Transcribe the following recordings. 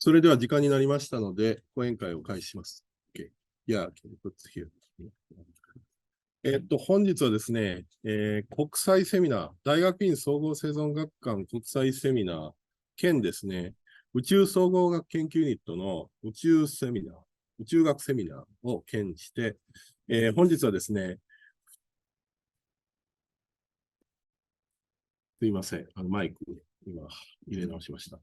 それでは時間になりましたので、講演会を開始します。Okay. Yeah, put here. 本日はですね、国際セミナー、大学院総合生存学館国際セミナー兼ですね、宇宙総合学研究ユニットの宇宙セミナー、宇宙学セミナーを兼して、本日はですね、すいません、マイク今入れ直しました。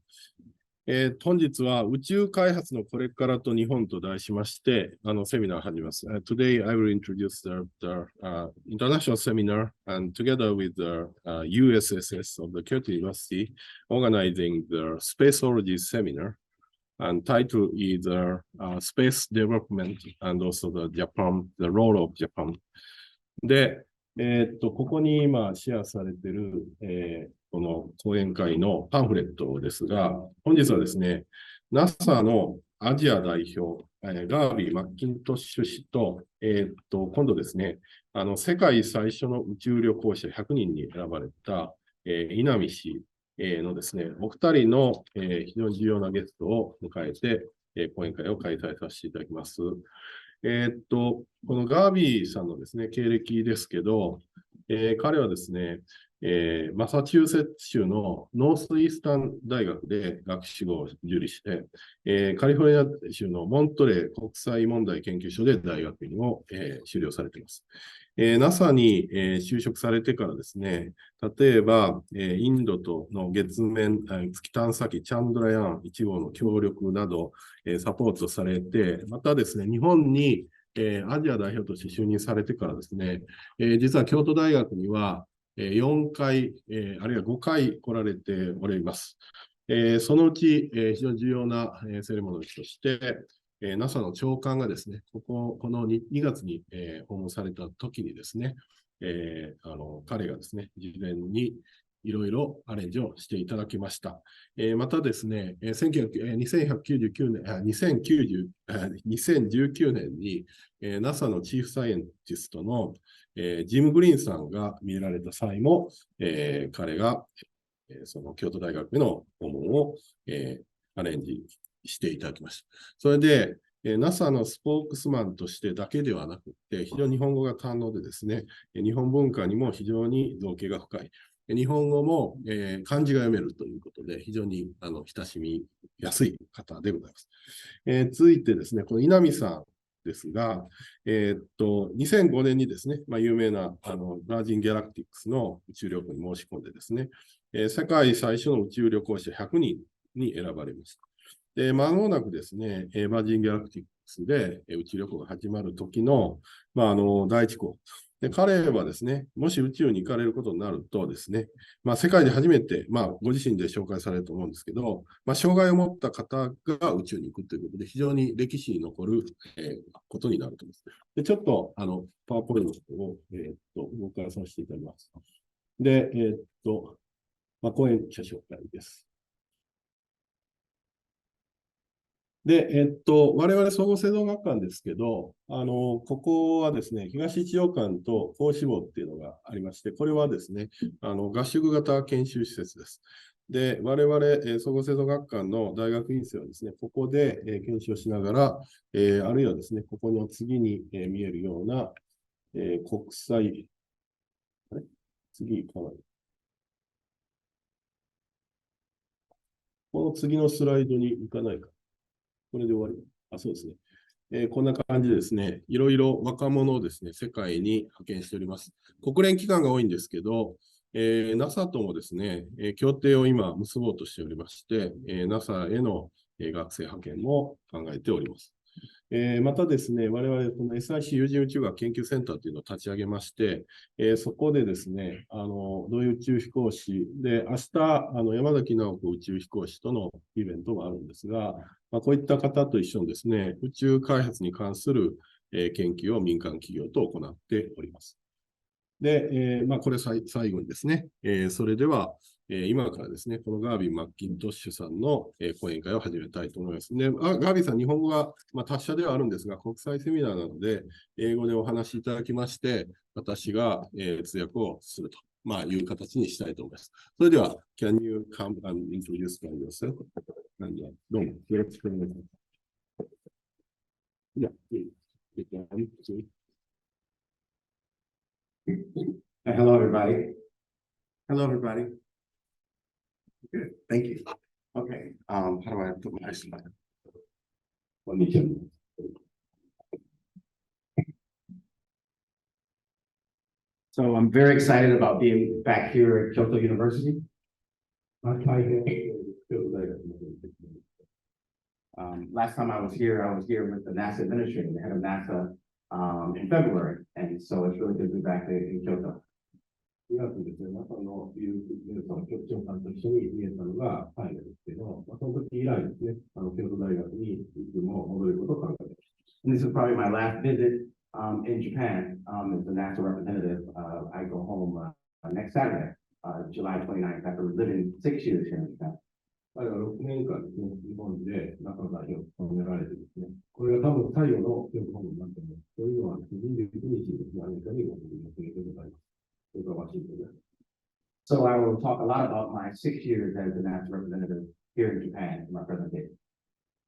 本日は宇宙開発のこれからと日本と題しまして、セミナーを始めます。Today I will introduce the international seminar and together with the USSS of the Kyoto University organizing the Spaceology seminar and title is Space Development and also the role of Japan. で、ここに今シェアされている、この講演会のパンフレットですが、本日はですね、NASA のアジア代表、ガービー・マッキントッシュ氏と、今度ですね、世界最初の宇宙旅行者100人に選ばれた、稲波氏のですね、お二人の、非常に重要なゲストを迎えて、講演会を開催させていただきます。このガービーさんのですね、経歴ですけど、彼はですね、マサチューセッツ州のノースイースタン大学で学士号を受理して、カリフォルニア州のモントレー国際問題研究所で大学院を、修了されています。NASA に、就職されてからですね、例えば、インドとの月面、月探査機チャンドラヤーン1号の協力など、サポートされて、またですね、日本に、アジア代表として就任されてからですね、実は京都大学には4回、あるいは5回来られております。そのうち、非常に重要なセレモニーとして、NASA の長官がですね、この 2月に訪問された時にですね、彼がですね、事前にいろいろアレンジをしていただきました。またですね、2019年に NASA のチーフサイエンティストのジム・グリーンさんが見られた際も、彼がその京都大学への訪問をアレンジしていただきました。それで、NASA のスポークスマンとしてだけではなくて、非常に日本語が堪能でですね、日本文化にも非常に造詣が深い。日本語も、漢字が読めるということで、非常に親しみやすい方でございます。続いてですね、この稲見さんですが、2005年にですね、有名なバージン・ギャラクティックスの宇宙旅行に申し込んでですね、世界最初の宇宙旅行者100人に選ばれました。で、間もなくですね、バージン・ギャラクティックスで宇宙旅行が始まる時の、第一項。で、彼はですね、もし宇宙に行かれることになるとですね、世界で初めて、ご自身で紹介されると思うんですけど、障害を持った方が宇宙に行くということで、非常に歴史に残る、ことになると思います。で、ちょっと、パワーポイントを、動かさせていただきます。で、講演者紹介です。で、我々総合生存学館ですけど、ここはですね、東一洋館と高志望っていうのがありまして、これはですね、合宿型研修施設です。で、我々、総合生存学館の大学院生はですね、ここで、研修をしながら、あるいはですね、ここの次に、見えるような、国際、次行かない。この次のスライドに行かないか。これで終わり。そうですね。こんな感じでですね、いろいろ若者をですね、世界に派遣しております。国連機関が多いんですけど、NASA ともですね、協定を今結ぼうとしておりまして、NASA への学生派遣も考えております。またですね、我々、この SIC 有人宇宙学研究センターというのを立ち上げまして、そこでですね、同宇宙飛行士で、明日、山崎直子宇宙飛行士とのイベントがあるんですが、こういった方と一緒にですね、宇宙開発に関する、研究を民間企業と行っております。で、これ最後にですね、それでは、今からですね、このガービー・マッキントッシュさんの、講演会を始めたいと思います。で、ガービーさん、日本語が、達者ではあるんですが、国際セミナーなので、英語でお話しいただきまして、私が、通訳をすると、いう形にしたいと思います。それでは、Can you come and introduce yourself? なんで、どうもよろしくお願いします。いや、Hello, everybody. Hello, everybody. Good. Thank you. Okay. How do I put my slide? So I'm very excited about being back here at Kyoto University. Last time I was here with the NASA administrator, the head of NASA, in February, and so it's really good to be back in Kyoto. 2月ですね、NASAの局長さんと一緒に見えたのが最後ですけど、その時以来ですね、京都大学にいつも戻ることを考えています。And this is probably my last visit in Japan as a NASA representative. I go home next Saturday, July 29th, after living 6 years here in Japan. 彼は6年間ですね、日本でNASAの代表を務められてですね、これが多分最後の京都訪問になっています。というのはですね、29日にですね、アメリカにご訪問の予定でございます。それからワシントンです。So I will talk a lot about my 6 years as a NASA representative here in Japan in my presentation.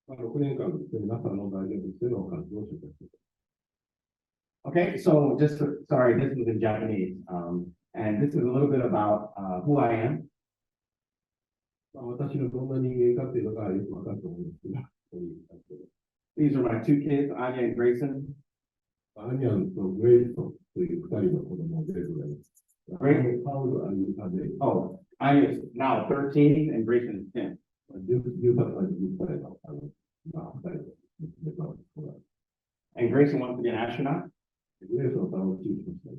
6年間ですね、NASAの代表としての活動を紹介しています。Okay, so sorry, this was in Japanese, and this is a little bit about who I am. 私のどんな人間かというのがよくわかると思うんですが、These are my 2 kids, Anya and Grayson. アニャンとグレイソンという2人の子供でございます。How old are they? Oh, Anya is now 13 and Grayson is 10. 18歳と10歳の2人です。And Grayson wants to be an astronaut. グレイソンさんを中心として。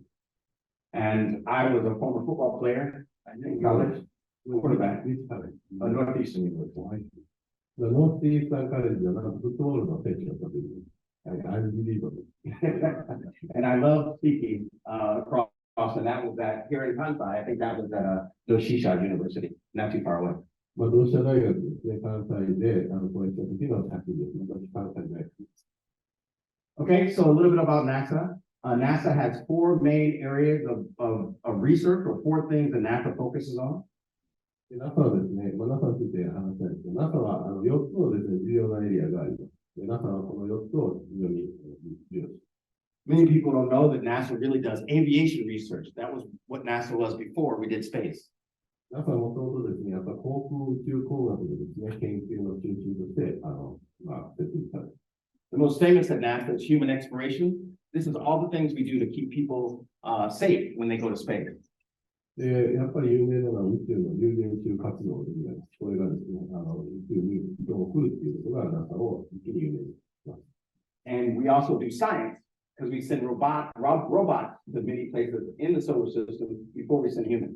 And I was a former football player in college. Quarterback. Northeastern University. The Northeastern College ではなんかフットボールの選手だったという。Unbelievable. And I love speaking across, and that was at here in Kansai. I think that was at Doshisha University, not too far away. 同志社大学ですね、関西でこういった時の作品ですね。私、関西大学です。Okay, so a little bit about NASA. NASA has 4 main areas of research, or 4 things that NASA focuses on. NASA はですね、NASA について話したいんですけど、NASA は4つのですね、重要なエリアがあります。NASA はこの4つを非常に重要です。Many people don't know that NASA really does aviation research. That was what NASA was before we did space. NASA はもともとですね、やっぱ航空宇宙工学のですね、研究の中心として、設立されています。The most famous at NASA is human exploration. This is all the things we do to keep people safe when they go to space. で、やっぱり有名なのは宇宙の有限宇宙活動でございます。これがですね、宇宙に人を送るということが NASA を一気に有名にします。And we also do science because we send robots to many places in the solar system before we send humans.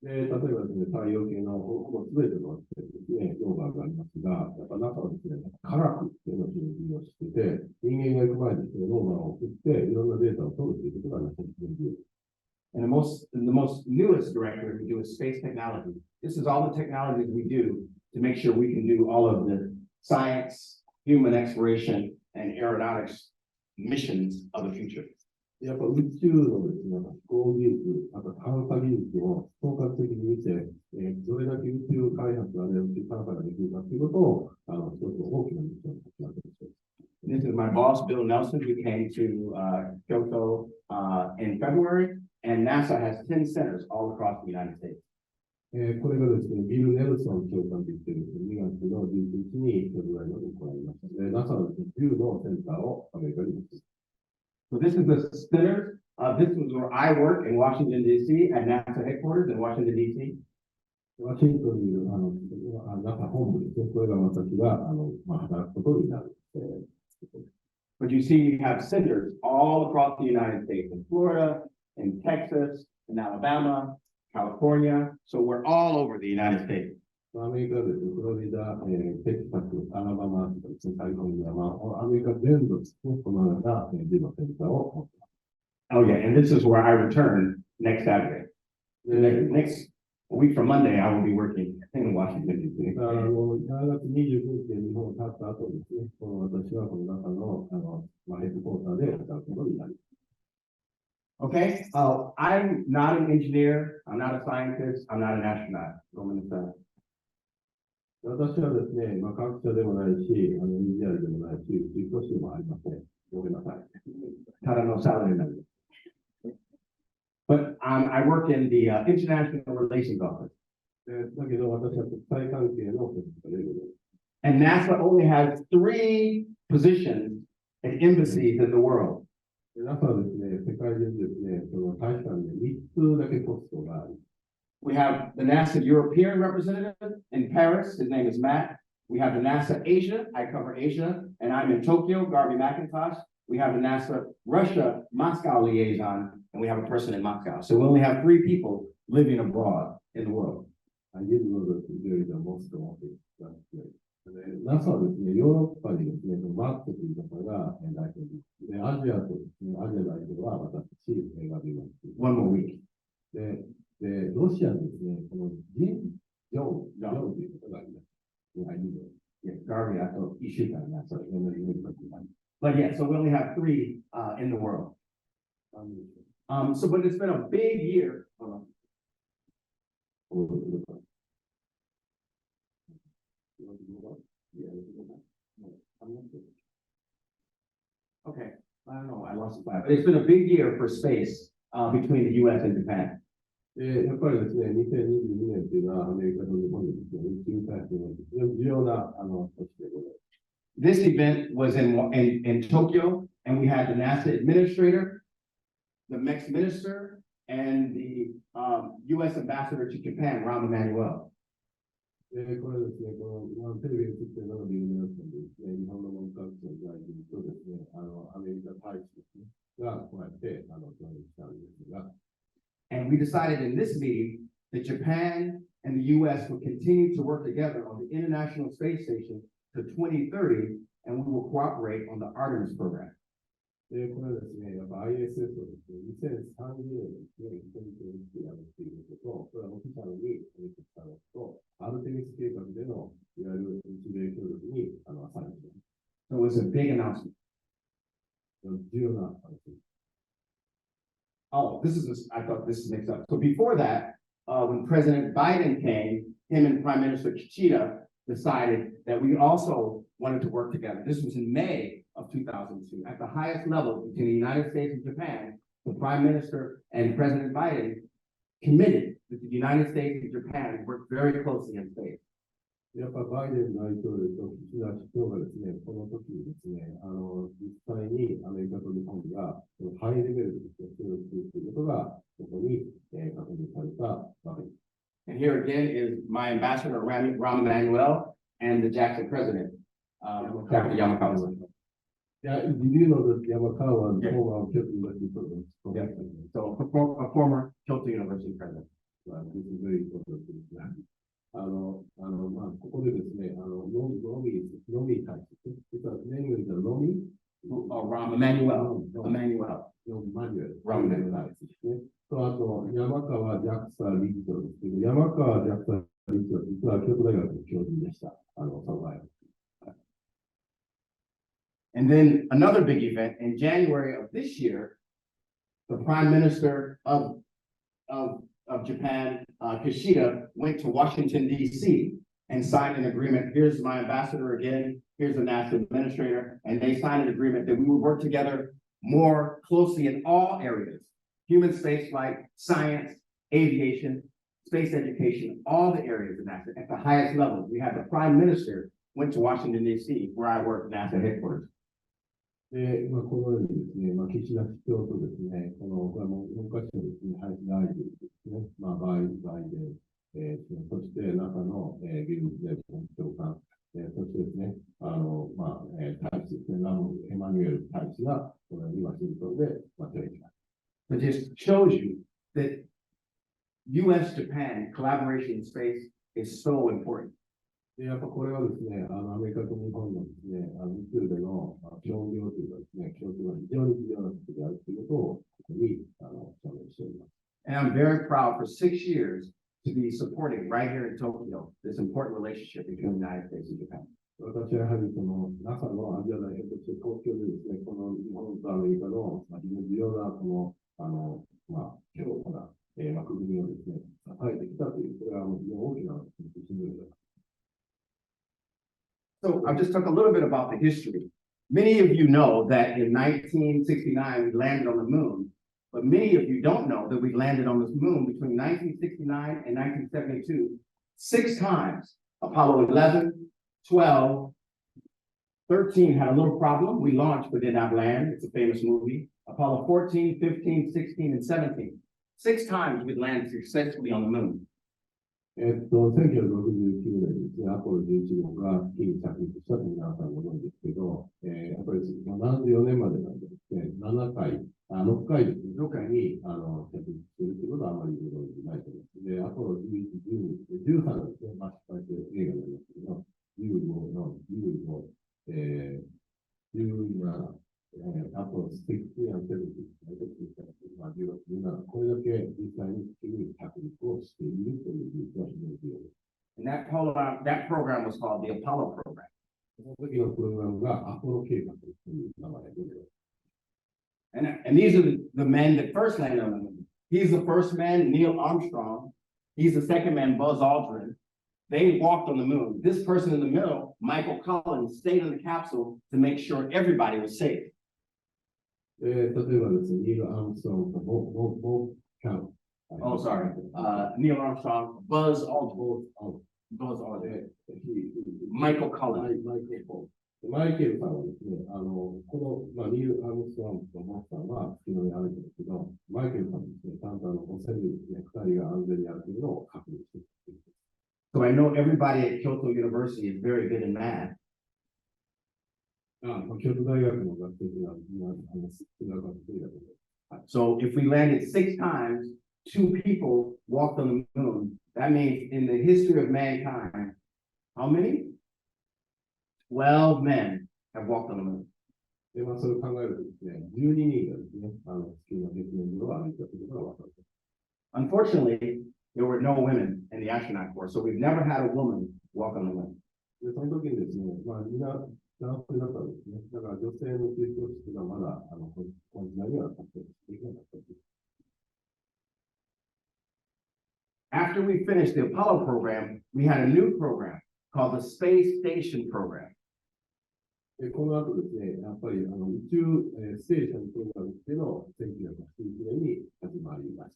で、例えばですね、太陽系のほぼ全てのですね、ローバーがありますが、やっぱ NASA はですね、科学っていうのを重要していて、人間が行く前にですね、ローバーを送って、いろんなデータを取るということが NASA に重要です。And the most newest director we do is space technology. This is all the technologies we do to make sure we can do all of the science, human exploration, and aeronautics missions of the future. やっぱ宇宙のですね、飛行技術、あと探査技術を統括的に見て、どれだけ宇宙開発あるいは宇宙探査ができるかということを、一つ大きなミッションになっています。This is my boss, Bill Nelson, who came to Kyoto in February, and NASA has 10 centers all across the United States. これがですね、ビル・ネルソン長官と言っている2月の11日に京都大学で行いました。NASA はですね、10のセンターをアメリカに持っています。So this is the center. This is where I work in Washington, D.C. at NASA headquarters in Washington, D.C. ワシントンにいるNASA 本部ですね。これが私が働くことになる。But you see, you have centers all across the United States, in Florida, in Texas, in Alabama, California. So we're all over the United States. アメリカですね、フロリダ、テキサス、アラバマ、カリフォルニア、アメリカ全土ですね、このようなビルのセンターを持っています。Oh yeah, and this is where I return next Saturday. Next week from Monday, I will be working in Washington, D.C. 7月29日に日本を立った後ですね、私はこの中のヘッドクォーターで働くことになります。Okay, I'm not an engineer, I'm not a scientist, I'm not an astronaut. 私私はですね、科学者でもないし、エンジニアでもないし、宇宙飛行士でもありません。ごめんなさい。ただのサラリーマンです。But I work in the International Relations Office. だけど私は国際関係の職務でございます。And NASA only has 3 positions at embassies in the world. NASA はですね、世界中でですね、その大使館で3つだけポストがあります。We have the NASA European representative in Paris. His name is Matt. We have the NASA Asia. I cover Asia, and I'm in Tokyo, Garvey McIntosh. We have the NASA Russia Moscow liaison, and we have a person in Moscow. So we only have 3 people living abroad in the world. I didn't know that there is a Moscow office. NASA はですね、ヨーロッパにですね、マックという方が代表です。で、アジアとですね、アジア代表は私、が出ます。One more week. で、ロシアにですね、このジョンという方がいます。Yeah, Garvey, I thought you should have that. But yeah, so we only have 3 in the world. So, but it's been a big year. Okay, I don't know, I lost the file. But it's been a big year for space between the US and Japan. やっぱりですね、2022年というのはアメリカと日本でですね、宇宙開発の非常に重要な年でございます。This event was in Tokyo, and we had the NASA administrator, the next minister, and the US ambassador to Japan, Rahm Emanuel. これですね、このテレビに映っているのが有名な人ですね、日本の文化学者の大臣とですね、アメリカ大使ですね、がこうやって協力したんですが、And we decided in this meeting that Japan and the US would continue to work together on the International Space Station to 2030, and we will cooperate on the Artemis program. これはですね、やっぱ ISS をですね、2030年ですね、一緒にやるっていうことと、それはオフィシャルにしたのと、アルテミス計画でのいわゆる日米協力にされています。So it was a big announcement. 重要な話です。Oh, I thought this is mixed up. So before that, when President Biden came, him and Prime Minister Kishida decided that we also wanted to work together. This was in May of 2002. At the highest level between the United States and Japan, the Prime Minister and President Biden committed that the United States and Japan work very closely in space. やっぱバイデン大統領と岸田首相がですね、この時にですね、実際にアメリカと日本がハイレベルで協力するということが、ここに確認されたわけです。And here again is my ambassador, Rahm Emanuel, and the Jackson president, Dr. Yamakawa. Yeah, did you know that Yamakawa was former Kyoto University president? Yeah. So a former Kyoto University president. This is very important. ここでですね、ノミ大使、実はネームがノミ、Rahm Emanuel. Rahm Emanuel大使ですね。と、あと、山川JAXA理事長ですけど、山川JAXA理事長、実は京都大学の教授でした。その前。And then another big event in January of this year, the Prime Minister of Japan, Kishida, went to Washington, D.C. and signed an agreement. Here's my ambassador again. Here's the NASA administrator. And they signed an agreement that we would work together more closely in all areas: human spaceflight, science, aviation, space education, all the areas of NASA at the highest level. We had the Prime Minister went to Washington, D.C., where I work, NASA headquarters. で、このようにですね、岸田首相とですね、この文化省ですね、林大臣ですね、バイデン、そして中のビル・ゲイツ長官、そしてですね、大使ですね、ラム・エマニュエル大使が、このようにワシントンで出てきます。It just shows you that US-Japan collaboration in space is so important. やっぱこれはですね、アメリカと日本のですね、宇宙での協業というかですね、協力が非常に重要なことであるということを、ここに証明しております。And I'm very proud for 6 years to be supporting right here in Tokyo this important relationship between the United States and Japan. 私はやはりその NASA のアジア代表として東京でですね、この日本とアメリカの非常に重要なこの強固な枠組みをですね、支えてきたという、これは非常に大きな自信でございます。So I just talk a little bit about the history. Many of you know that in 1969, we landed on the moon, but many of you don't know that we landed on this moon between 1969 and 1972, 6 times. Apollo 11, 12, 13 had a little problem. We launched but did not land. It's a famous movie. Apollo 14, 15, 16, and 17. 6 times we landed successfully on the moon. 1969年ですね、アポロ11号が月に着陸したと皆さんご存知ですけど、やっぱり74年までなんですね、6回ですね、6回に着陸するということはあまりご存知ないと思います。で、アポロ11、12、13ですね、失敗して映画になりますけど、15の、15、17、あと16や17、16、17、これだけ実際に月に着陸をしているという事実は非常に重要です。And that program was called the Apollo program. その時のプログラムがアポロ計画という名前で。And these are the men that first landed on the moon. He's the first man, Neil Armstrong. He's the second man, Buzz Aldrin. They walked on the moon. This person in the middle, Michael Collins, stayed in the capsule to make sure everybody was safe. 例えばですね、ニール・アームストロングとボキャン。Oh, sorry. Neil Armstrong, Buzz Aldrin, Michael Collins. マイケルさんはですね、この、ニール・アームストロングとボキャンは月の上歩いてるんですけど、マイケルさんですね、ちゃんと汚染でですね、2人が安全に歩くのを確認している。So I know everybody at Kyoto University is very good in math. 京都大学の学生が数学が得意だと思います。So if we landed 6 times, 2 people walked on the moon. That means in the history of mankind, how many? 12 men have walked on the moon. で、それを考えるとですね、12人がですね、月の月面上を歩いたということが分かる。Unfortunately, there were no women in the astronaut corps, so we've never had a woman walk on the moon. で、その時にですね、みんな男性だったんですね。だから女性の宇宙飛行士がまだ、この時代には達成できなかったです。After we finished the Apollo program, we had a new program called the Space Station Program. で、この後ですね、やっぱり宇宙ステーションプログラムっていうのを1981年に始まりまし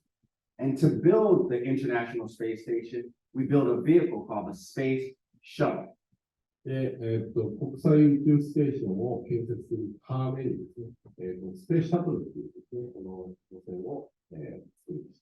た。And to build the International Space Station, we built a vehicle called the Space Shuttle. で、国際宇宙ステーションを建設するためにですね、スペースシャトルっていうですね、この路線を作りまし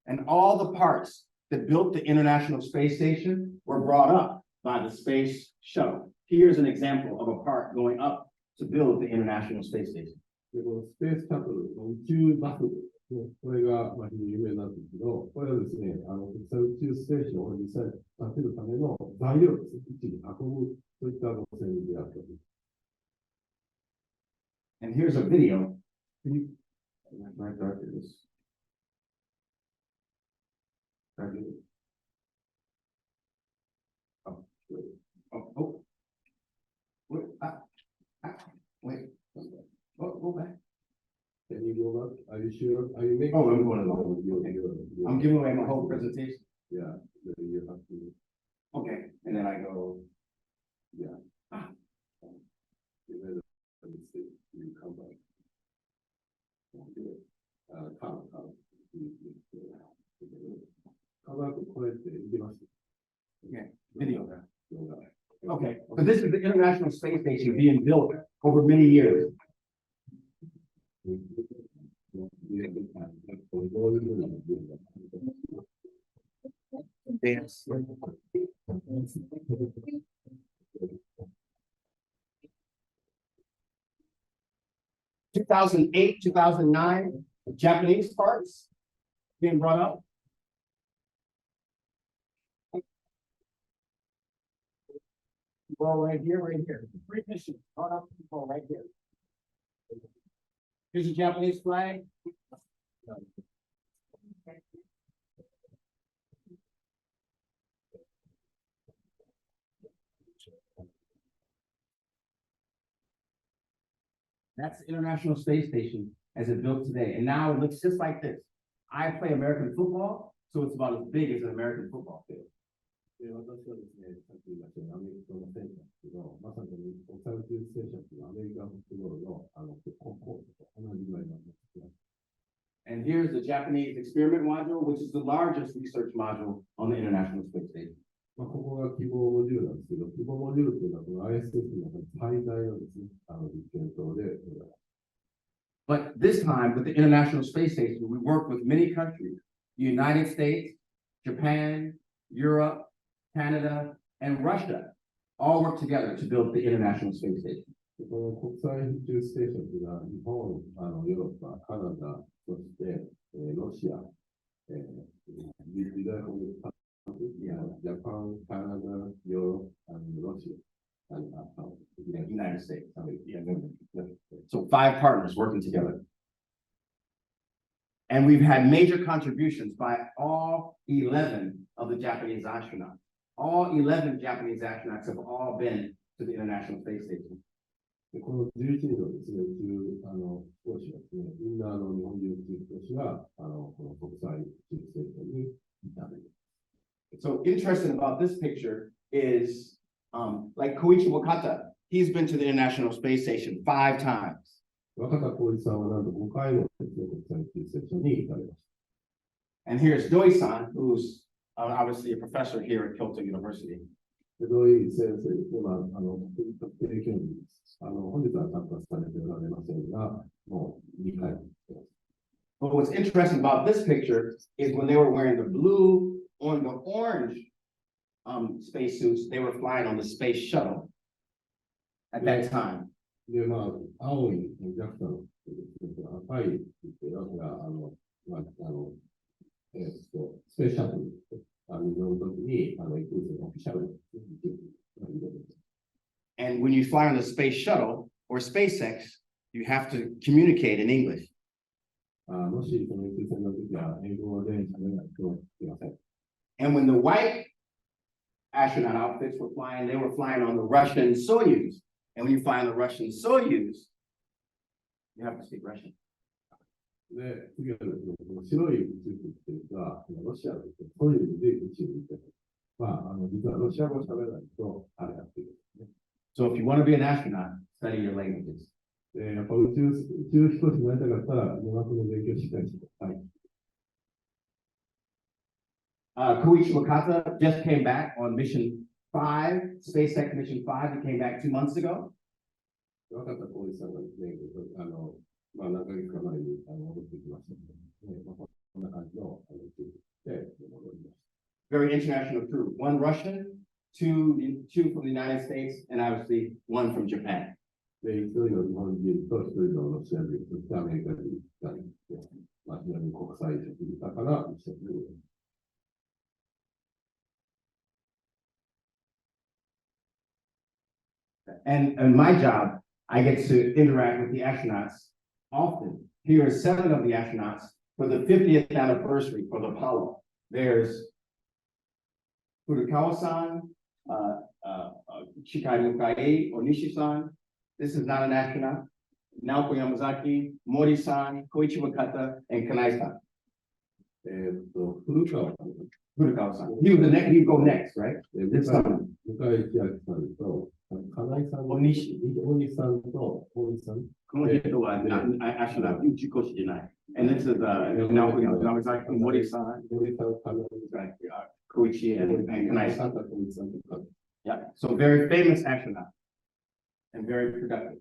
た。And all the parts that built the International Space Station were brought up by the Space Shuttle. Here's an example of a part going up to build the International Space Station. で、このスペースシャトルの宇宙バスですね、これが非常に有名なんですけど、これはですね、国際宇宙ステーションを実際に建てるための材料ですね、宇宙に運ぶ、そういった路線であったり。And here's a video. Right there it is. Oh. Wait, wait. Go back. Can you go back? Are you sure? Are you making? Oh, I'm going to. I'm giving away my whole presentation. Yeah, you have to. Okay, and then I go. Yeah. You come back. Come. これっていけます。Okay, video. Okay, so this is the International Space Station being built over many years. Dance. 2008, 2009, Japanese parts being brought up. Ball right here. 3 missions brought up people right here. Here's a Japanese flag. That's the International Space Station as it built today. And now it looks just like this. I play American football, so it's about as big as an American football field. 私はですね、さっき言いましたようにアメリカの選手なんですけど、宙ステーションというのはアメリカンフットボールの、コートと同じぐらいなんですけど。And here's the Japanese experiment module, which is the largest research module on the International Space Station. ここが希望モジュールなんですけど、希望モジュールっていうのは、この ISS の中で最大のですね、実験棟でございます。But this time, with the International Space Station, we work with many countries, the United States, Japan, Europe, Canada, and Russia, all work together to build the International Space Station. この国際宇宙ステーションというのは、日本、ヨーロッパ、カナダ、そして、ロシア、ユダヤ国、Japan, Canada, Europe, and Russia, and the United States. So 5 partners working together. And we've had major contributions by all 11 of the Japanese astronauts. All 11 Japanese astronauts have all been to the International Space Station. この11人のですね、宇宙飛行士がですね、みんな日本人宇宙飛行士がこの国際宇宙ステーションにいたんです。So interesting about this picture is like Koichi Wakata, he's been to the International Space Station 5 times. 若田光一さんはなんと5回のですね、国際宇宙ステーションに行かれました。And here's Doi-san, who's obviously a professor here at Kyoto University. 土井先生ですね、特定教授です。本日は参加されておられませんが、もう2回。But what's interesting about this picture is when they were wearing the blue on the orange spacesuits, they were flying on the space shuttle at that time. で、青いJAXAの赤いのが、スペースシャトルに乗るときに、オフィシャル And when you fly on the space shuttle or SpaceX, you have to communicate in English. もしその宇宙船のときは英語で喋らないといけません。And when the white astronaut outfits were flying, they were flying on the Russian Soyuz. And when you fly on the Russian Soyuz, you have to speak Russian. で、次はですね、白い宇宙機っていうか、ロシアのソユーズで宇宙に行って、実はロシア語を喋らないと、あれやってるんですね。So if you want to be an astronaut, study your languages. やっぱ宇宙飛行士になりたかったら、語学の勉強をしっかりしてください。Koichi Wakata just came back on mission 5, SpaceX mission 5. He came back 2 months ago. 若田光一さんがですね、何ヶ月か前に戻ってきましたので、こんな感じの宇宙で戻りました。Very international crew. 1 Russian, 2 from the United States, and obviously 1 from Japan. で、1人の日本人と1人のロシア人、そしてアメリカ人がいて、非常に国際色豊かな人でございます。And my job, I get to interact with the astronauts often. Here are 7 of the astronauts for the 50th anniversary for the Apollo. There's Furukawa-san, Shikai Onishi-san. This is not an astronaut. Naoko Yamazaki, Mori-san, Koichi Wakata, and Kanai-san. Furukawa-san. He was the next. He'd go next, right? This summer. 向井千秋さんと、金井さん、大西さんと、大西さん。この人はastronaut、宇宙飛行士じゃない。And this is Naoko Yamazaki, Mori-san, Koichi, and Kanai-san. Yeah, so very famous astronaut and very productive.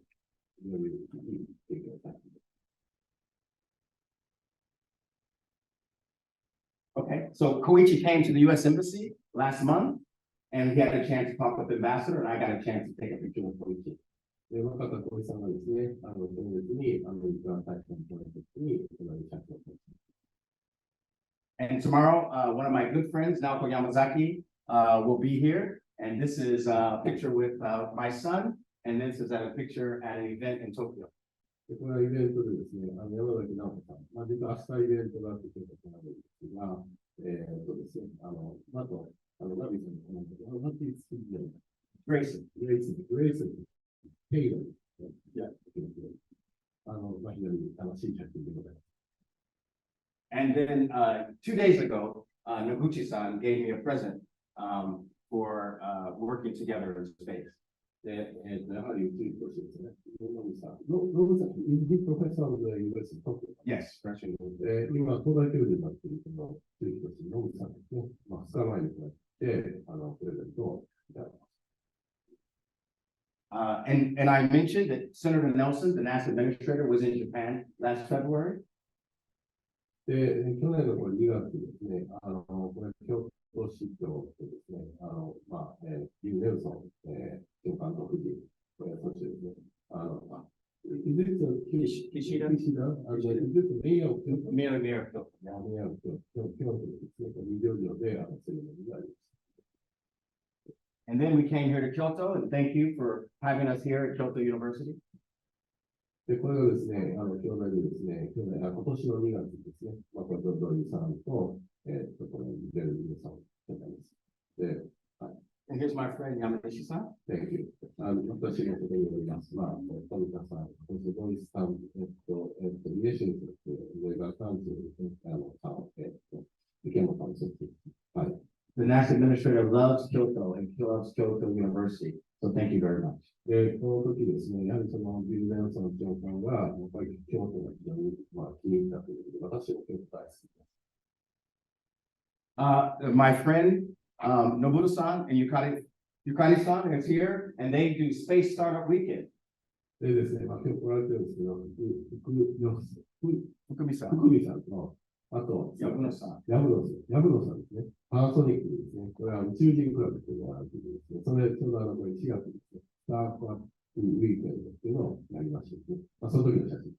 Okay, so Koichi came to the U.S. Embassy last month, and he had a chance to talk with the ambassador, and I got a chance to take a picture with Koichi. で、若田光一さんがですね、先月にアメリカ大使館の時に、写真を撮って。And tomorrow, one of my good friends, Naoko Yamazaki, will be here. And this is a picture with my son. And this is a picture at an event in Tokyo. これはイベントでですね、山崎直子さん、実は明日イベントがあって、このですが、ですね、あと、ナビさんのコメントで、What is Grayson? Grayson. Taylor. Yeah. 非常に楽しい写真でございます。And then 2 days ago, Noguchi-san gave me a present for working together in space. で、やはり宇宙飛行士ですね。野口さん。野口さん、is he professor of the University of Tokyo? Yes, freshman. 今、東大教授になっているこの宇宙飛行士、野口さんですね。2日前にこうやって、プレゼントをいただきました。And I mentioned that Senator Nelson, the NASA administrator, was in Japan last February. で、去年のこれ2月ですね、これ、京都市長とですね、リュウ・ネルソン、長官の夫人、そしてですね、is it Kishida? Is it Mayor of Kyoto? Mayor of Kyoto. Mayor of Kyoto. 京都ですね、二条城でセレモニーがありました。And then we came here to Kyoto, and thank you for having us here at Kyoto University. で、これがですね、京大でですね、今年の2月ですね、これ、ドリーさんと、このベルギーさんです。で、And here's my friend Yamanishi-san. Thank you. 私のことによります。富田さん、そしてドイツさん、リレーションズ、それからさんと、池本さん、そして、はい。The NASA administrator loves Kyoto and loves Kyoto University. So thank you very much. で、この時ですね、やはりそのビル・ネルソン長官が、やっぱり京都が非常に気に入ったということで、私も京都大好きです。My friend Nobuto-san and Yukari-san is here, and they do Space Startup Weekend. でですね、今日来られてるんですけど、福見さんと、あと、ヤブノさんですね。パナソニックですね。これは宇宙人クラブというのがあるというですね。それ、ちょうどこれ4月ですね。スタートアップウィークエンドっていうのをやりましたですね。その時の写真で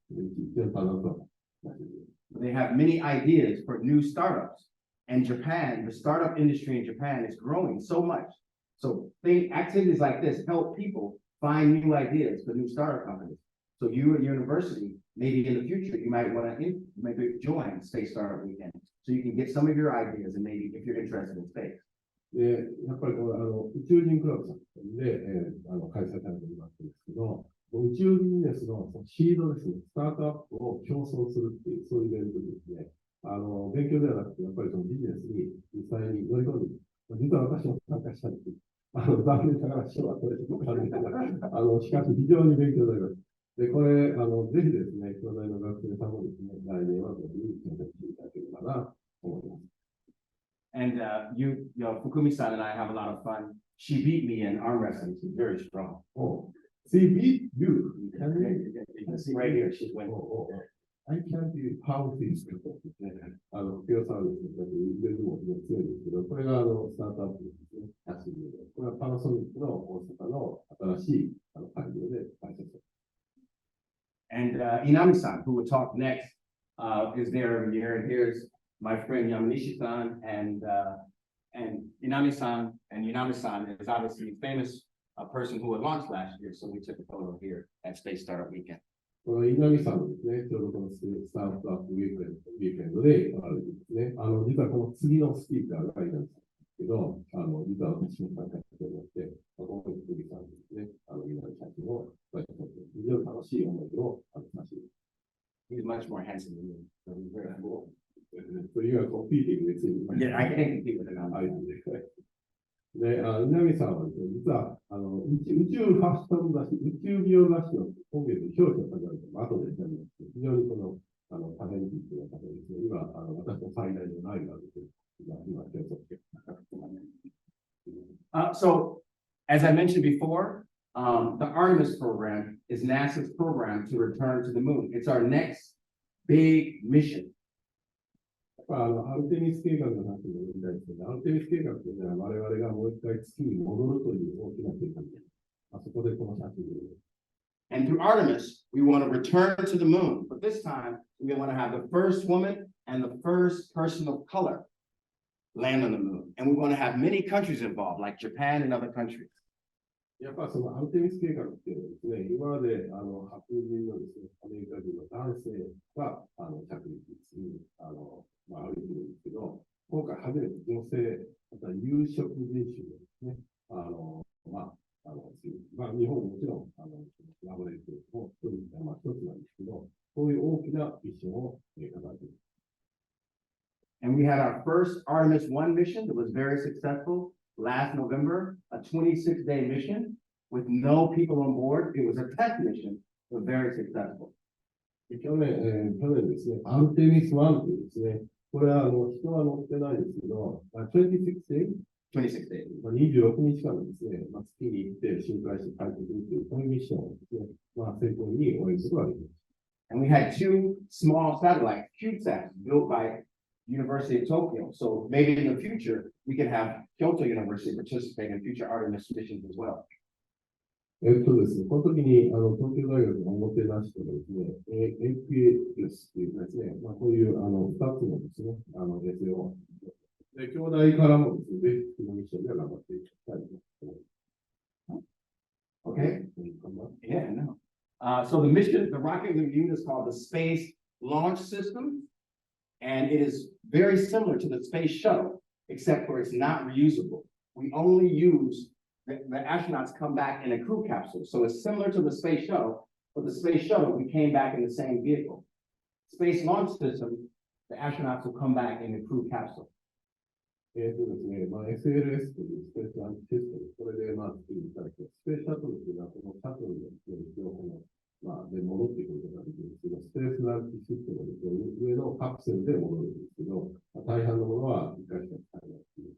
すね。パナソニックの写真です。They have many ideas for new startups. And Japan, the startup industry in Japan is growing so much. So activities like this help people find new ideas for new startup companies. So you at your university, maybe in the future, you might want to maybe join Space Startup Weekend. So you can get some of your ideas and maybe if you're interested in space. で、やっぱりこの宇宙人クラブさんで、開催されていますけど、宇宙ビジネスのシードですね、スタートアップを競争するっていう、そういうイベントですね。勉強ではなくて、やっぱりそのビジネスに実際に乗り込んでいく。実は私も参加したんです。残念ながら賞は取れてこないんですが、しかし非常に勉強になります。で、これ、ぜひですね、京大の学生さんもですね、来年はこれに挑戦していただければなと思います。And Fukumi-san and I have a lot of fun. She beat me in arm wrestling. She's very strong. Oh, she beat you? You can see right here, she's winning. I can't be powerfulですけどですね、ピオさんですね、入れるも強いですけど、これがスタートアップですね、これはパナソニックの大阪の新しい会場で開催されます。And Inami-san, who will talk next, is there every year. And here's my friend Yamanishi-san and Inami-san. And Inami-san is obviously a famous person who had launched last year. So we took a photo here at Space Startup Weekend. この稲見さんですね、ちょうどこのスタートアップウィークエンドで来られてですね、実はこの次のスピーカーがいるんですけど、実は私も参加しておりまして、この次さんですね、稲見写真を非常に楽しい思いをさせています。He's much more handsome than me. So he's very cool. So you are competing with him. Yeah, I can't compete with him. で、稲見さんはですね、実は、宇宙ファッション雑誌、宇宙美容雑誌の今月表彰された後で、非常にこの、タレンティックな方ですね、今、私の最大のライバルです。今、競争して。So, as I mentioned before, the Artemis program is NASA's program to return to the moon. It's our next big mission. アルテミス計画の話も言いたいですけど、アルテミス計画というのは我々がもう一回月に戻るという大きな計画です。そこでこの写真を。And through Artemis, we want to return to the moon. But this time, we want to have the first woman and the first person of color land on the moon. And we want to have many countries involved, like Japan and other countries. やっぱりそのアルテミス計画っていうのはですね、今まで白人のですね、アメリカ人の男性が着陸に歩いてるんですけど、今回初めて女性、また有色人種ですね、日本ももちろんラボレートも一つなんですけど、そういう大きなミッションを掲げています。And we had our first Artemis 1 mission that was very successful last November, a 26-day mission. with no people on board. It was a test mission, but very successful. 去年ですね、アルテミス1というですね、これは人は乗ってないんですけど、26 days? 26 days. 26日間ですね、月に行って周回して帰ってくるという、こういうミッションをですね、成功に終えることができました。And we had two small satellites, CubeSats, built by University of Tokyo. So maybe in the future, we can have Kyoto University participate in future Artemis missions as well. ですね、この時に東京大学がおもてなしたですね、APS というですね、こういう2つのですね、衛星を、兄弟からもですね、ぜひこのミッションで頑張っていきたいと思います。Okay? Yeah, no. So the mission, the rocket we use is called the Space Launch System, and it is very similar to the Space Shuttle, except for it's not reusable. We only use the astronauts come back in a crew capsule. So it's similar to the Space Shuttle, but the Space Shuttle, we came back in the same vehicle. Space Launch System, the astronauts will come back in the crew capsule. ですね、SLS というスペースランチシステム、これで作っていただきます。スペースシャトルというのは、このシャトルので戻ってくることができるんですけど、スペースランチシステムで上のカプセルで戻るんですけど、大半のものは一回しか使えないという。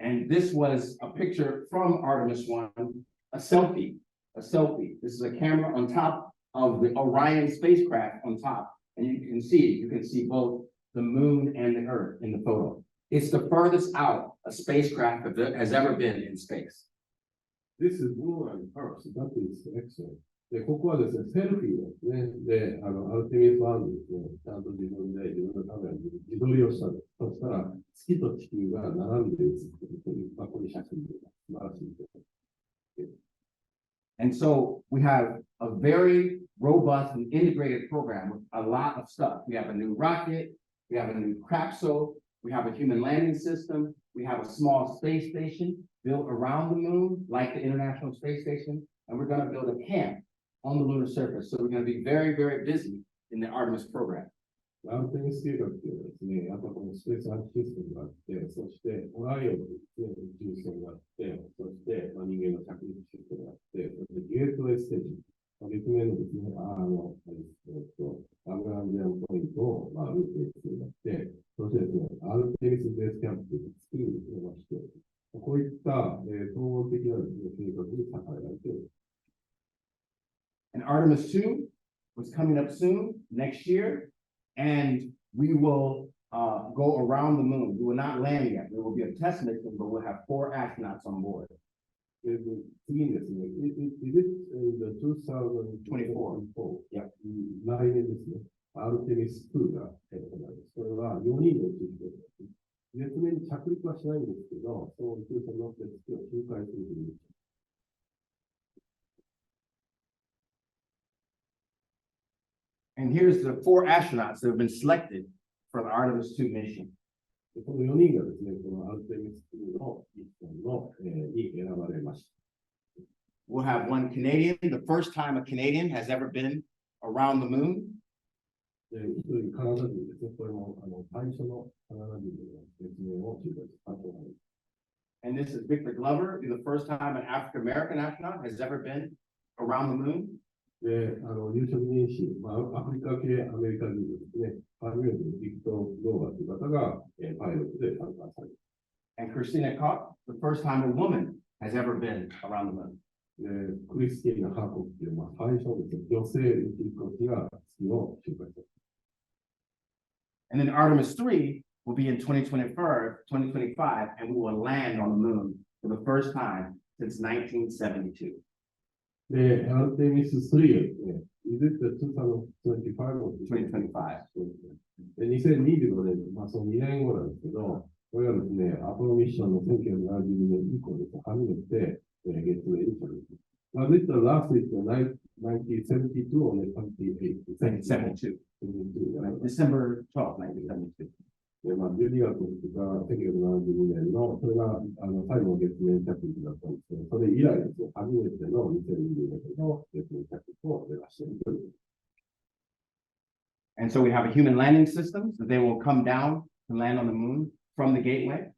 And this was a picture from Artemis 1, a selfie. This is a camera on top of the Orion spacecraft on top. And you can see both the moon and the Earth in the photo. It's the furthest out a spacecraft has ever been in space. This is moon and Earth. That is excellent. で、ここはですね、セルフィーですね。で、アルテミス1ですね、ちゃんと自分で自分のカメラに自撮りをしたんです。そしたら、月と地球が並んで写っているという、こういう写真で素晴らしいです。And so we have a very robust and integrated program with a lot of stuff. We have a new rocket, we have a new capsule, we have a human landing system, we have a small space station built around the moon, like the International Space Station, and we're going to build a camp on the lunar surface. So we're going to be very, very busy in the Artemis program. アルテミス計画というのはですね、やっぱこのスペースランチシステムがあって、そしてオライオンのですね、宇宙船があって、そして人間の着陸システムがあって、そしてゲートウェイステージ、別名のですね、アグランジアンポイントをルートにするようになって、そしてですね、アルテミスベースキャンプという月にですね、して、こういった統合的なですね、計画に支えられている。And Artemis 2 was coming up soon, next year, and we will go around the moon. We will not land yet. There will be a test mission, but we'll have 4 astronauts on board. 次にですね、is it in the 2024? いや、来年ですね、アルテミス2が行われます。それは4人の宇宙飛行士です。月面に着陸はしないんですけど、その宇宙船に乗って月を周回するという。And here's the 4 astronauts that have been selected for the Artemis 2 mission. この4人がですね、このアルテミス2のミッションのに選ばれました。We'll have one Canadian, the first time a Canadian has ever been around the moon. 一人カナダ人ですね、これも最初のカナダ人の月面を周回した。And this is Victor Glover, the first time an African American astronaut has ever been around the moon. で、有職人士、アフリカ系アメリカ人ですね、初めてビクトー・ローバーという方が、パイロットで参加された。And Christina Koch, the first time a woman has ever been around the moon. で、クリスティーナ・ハーコックという、最初ですね、女性宇宙飛行士が月を周回した。And then Artemis 3 will be in 2025, and we will land on the moon for the first time since 1972. で、アルテミス3ですね、is it the 2025? 2025. で、2025年、その2年後なんですけど、これはですね、アポロミッションの1972年以降ですね、初めて、月面に着陸。This is the last is the 1972 or 1972. December 12th, 1972. で、12月とか1972年の、それが最後の月面着陸だったんですけど、それ以来ですね、初めての2020年の月面着陸を目指しているという。And so we have a human landing system, so they will come down to land on the moon from the gateway.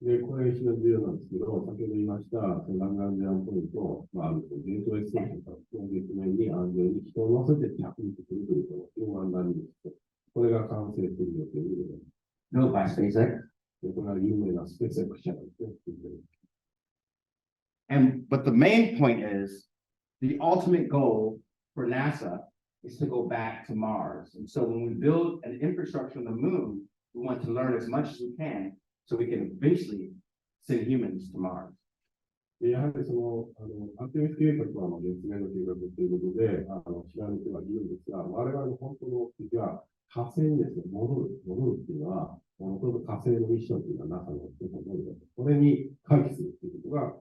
で、これ非常に重要なんですけど、先ほど言いました、その南岸ジャンポイント、あるゲートウェイステーションからその月面に安全に人を乗せて着陸するという、このヒューマンランディングです。これが完成する予定でございます。 Built by SpaceX. で、これは有名なスペース X 社なんですね。But the main point is the ultimate goal for NASA is to go back to Mars. And so when we build an infrastructure on the moon, we want to learn as much as we can so we can eventually send humans to Mars. でやはりその、アルテミス計画は月面の計画ということで、知られてはいるんですが、我々の本当の目的が火星にですね、戻るっていうのは、もともと火星のミッションというのは NASA の基本能力だと。これに回帰するということが、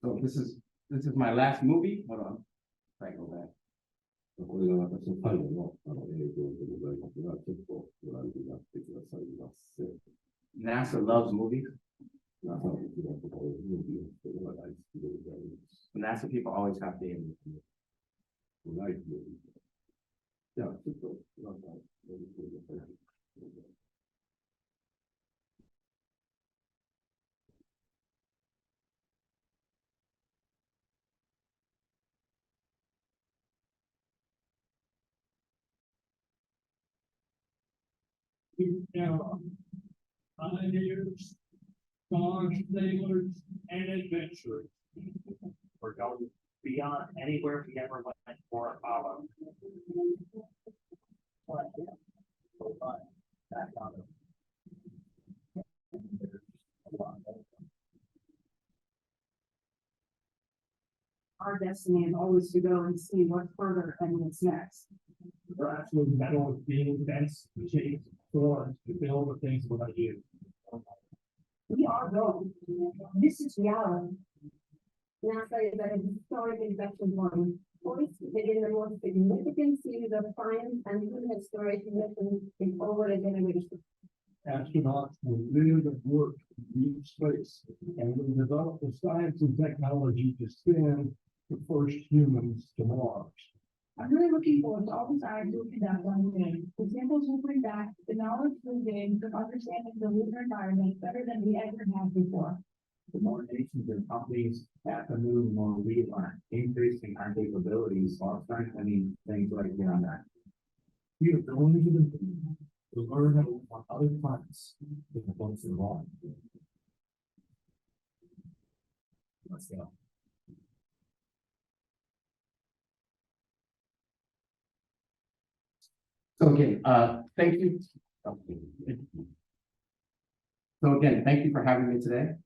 So this is my last movie. Hold on. If I go back. これが私の最後の映像でございますが、ちょっとご覧になってくださいませ。NASA loves movies. NASA の一番ところを見るというのが大好きでございます。NASA people always have to end. ライフで。じゃあ、ちょっと、なんか、やりてください。Pioneers, stars, sailors, and adventurers. We're going beyond anywhere we ever went for Apollo. Our destiny is always to go and see what's further and what's next. We're actually metal being dense, shapes, forms to build the things without you. We are going. This is reality. NASA is at a historic inflection point, poised to begin the most significant series of science and human exploration missions in over a generation. Astronauts will live and work in deep space and will develop the science and technology to send the first humans to Mars. I'm really looking forward to all the science we'll conduct on the moon. The samples will bring back the knowledge we've gained from understanding the lunar environment better than we ever have before. The more nations and companies at the moon, the more we learn, increasing our capabilities while strengthening things like beyond that. We are going to the moon to learn about other planets with the folks involved. Let's go. So again, thank you. So again, thank you for having me today.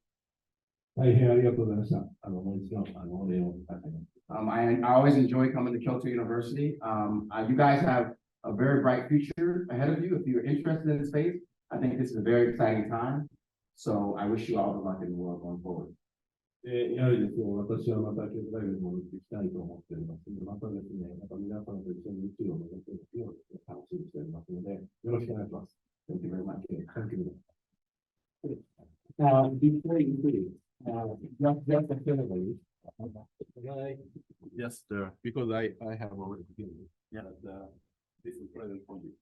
大変ありがとうございました。もう一度、お礼をいただきます。I always enjoy coming to Kyoto University. You guys have a very bright future ahead of you. If you're interested in space, I think this is a very exciting time. So I wish you all the luck in the world going forward. やはりですね、私はまた京都大学に戻っていきたいと思っておりますので、またですね、また皆さんと一緒に宇宙を目指していくのを楽しみにしておりますので、よろしくお願いします。Thank you very much. Thank you. Before you leave, just a feeling. Yes, sir, because I have already been, yeah, this is present for you.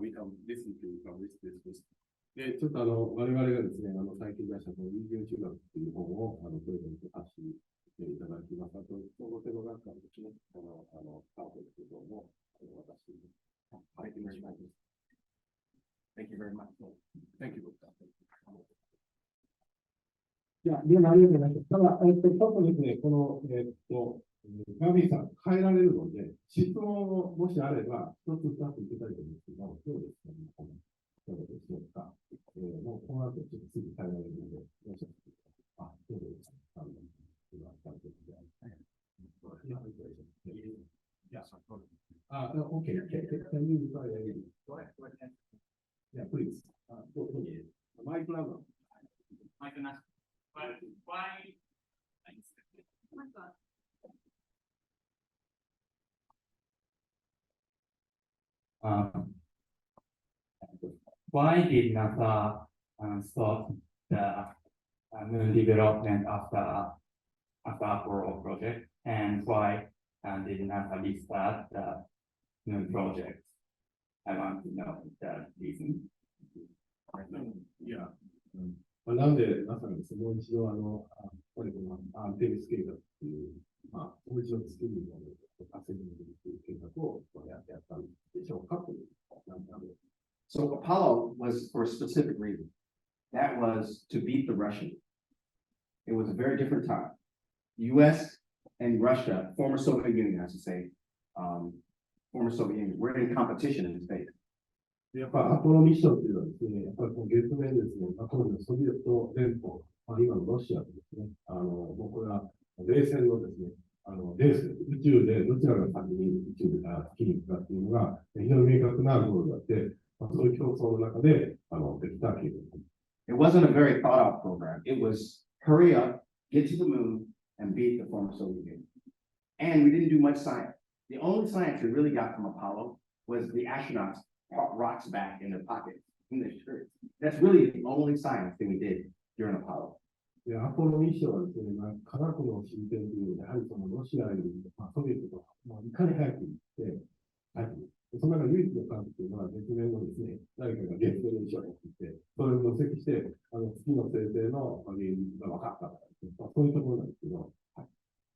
We can listen to you from this. で、ちょっと我々がですね、最近出したこの人間中学っていう本を、プレゼントさせていただきます。あと、総合テロ学科のですね、パートですけども、私、Thank you very much. Thank you very much. Thank you. じゃあ、ありがとうございます。ただ、ちょっとですね、この、ガビーさん、変えられるので、質問をもしあれば、一つ二ついただいてもいいですけど、どうですかね、どうでしょうか。もうこの後、ちょっとすぐ変えられるので、もしあ、そうですか。Okay. Can you reply again? Go ahead. Yeah, please. Mike Lava. Mike, why? Why did NASA stop the moon development after Apollo project, and why did NASA restart the moon project? I want to know the reason. Yeah. なんで NASA がですね、もう一度これこのアンテミス計画っていう、もう一度月に稼ぎに行くっていう計画をやったんでしょうかという。So Apollo was for a specific reason. That was to beat the Russians. It was a very different time. The U.S. and Russia, former Soviet Union, I should say, former Soviet Union, were in competition in space. やっぱアポロミッションっていうのはですね、やっぱりこの月面ですね、当時のソビエト連邦、今のロシアとですね、もうこれは冷戦のですね、レース、宇宙でどちらが先に月に行くかっていうのが非常に明確なゴールがあって、そういう競争の中でできた計画。It wasn't a very thought out program. It was hurry up, get to the moon, and beat the former Soviet Union. And we didn't do much science. The only science we really got from Apollo was the astronauts pop rocks back in their pockets, in their shirts. That's really the only science that we did during Apollo. でアポロミッションはですね、科学の進展というのは、やはりそのロシアよりソビエトといかに早く行って、その中で唯一の科学というのは、月面のですね、誰かが月面の一緒に行って、それを分析して、月の生成の原因が分かったからですね、そういうところなんですけど。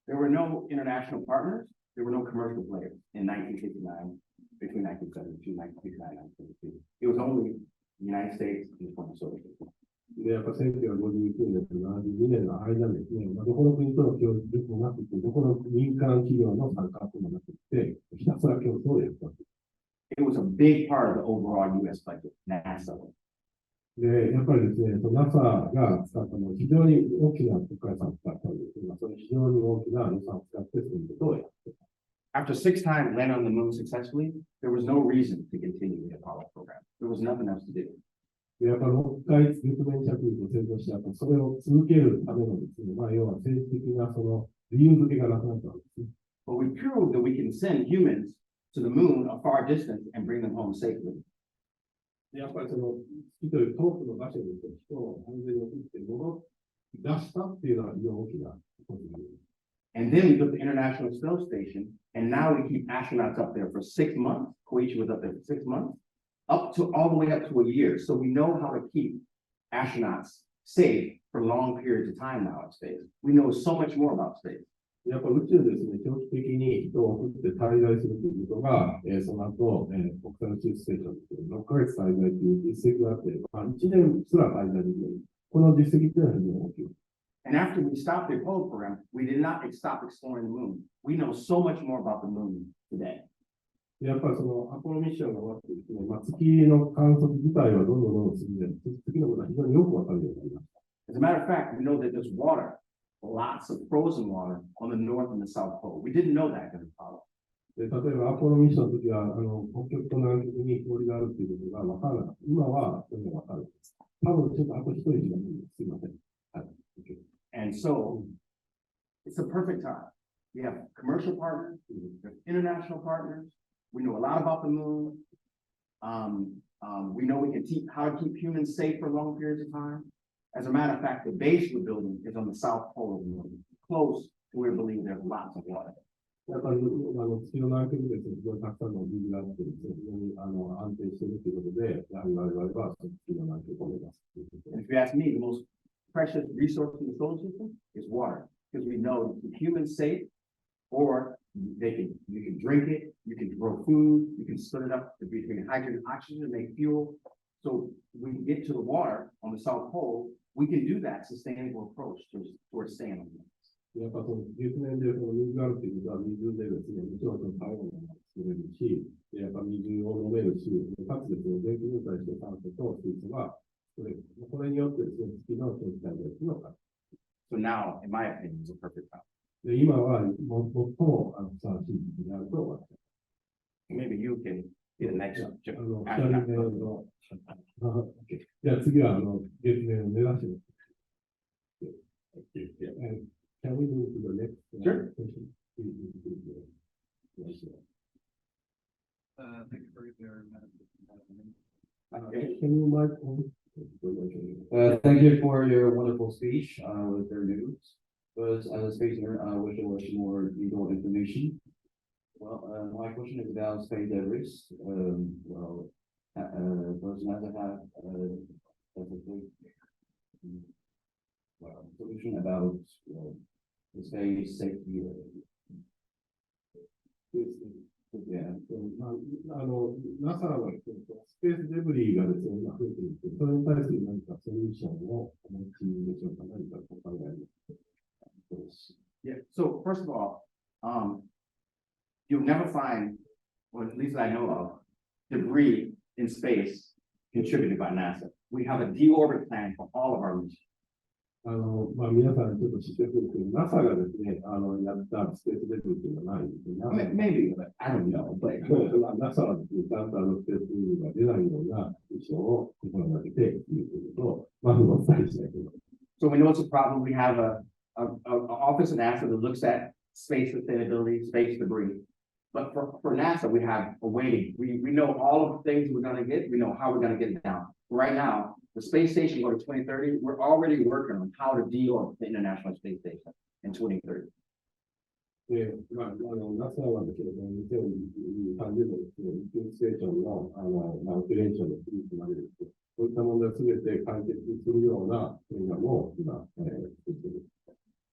There were no international partners. There were no commercial players in 1959, between 1972 and 1959, 1972. It was only the United States and the former Soviet Union. で、やっぱ1959年と72年の間ですね、どこの国との協力もなくて、どこの民間企業の参加もなくて、ひたすら競争をやった。It was a big part of the overall U.S. budget, NASA. で、やっぱりですね、NASA が使ったのは非常に大きな国家予算を使ったんですが、その非常に大きな予算を使ってそういうことをやっていた。After 6 times landing on the moon successfully, there was no reason to continue the Apollo program. There was nothing else to do. で、やっぱり6回月面着陸を成功した後、それを続けるためのですね、要は政治的なその理由付けがなくなったわけですね。But we proved that we can send humans to the moon a far distance and bring them home safely. でやっぱりその月という遠くの場所に人を安全に送って戻り出したっていうのは非常に大きなことです。And then we built the International Space Station, and now we keep astronauts up there for 6 months. Koichi was up there for 6 months, up to all the way up to a year. So we know how to keep astronauts safe for long periods of time now in space. We know so much more about space. やっぱ宇宙ですね、長期的に人を送って滞在するということが、その後、国際宇宙ステーションで6ヶ月滞在という実績があって、1年すら滞在できる。この実績というのは非常に大きい。And after we stopped the Apollo program, we did not stop exploring the moon. We know so much more about the moon today. やっぱりそのアポロミッションが終わってですね、月の観測自体はどんどん進んで、月のことは非常によくわかるようになりました。As a matter of fact, we know that there's water, lots of frozen water on the North and the South Pole. We didn't know that in Apollo. で例えばアポロミッションの時は北極と南極に氷があるっていうことが分からなかった。今はそれが分かるんです。多分ちょっとあと一人しかないんです。すいません。はい。And so it's a perfect time. We have commercial partners, we have international partners. We know a lot about the moon. We know we can teach how to keep humans safe for long periods of time. As a matter of fact, the base we're building is on the south pole of the moon, close to where we believe there's lots of water. だから月の南極ですね、非常にたくさんの水があってですね、非常に安定しているということで、やはり我々は月の南極を目指すということで。And if you ask me, the most precious resource in the solar system is water, because we know to keep humans safe, or you can drink it, you can grow food, you can split it up between hydrogen and oxygen to make fuel. So we can get to the water on the South Pole, we can do that sustainable approach towards staying on the moon. やっぱその月面でその水があるということは水でですね、もちろんその体温が作れるし、やっぱ水を飲めるし、かつですね、電気分解して酸素と水素が作れる。これによってですね、月の長期滞在のか。So now, in my opinion, is a perfect time. で今は最もふさわしい時期になると思います。Maybe you can get the next one. じゃあ次は月面を目指してます。Can we move to the next Sure. question? Thank you for your Can you mic on? Thank you for your wonderful speech with their news. But as a space nerd, I wish there was more legal information. Well, my question is about space debris. Does NASA have that's a big solution about the space safety. Yeah, NASA はスペースデブリがですね、今増えていて、それに対する何かソリューションをお持ちでしょうか、何かお考えです。Yeah, so first of all, you'll never find, or at least I know of, debris in space contributed by NASA. We have a deorbit plan for all of our missions. 皆さんちょっと知ってるんですけど、NASA がですね、やったスペースデブリっていうのはないんですよね。Maybe, but I don't know. But NASA はですね、ちゃんとスペースデブリが出ないようなミッションを心がけているということを、まずお伝えしたいと思います。So we know it's a problem. We have an office in NASA that looks at space sustainability, space debris. But for NASA, we have a way. We know all of the things we're going to get. We know how we're going to get it down. Right now, the space station go to 2030. We're already working on how to deorbit the International Space Station in 2030. で、NASA はですね、2030年ですね、宇宙ステーションの、オペレーションのフリーズまでですね、こういった問題をすべて解決するようなプログラムを今、作っている。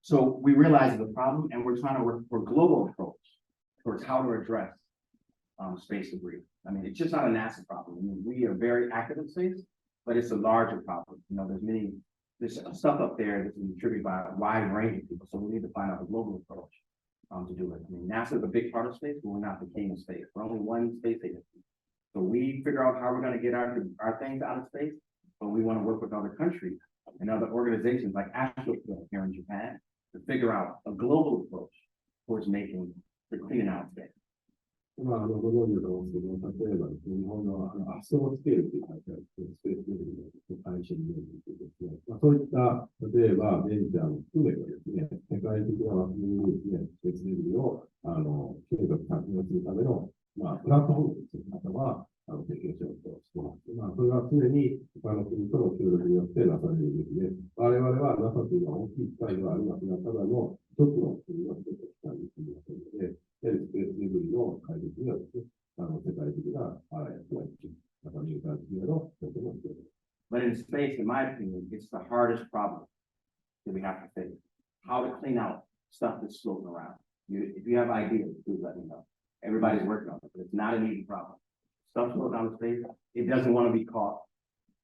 So we realize the problem, and we're trying to work for a global approach towards how to address space debris. I mean, it's just not a NASA problem. I mean, we are very active in space, but it's a larger problem. You know, there's stuff up there that's contributed by a wide range of people. So we need to find out a global approach to do it. I mean, NASA is a big part of space, but we're not the king of space. We're only one space agency. So we figure out how we're going to get our things out of space, but we want to work with other countries and other organizations like Astrofield here in Japan to figure out a global approach towards making the cleaning out space. 今、ご存知だと思うんですけど、例えばですね、日本のアストロスケールという会社がスペースデブリの会社になるというですね、そういった、例えばベンチャーも含めてですね、世界的な枠組みにですね、スペースデブリを継続活用するための、プラットフォームという方は、提供しようとしています。それは常に他の国との協力によってなされるべきで、我々は NASA というのは大きい機会ではありますが、ただの一つの国の一つの機会にすみませんので、スペースデブリの解決にはですね、世界的な役割、また民間企業の協力も必要です。But in space, in my opinion, it's the hardest problem that we have to face. How to clean out stuff that's floating around. If you have ideas, please let me know. Everybody's working on it, but it's not an easy problem. Stuff floating down space, it doesn't want to be caught.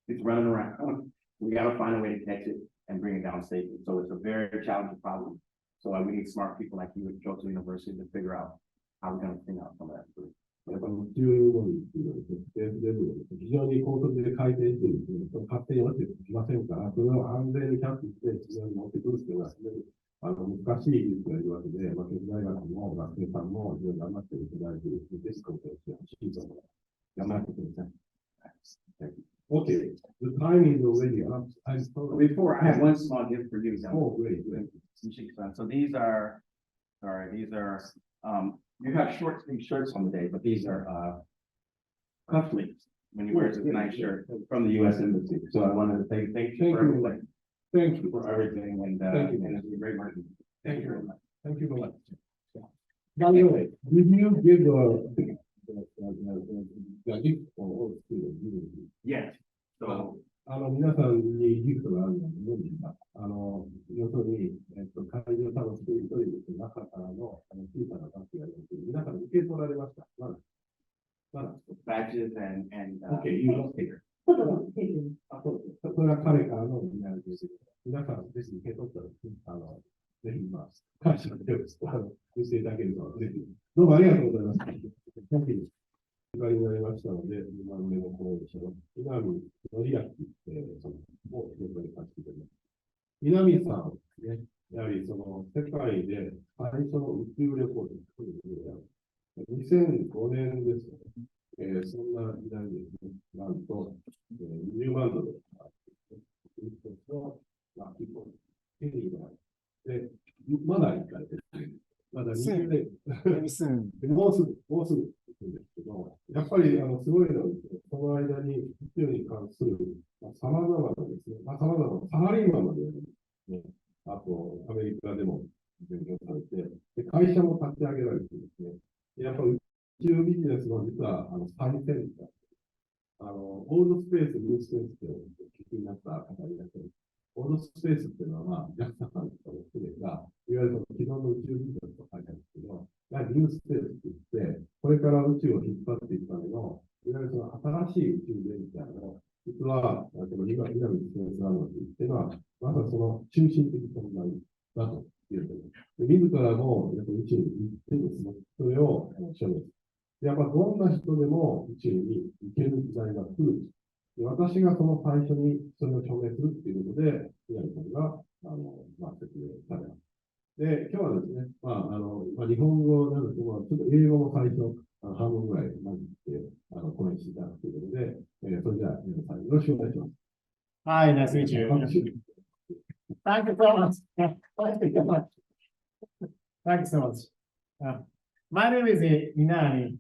It's running around. We got to find a way to catch it and bring it down safely. So it's a very challenging problem. So we need smart people like you at Kyoto University to figure out how we're going to clean out some of that food. やっぱり宇宙ゴミっていうのはですね、スペースデブリを非常に高速で回転してですね、勝手に落ちてきませんから、それを安全にキャッチして非常に持ってくるっていうのは、難しい技術がいるわけで、京都大学の学生さんも非常に頑張っていただいて、ぜひ貢献してほしいと思います。頑張ってください。Okay, the time is already up. Before, I have one small gift for you. Oh, great. So these are, you have short sleeve shirts on the day, but these are cufflinks when you wear this nice shirt from the U.S. Embassy. So I wanted to say thank you for everything. Thank you for everything, and it's a great work. Thank you very much. Thank you very much. By the way, did you give the gift for all students? Yes. So 皆さんにギフトがあるので、どうですか？要するに、会場さんの一人一人ですね、中からの小さなバッグがありますけど、皆さん受け取られました。まだ。badges and Okay, you don't care. そうです。それは彼からのみんなです。皆さん、ぜひ受け取ったら、ぜひ今、感謝の手を見せていただけると、ぜひ。どうもありがとうございます。お帰りになりましたので、2番目の講演者の稲波紀明さんを横にさせていただきます。稲波さんですね、やはりその世界で最初の宇宙旅行という2005年ですね、そんな時代にですね、なんと、20万ドルの手に入れられて、まだ1回ですね。まだ20年、もうすぐですけど、やっぱりすごいのはですね、その間に宇宙に関する様々なですね、様々なサラリーマンまでやるんですね。あと、アメリカでも勉強されて、で会社も立ち上げられてですね、やっぱり宇宙ビジネスの実は最先端オールドスペース、ニュースペースってお聞きになった方いらっしゃる。オールドスペースっていうのは、JAXA さんとかも含めた、いわゆるその既存の宇宙ビジネスと書いてあるんですけど、やはりニュースペースって言って、これから宇宙を引っ張っていくための、いわゆるその新しい宇宙ベンチャーの、実は、この稲見ビジネスランドっていうのは、まさにその中心的存在だと言えると思います。自らもやっぱ宇宙に行ってですね、それを証明する。やっぱどんな人でも宇宙に行ける時代が来る。私がその最初にそれを証明するっていうことで、稲見さんが、説明されます。で、今日はですね、日本語なんですけど、ちょっと英語も最初、半分ぐらい混じって、講演していただくということで、それじゃあ、皆さんよろしくお願いします。Hi, nice to meet you. Thank you so much. Thank you so much. Thank you so much. My name is Inami.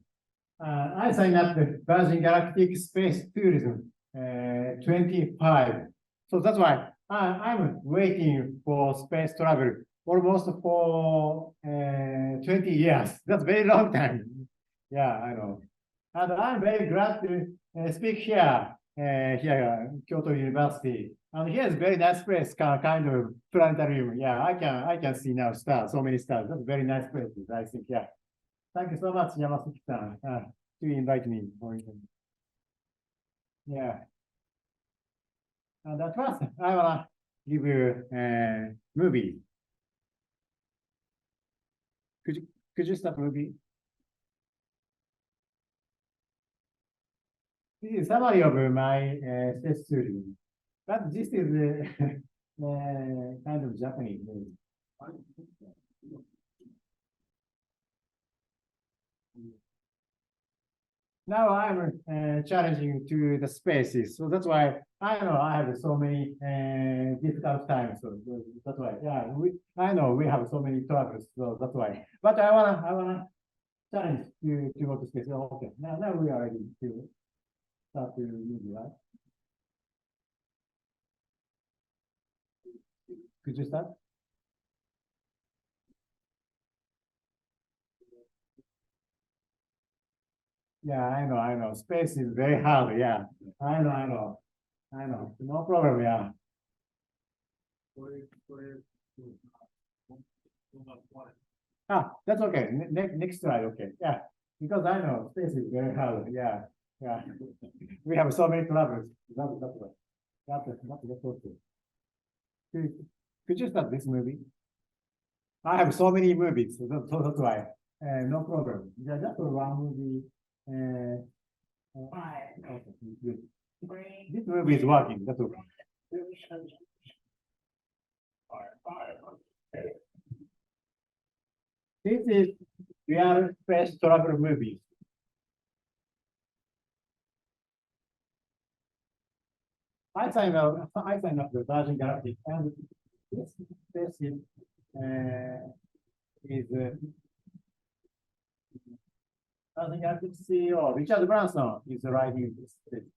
I signed up the Virgin Galactic Space Tourism 25. So that's why I'm waiting for space travel almost for 20 years. That's a very long time. Yeah, I know. And I'm very glad to speak here, Kyoto University. And here is a very nice place, kind of planetarium. Yeah, I can see now stars, so many stars. That's a very nice place, I think. Yeah. Thank you so much, Yamasuki-san, to invite me. Yeah. And at first, I wanna give you a movie. Could you start movie? This is a summary of my space tourism. But this is kind of Japanese movie. Now I'm challenging to the spaces, so that's why I know I have so many difficult times. So that's why, yeah, I know we have so many troubles, so that's why. But I wanna challenge to go to space. Okay, now we are ready to start the movie, right? Could you start? Yeah, I know. Space is very hard. Yeah, I know. No problem. Yeah. That's okay. Next slide. Okay. Yeah, because I know space is very hard. Yeah. We have so many troubles. That's okay. Could you start this movie? I have so many movies, so that's why. No problem. Yeah, just one movie. Okay, good. This movie is working. That's okay. This is real space travel movie. I signed up the Virgin Galactic, and this spaceship is Virgin Galactic CEO Richard Branson is riding this spaceship.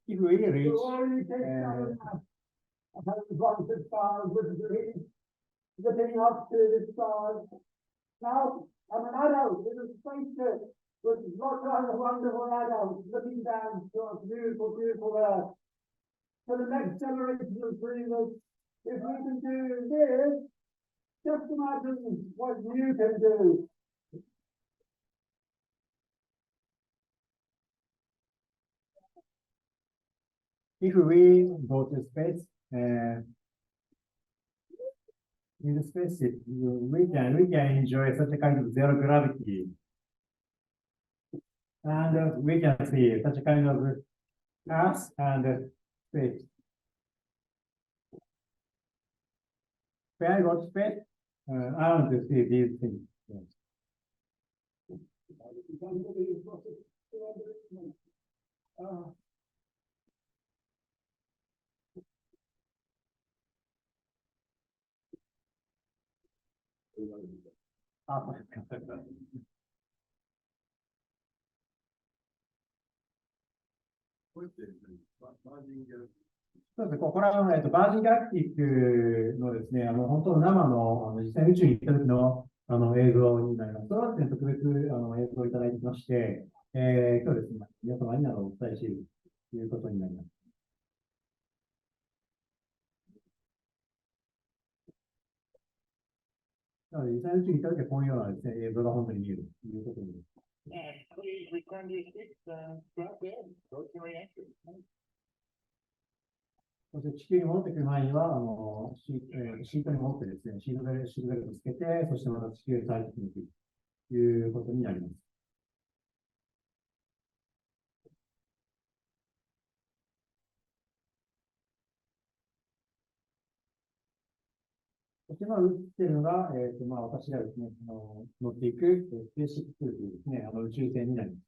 If we reach getting up to the stars. Now, I'm an adult in a spaceship with lots of wonderful adults looking down to our beautiful, beautiful Earth. For the next generation of dreamers, if we can do this, just imagine what you can do. If we go to space, in the spaceship, we can enjoy such a kind of zero gravity, and we can see such a kind of Earth and space. When I go to space, I want to see these things. あ、そうですか。そうですね、これは、バージンギャラクティックのですね、本当の生の、実際に宇宙に行った時の、映像になります。それはですね、特別、映像をいただいてきまして、今日ですね、皆様にお伝えしているということになります。なので、実際に宇宙に行った時は、このようなですね、映像が本当に見えるということになります。そして地球に戻ってくる前には、シートに戻ってですね、シートベルトをつけて、そしてまた地球へ再帰に行くということになります。そして、映っているのが、私がですね、乗っていく、スペーシップ2というですね、宇宙船になります。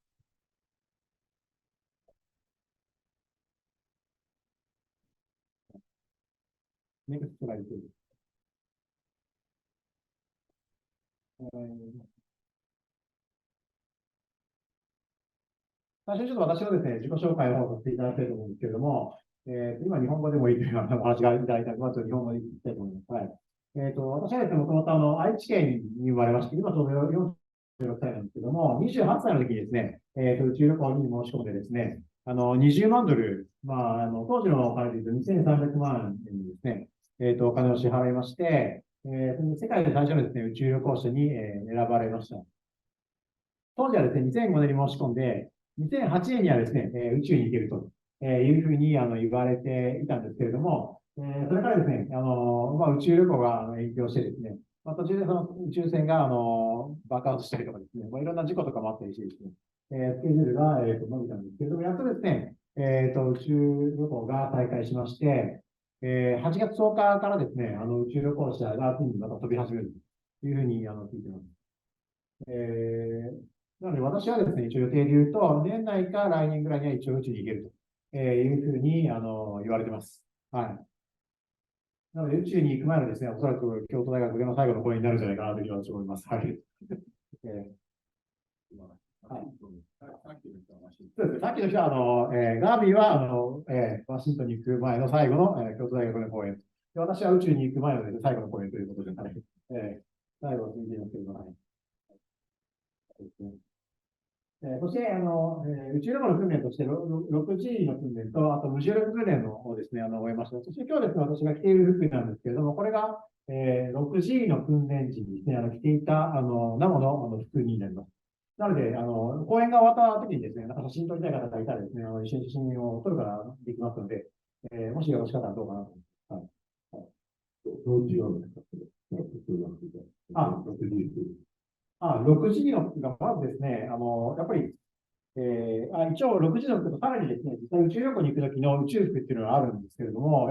ネクストライトです。最初にちょっと私のですね、自己紹介をさせていただきたいと思うんですけれども、今日本語でもいいというお話がいただいたので、まず日本語で言いたいと思います。はい。私はですね、もともと愛知県に生まれまして、今ちょうど46歳なんですけども、28歳の時にですね、宇宙旅行に申し込んでですね、20万ドル、当時のお金で言うと2300万円にですね、お金を支払いまして、世界で最初のですね、宇宙旅行者に、選ばれました。当時はですね、2005年に申し込んで、2008年にはですね、宇宙に行けるというふうに言われていたんですけれども、それからですね、宇宙旅行が延期をしてですね、途中でその宇宙船が爆発したりとかですね、いろんな事故とかもあったりしてですね、スケジュールが伸びたんですけれども、やっとですね、宇宙旅行が再開しまして、8月10日からですね、宇宙旅行者がついにまた飛び始めるというふうに聞いています。なので私はですね、一応予定で言うと、年内か来年ぐらいには一応宇宙に行けるというふうに言われています。はい。なので宇宙に行く前のですね、おそらく京都大学での最後の講演になるんじゃないかなというふうに思います。はい。はい、そうですね。さっきの人は、ガービーはワシントンに行く前の最後の、京都大学の講演。で私は宇宙に行く前の、ね、最後の講演ということで、はい、最後は続いていますけれども、はい。そして、宇宙旅行の訓練として、6G の訓練と、あと無重力訓練をですね、終えました。そして今日ですね、私が着ている服なんですけれども、これが、6G の訓練時にですね、着ていた、生の服になります。なので、講演が終わった時にですね、なんか写真撮りたい方がいたらですね、一緒に写真を撮るからできますので、もしよろしかったらどうかなと思います。はい。どう違うんですか？6G の服がまずですね、やっぱり、一応6G の服とさらにですね、実際宇宙旅行に行くときの宇宙服っていうのがあるんですけれども、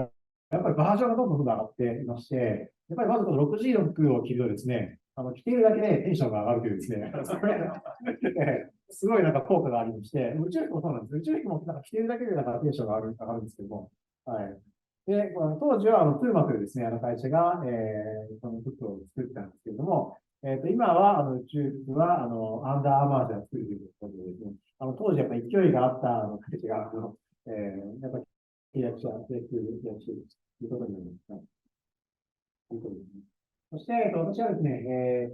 やっぱりバージョンがどんどん上がっていまして、やっぱりまずこの 6G の服を着るとですね、着ているだけでテンションが上がるというですね、すごいなんか効果がありまして、宇宙服もそうなんです。宇宙服もなんか着ているだけでなんかテンションが上がるんですけども、はい。で、当時はプーマというですね、会社が、この服を作ったんですけれども、今は、宇宙服は、アンダーアーマーで作るということでですね、当時やっぱり勢いがあった会社が、やっぱり契約しているということになります。ということですね。そして、私はですね、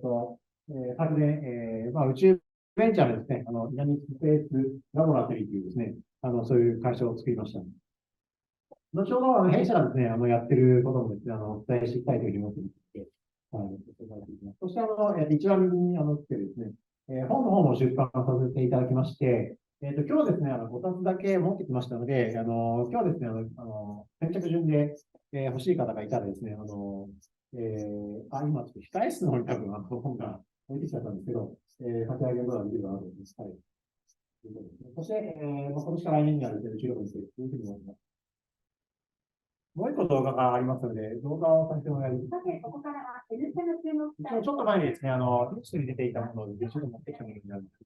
昨年、宇宙ベンチャーのですね、南スペースラボラトリーというですね、そういう会社を作りました。後ほど、弊社がですね、やってることもですね、お伝えしていきたいというふうに思っていますので、そして、一番右に来てですね、本の方も出版させていただきまして、今日ですね、5冊だけ持ってきましたので、今日ですね、先着順で、欲しい方がいたらですね、今、ちょっと控え室の方に多分、本が置いてきちゃったんですけど、立ち上げることができるかなと思います。はい。そして、今年から来年になる宇宙旅行についてというふうに思います。もう一個動画がありますので、動画をさせてもらいます。さて、ここからは N 社の注目したちょっと前にですね、テキストに出ていたものを一緒に持ってきたものになるんです。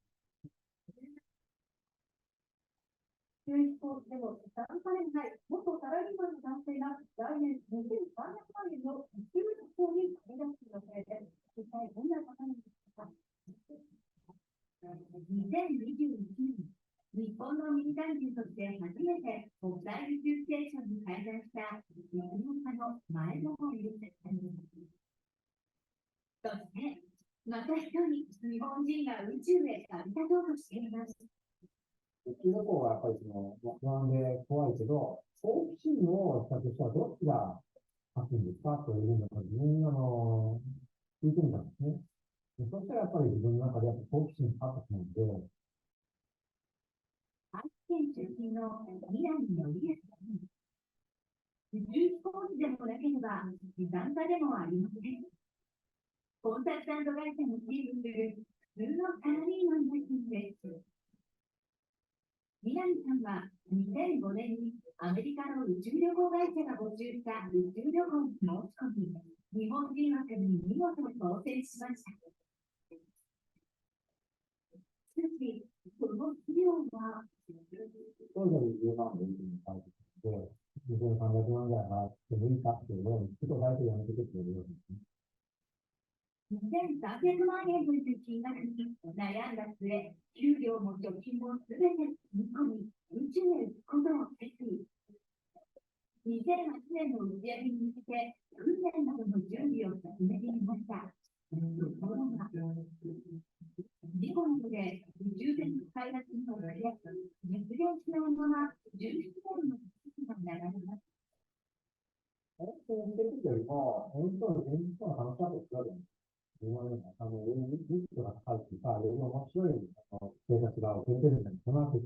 中一コースでも参加れない元サラリーマンの男性が来年2300万円の宇宙旅行に飛び出す予定です。一体どんな方なんですか？ 2021年、日本の民間人として初めて国際宇宙ステーションに滞在した実業家の前の方にいるです。そして、また一人、日本人が宇宙へ旅立とうとしています。宇宙旅行はやっぱり不安で怖いけど、好奇心をしたとしたらどっちが勝つんですかというふうな感じに聞いてみたんですね。そしたらやっぱり自分の中で好奇心があったと思うので、愛知県出身の南のリエさん。宇宙飛行士でもなければ、持参加でもありません。コンサルタント会社に勤務する普通のサラリーマンの人です。南さんは2005年にアメリカの宇宙旅行会社が募集した宇宙旅行に申し込み、日本人枠に見事当選しました。しかし、その費用は当時は20万円に書いてて、2300万ぐらい払ってもいいかっていうのを、ちょっと大体やめてくれてるようですね。2300万円という金額に悩んだ末、給料も貯金もすべて見込み、宇宙へ行くことを決意。2008年の打ち上げに向けて、訓練などの準備を進めていました。ところが、事故などで宇宙船の開発に遅れ、実現しないまま17年の月が流れます。演奏してる時よりも、演奏の話し方をするわけです。今のような、リスクが高いというか、より面白い生活が遅れてるんじゃないかなと。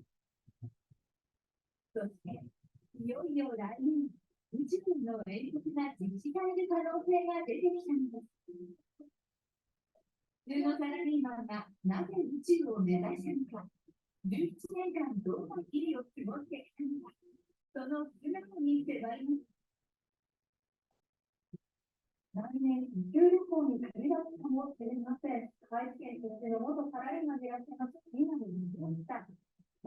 そして、いよいよ来年、宇宙の遠足が実施される可能性が出てきたのです。普通のサラリーマンがなぜ宇宙を目指したのか、17年間どんな日々を過ごしてきたのか、その姿に迫ります。来年、宇宙旅行に旅立つかもしれません。愛知県としての元サラリーマンでいらっしゃいます、稲盛にました。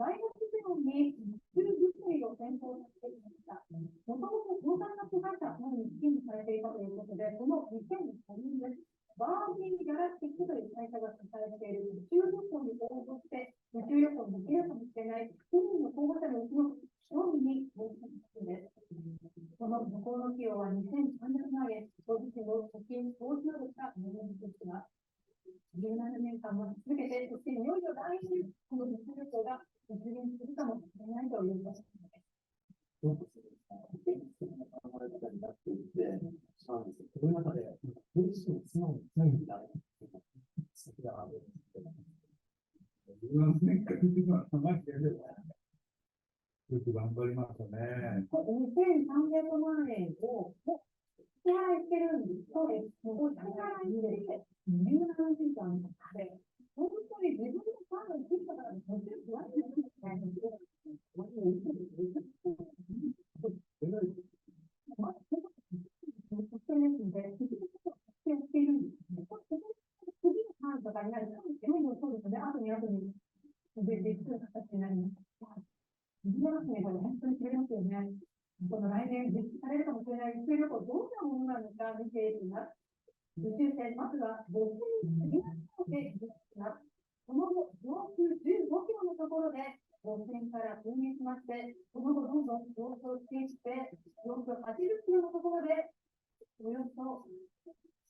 大学時代に宇宙物理を専攻されていました。もともと交換学会社のに勤務されていたということで、この2005年です。バージン・ギャラクティックという会社が主催している宇宙旅行に応募して、宇宙旅行にできるかもしれない1人の候補者のうちの1人に応募したんです。その旅行の費用は2300万円、ご自身の貯金、投資などが無料にしています。17年間も続けて、そしていよいよ来年、この宇宙旅行が実現するかもしれないということです。そうですね。考え方になっていて、そういう中で、ご自身の素直に常になる。先だなと思ってます。自分の年間的には甘いけど、よく頑張りましたね。2300万円を支払いしてるんです。そうです。もう支払い入れて、17時間の壁。本当に自分のファンの人からの途中不安になってないんですよ。次のファンとかになるかもしれないのそうですね。後に出てくる形になります。見えますね、これ本当に知れますよね。この来年実施されるかもしれない宇宙旅行、どんなものなのか見ていきます。宇宙船、まずは5分にで実施します。その後、上空15キロのところで5船から分離しまして、その後どんどん上昇していって、上空80キロのところで、およそ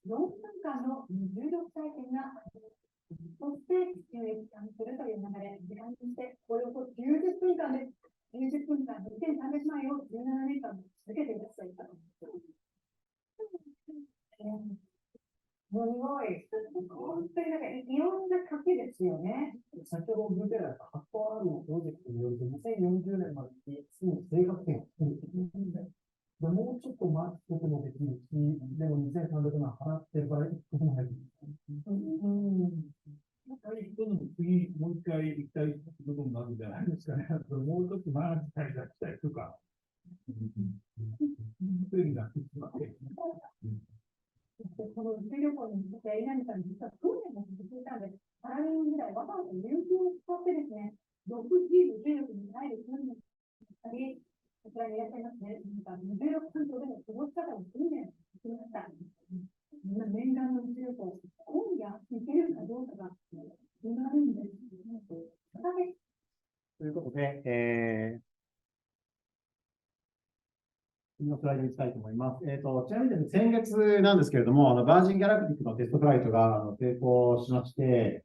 4分間の重力体験がそして地球へ帰還するという流れ、時間にして、およそ90分間です。90分間、2300万円を17年間続けていらっしゃいます。すごい。本当にいろんな賭けですよね。先ほど見てた発行あるプロジェクトによると、2040年までにすぐ生活圏を作るということで、もうちょっと待つこともできるし、でも2300万払ってる場合、一個も入る。次、もう一回行きたいことになるんじゃないですかね。もうちょっと回したりしたりとか。便利なわけ。この宇宙旅行に向けて、稲見さんに実は訓練も続いたんです。パラリン時代、わざわざ有給を使ってですね、6時宇宙力に入る訓練をしたり、こちらにいらっしゃいますね。無重力環境での過ごし方を訓練しました。念願の強さを今夜いけるかどうかが決まるんですね。ということで、次のスライドに行きたいと思います。ちなみにですね、先月なんですけれども、バージン・ギャラクティックのテストフライトが成功しまして、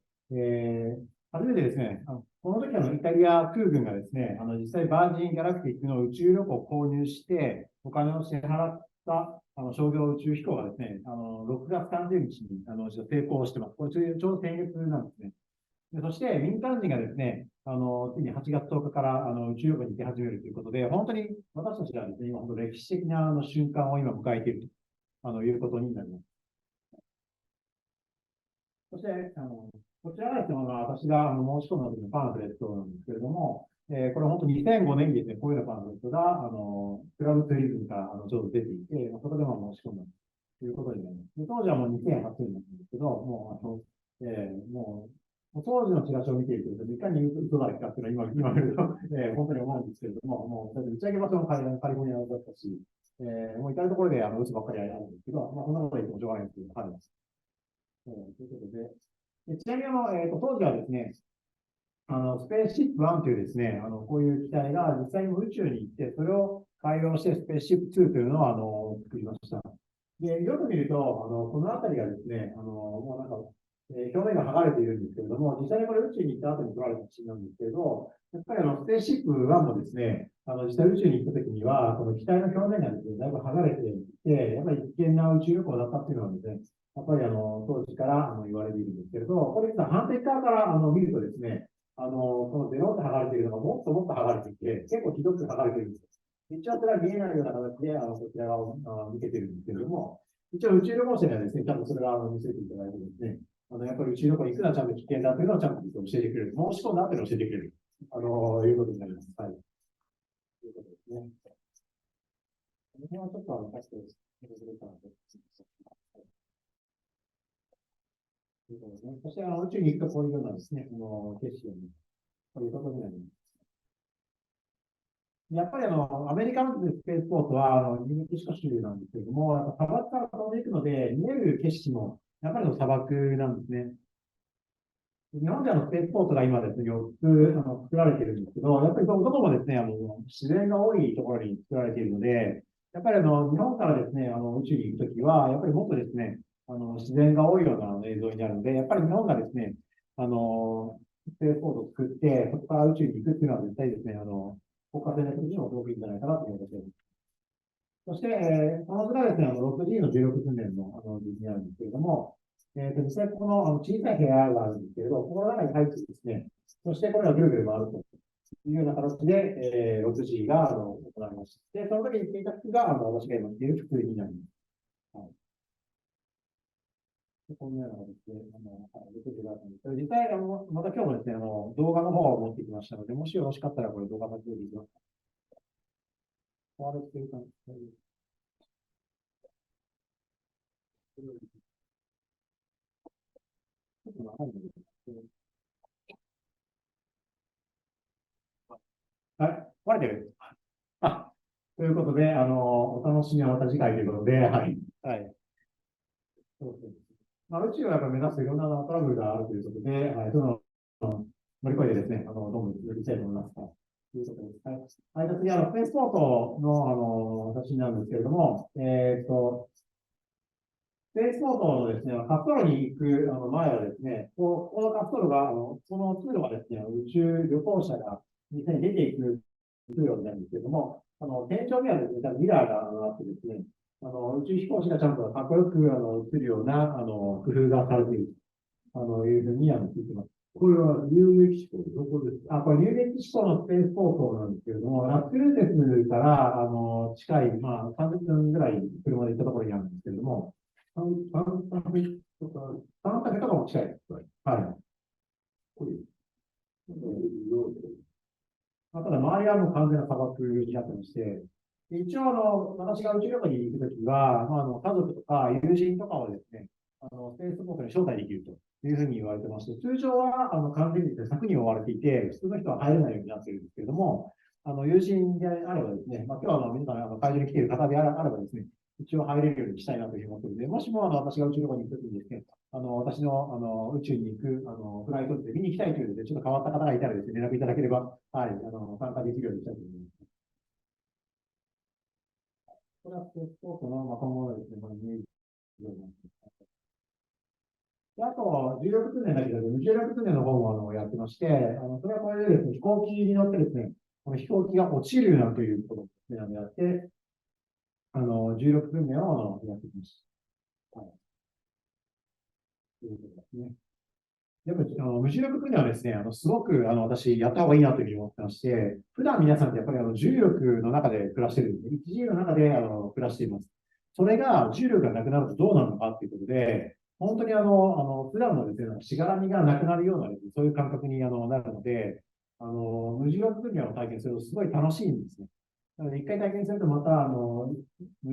初めてですね、この時イタリア空軍がですね、実際バージン・ギャラクティックの宇宙旅行を購入して、お金を支払った商業宇宙飛行がですね、6月30日に成功してます。これちょうど先月なんですね。でそして民間人がですね、ついに8月10日から宇宙旅行に行き始めるということで、本当に私たちはですね、今本当歴史的な瞬間を今迎えているということになります。そして、こちらがですね、私が申し込んだ時のパンフレットなんですけれども、これ本当に2005年にですね、こういうようなパンフレットが、クラブツーリズムからちょうど出ていて、そこで申し込んだということになります。で当時はもう2008年なんですけど、もう当時のチラシを見ていると、いかに嘘だっけかっていうのは今見ると、本当に思うんですけれども、もう打ち上げ場所もカリフォルニアだったし、もう至るところで嘘ばっかりあるんですけど、そんなこと言ってもしょうがないんですけど、はい。ということで、ちなみに当時はですね、スペースシップ1というですね、こういう機体が実際に宇宙に行って、それを改良してスペースシップ2というのを作りました。で、よく見ると、この辺りがですね、もうなんか、表面が剥がれているんですけれども、実際にこれ宇宙に行った後に撮られた写真なんですけれど、やっぱりスペースシップ1もですね、実際宇宙に行った時には、この機体の表面がですね、だいぶ剥がれていて、やっぱり危険な宇宙旅行だったっていうのはですね、やっぱり当時から言われているんですけれど、これ実は反対側から見るとですね、このゼロって剥がれているのがもっともっと剥がれていて、結構ひどく剥がれているんです。一応それは見えないような形で、こちら側を見せているんですけれども、一応宇宙旅行者にはですね、ちゃんとそれが見せていただいてですね、やっぱり宇宙旅行に行くのはちゃんと危険だというのをちゃんと教えてくれる。申し込んだ後に教えてくれる。いうことになります。はい。ということですね。この辺はちょっと出してくれたので。ということですね。そして宇宙に行くとこういうようなですね、景色を見る。こういうことになります。やっぱりアメリカのスペースポートは、ニューメキシコ州なんですけれども、やっぱ砂漠から飛んでいくので、見える景色も、やっぱり砂漠なんですね。日本ではスペースポートが今ですね、4つ作られているんですけど、やっぱりどこもですね、自然が多いところに作られているので、やっぱり日本からですね、宇宙に行くときは、やっぱりもっとですね、自然が多いような映像になるので、やっぱり日本がですね、スペースポートを作って、そこから宇宙に行くっていうのは絶対ですね、国家戦略的にもすごくいいんじゃないかなということです。そして、この図がですね、6G の重力訓練の図になるんですけれども、実際この小さい部屋があるんですけれど、この中に入ってですね、そしてこれがぐるぐる回るというような形で、6G が行われました。で、その時に着ていた服が、私が今着ている服になります。はい。このような形で、6G があったんですけど、実際、また今日もですね、動画の方を持ってきましたので、もしよろしかったらこれ動画撮影できますか？変わるっていうか、ちょっと長いので。はい、割れてる。ということで、お楽しみはまた次回ということで、はい。はい。そうです。宇宙はやっぱり目指すいろんなトラブルがあるということで、はい、その乗り越えてですね、どんどん続きたいと思います。ということです。はい。次、スペースポートの、写真なんですけれども、スペースポートのですね、滑走路に行く前はですね、この滑走路が、この通路がですね、宇宙旅行者が実際に出ていく通路になるんですけれども、天井にはですね、ミラーがあってですね、宇宙飛行士がちゃんとかっこよく映るような工夫がされているというふうに聞いてます。これはニューメキシコでどこですか？これニューメキシコのスペースポートなんですけれども、ラスクルーテスから近い、30分ぐらい車で行ったところにあるんですけれども、サンタフェとかも近いです。はい。ただ、周りはもう完全な砂漠になってまして、一応、私が宇宙旅行に行くときは、家族とか友人とかをですね、スペースポートに招待できるというふうに言われてまして、通常は完全に柵に覆われていて、普通の人は入れないようになっているんですけれども、友人であればですね、今日は皆さん会場に来ている方であればですね、一応入れるようにしたいなというふうに思っているので、もしも私が宇宙旅行に行くときにですね、私の宇宙に行くフライトで見に行きたいというので、ちょっと変わった方がいたらですね、連絡いただければ、はい、参加できるようにしたいと思います。これはスポーツのまともなですね、イメージになっています。であと、重力訓練だけで、無重力訓練の方もやってまして、それはこれでですね、飛行機に乗ってですね、この飛行機が落ちるなんということをやって、重力訓練をやってきました。はい。ということですね。やっぱり無重力訓練はですね、すごく私、やった方がいいなというふうに思ってまして、普段皆さんってやっぱり重力の中で暮らしているんですね。一重の中で暮らしています。それが重力がなくなるとどうなるのかということで、本当に普段のですね、しがらみがなくなるようなですね、そういう感覚になるので、無重力訓練を体験するとすごい楽しいんですね。なので、一回体験するとまた、無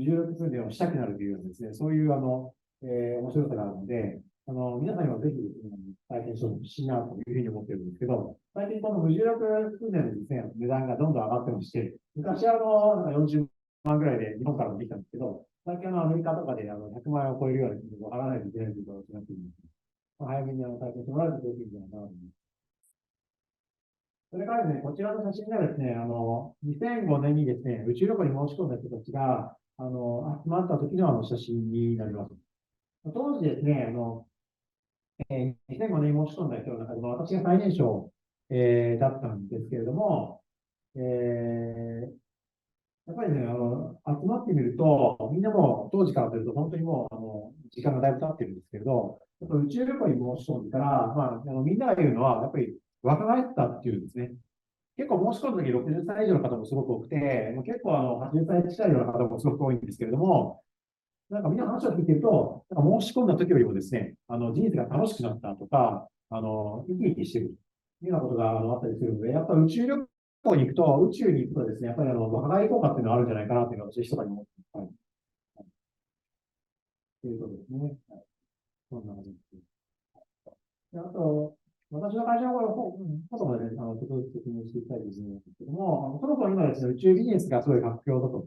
重力訓練をしたくなるというようなですね、そういう面白さがあるので、皆さんにはぜひですね、体験してほしいなというふうに思っているんですけど、最近この無重力訓練のですね、値段がどんどん上がってまして、昔なんか40万ぐらいで日本からもできたんですけど、最近アメリカとかで100万円を超えるような金額を払わないといけないという形になっているので、早めに体験してもらうといいんじゃないかなと思います。それからですね、こちらの写真がですね、2005年にですね、宇宙旅行に申し込んだ人たちが、集まった時の写真になります。当時ですね、2005年に申し込んだ人の中でも、私が最年少、だったんですけれども、やっぱりね、集まってみると、みんなも当時からというと、本当にもう、時間がだいぶ経ってるんですけれど、宇宙旅行に申し込んでから、みんなが言うのは、やっぱり若返ったっていうんですね。結構申し込んだ時60歳以上の方もすごく多くて、もう結構80歳近いような方もすごく多いんですけれども、なんかみんな話を聞いてると、なんか申し込んだ時よりもですね、人生が楽しくなったとか、生き生きしてるというようなことがあったりするので、やっぱり宇宙旅行に行くと、宇宙に行くとですね、やっぱり若返り効果っていうのはあるんじゃないかなというのは私、一番に思ってます。はい。ということですね。はい。そんな感じです。であと、私の会社のこともね、ちょっとずつ説明していきたいと思うんですけども、そろそろ今ですね、宇宙ビジネスがすごい活況だと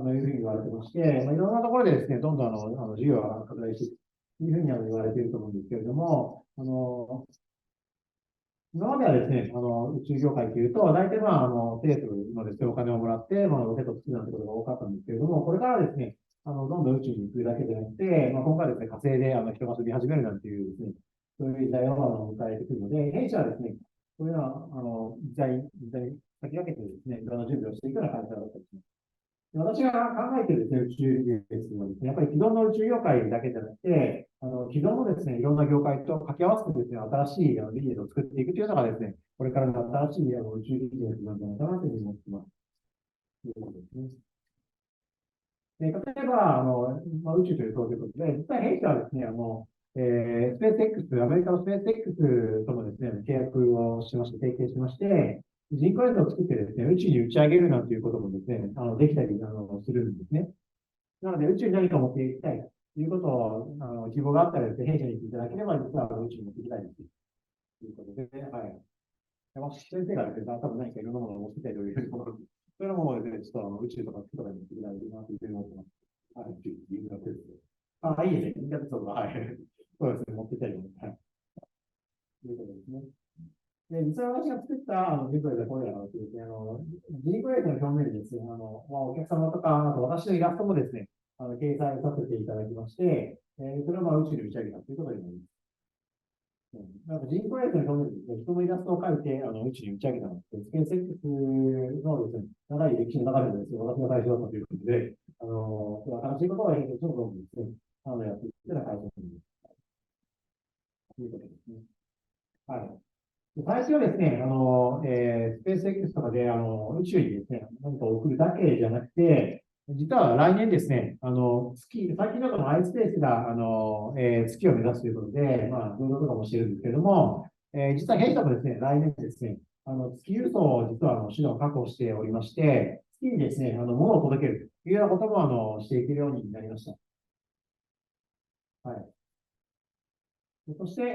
いうふうに言われてまして、いろんなところでですね、どんどん事業が拡大していくというふうに言われていると思うんですけれども、今まではですね、宇宙業界というと、大体政府のですね、お金をもらって、ロケットを作るなんてことが多かったんですけれども、これからですね、どんどん宇宙に行くだけでなくて、今回ですね、火星で人が飛び始めるなんていうですね、そういう時代を迎えてくるので、弊社はですね、そういうような、時代に先駆けてですね、いろんな準備をしていくような会社だったりします。私が考えているですね、宇宙ビジネスはですね、やっぱり既存の宇宙業界だけじゃなくて、既存のですね、いろんな業界と掛け合わせてですね、新しいビジネスを作っていくというのがですね、これからの新しい宇宙ビジネスなんじゃないかなというふうに思っています。ということですね。例えば、宇宙ということで、実際弊社はですね、スペース X、アメリカのスペース X ともですね、契約をしまして、提携しまして、人工衛星を作ってですね、宇宙に打ち上げるなんていうこともですね、できたりするんですね。なので、宇宙に何か持っていきたいということを、希望があったらですね、弊社に行っていただければ、実は宇宙に持っていきたいですということで、はい。先生がですね、多分何かいろんなものを持っていきたいというところ、そういうのもですね、ちょっと宇宙とか月とかに持っていきたいなというふうに思ってます。はい、銀河鉄道。いいですね、銀河鉄道が、はい。そうですね、持っていきたいと思います。はい。ということですね。で、実は私が作った人工衛星これらのですね、人工衛星の表面にですね、お客様とか、あと私のイラストもですね、掲載させていただきまして、それを宇宙に打ち上げたということになります。なんか人工衛星の表面にですね、人のイラストを描いて宇宙に打ち上げたので、スペース X のですね、長い歴史の中でもですね、私が最初だったということで、新しいことをどんどんですね、やっていくというような会社になります。ということですね。はい。最初はですね、スペース X とかで、宇宙にですね、何か送るだけじゃなくて、実は来年ですね、最近だとiSpace が、月を目指すということで、どういうことかもしてるんですけれども、実は弊社もですね、来年ですね、月輸送を実は手段を確保しておりまして、月にですね、物を届けるというようなことも、していけるようになりました。はい。そして、ち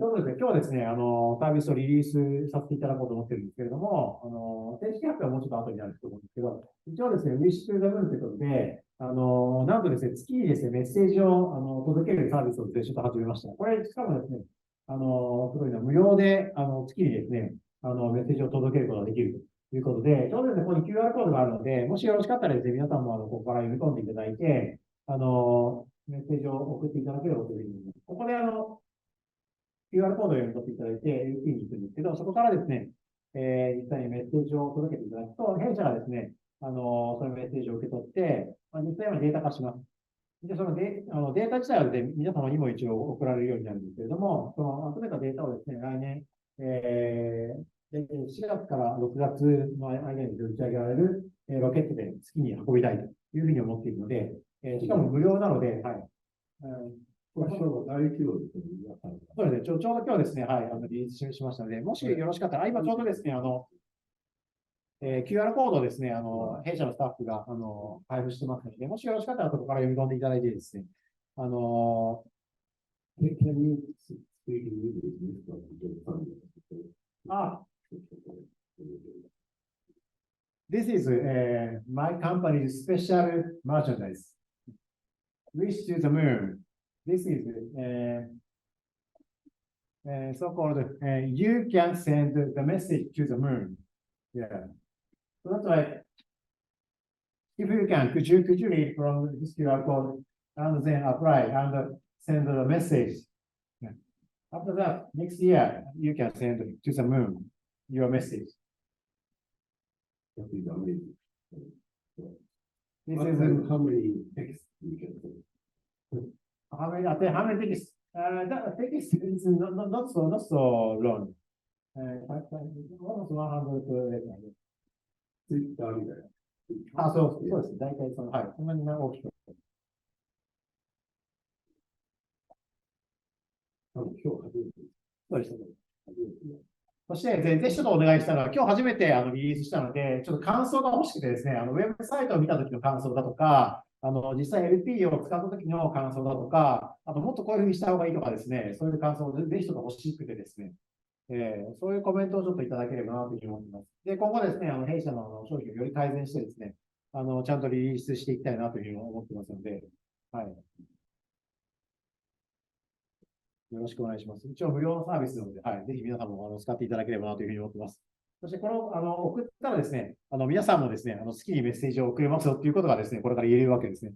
ょうどですね、今日はですね、サービスをリリースさせていただこうと思ってるんですけれども、正式発表はもうちょっと後になると思うんですけど、一応ですね、Wish to the Moon ということで、なんとですね、月にですね、メッセージを届けるサービスをちょっと始めました。これ、しかもですね、すごいの無料で、月にですね、メッセージを届けることができるということで、ちょうどですね、ここに QR コードがあるので、もしよろしかったらですね、皆さんもここから読み込んでいただいて、メッセージを送っていただければというふうに思います。ここでQR コードを読み取っていただいて、LP に行くんですけど、そこからですね、実際にメッセージを届けていただくと、弊社がですね、そのメッセージを受け取って、実際はデータ化します。で、そのデータ自体はですね、皆様にも一応送られるようになるんですけれども、その集めたデータをですね、来年、4月から6月の間に打ち上げられるロケットで月に運びたいというふうに思っているので、しかも無料なので、はい。これは大規模ですね。そうですね、ちょうど今日ですね、はい、リリースしましたので、もしよろしかったら、今ちょうどですね、QR コードをですね、弊社のスタッフが、配布してますので、もしよろしかったら、そこから読み込んでいただいてですね、This is my company's special merchandise. Wish to the moon. This is so-called you can send the message to the moon. Yeah. So that's why if you can, could you read from this QR code and then apply and send the message. Yeah. After that, next year you can send to the moon your message. That is amazing. This What is kind of how many texts you can send? how many text? That text is not so long. Almost 100 letters. ツイッターみたいな。そうです。大体はい。そんなに大きく。今日初めて。そうです。そして、ぜひちょっとお願いしたのは、今日初めてリリースしたので、ちょっと感想が欲しくてですね、ウェブサイトを見たときの感想だとか、実際 LP を使ったときの感想だとか、あともっとこういうふうにした方がいいとかですね、そういう感想をぜひちょっと欲しくてですね、そういうコメントをちょっといただければなというふうに思っています。で、今後ですね、弊社の商品をより改善してですね、ちゃんとリリースしていきたいなというふうに思っていますので、はい。よろしくお願いします。一応無料のサービスなので、はい。ぜひ皆さんも使っていただければなというふうに思っています。そして、この、送ったらですね、皆さんもですね、好きにメッセージを送れますよということがですね、これから言えるわけですね。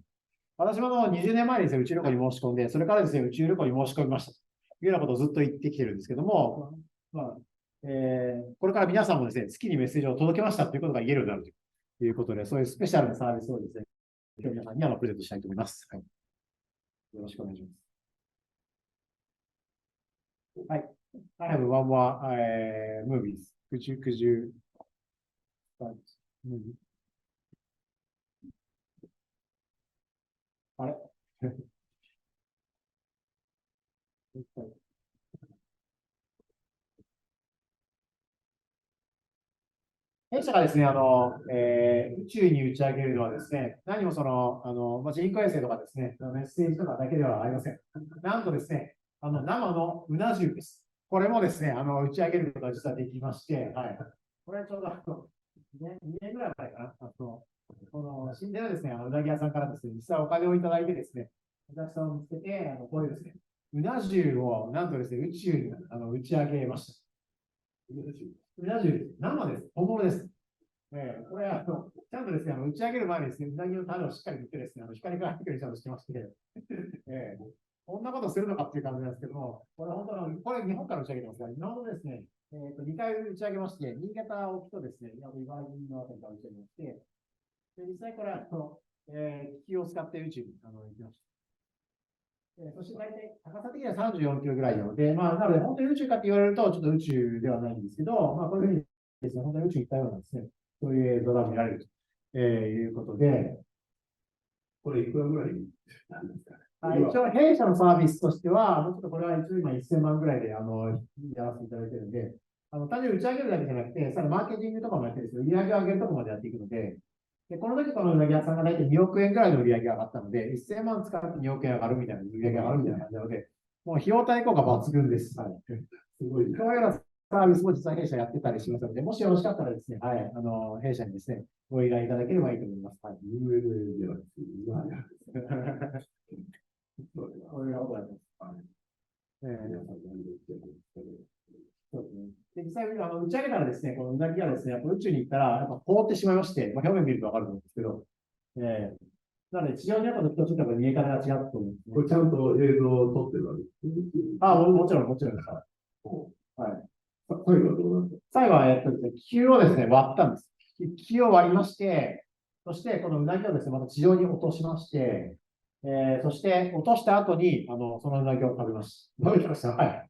私も20年前にですね、宇宙旅行に申し込んで、それからですね、宇宙旅行に申し込みました。というようなことをずっと言ってきてるんですけども、これから皆さんもですね、好きにメッセージを届けましたということが言えるようになるということで、そういうスペシャルなサービスをですね、今日皆さんにプレゼントしたいと思います。はい。よろしくお願いします。はい。I have one more movies. Could you start movie? あれ弊社がですね、宇宙に打ち上げるのはですね、何もその、人工衛星とかですね、メッセージとかだけではありません。なんとですね、生のうな重です。これもですね、打ち上げることが実はできまして、はい。これちょうど2年ぐらい前かな。この新田のですね、うなぎ屋さんからですね、実際お金をいただいてですね、お客さんを見つけて、こういうですね、うな重をなんとですね、宇宙に打ち上げました。うな重です。生です。本物です。これちゃんとですね、打ち上げる前にですね、うなぎの種をしっかり見てですね、光が入ってくるようにちゃんとしてまして、こんなことするのかっていう感じなんですけども、これ本当これ日本から打ち上げてますが、日本のですね、2回打ち上げまして、新潟沖とですね、茨城のあたりから打ち上げまして、で実際これ気球を使って宇宙に行きました。そして大体高さ的には34キロぐらいなので、なので本当に宇宙かって言われるとちょっと宇宙ではないんですけど、こういうふうにですね、本当に宇宙に行ったようなですね、そういう映像が見られるということで、これいくらぐらいなんですかね。一応、弊社のサービスとしては、もうちょっとこれは一応今1000万ぐらいでやらせていただいているので、単純に打ち上げるだけじゃなくて、さらにマーケティングとかもやってるんですよ。売り上げを上げるところまでやっていくので、この時このうなぎ屋さんが大体2億円ぐらいの売り上げが上がったので、1000万使って2億円上がるみたいな、売り上げが上がるみたいな感じなので、もう費用対効果抜群です。はい。すごい。そういうようなサービスも実は弊社やってたりしますので、もしよろしかったらですね、はい、弊社にですね、ご依頼いただければいいと思います。はい。ULA ではですね、こういうことなんです。皆さん何で言ってるんですかね。そうですね。で、実際、打ち上げたらですね、このうなぎがですね、やっぱ宇宙に行ったら、やっぱ凍ってしまいまして、まあ、表面見るとわかると思うんですけど、なので、地上にあった時とちょっとやっぱ見え方が違ったと思うんですね。これちゃんと映像を撮ってるわけですね。もちろんです。はい。最後はどうなった？最後は、ですね、気球をですね、割ったんです。気球を割りまして、そして、このうなぎをですね、また地上に落としまして、そして落とした後に、そのうなぎを食べました。食べました。はい。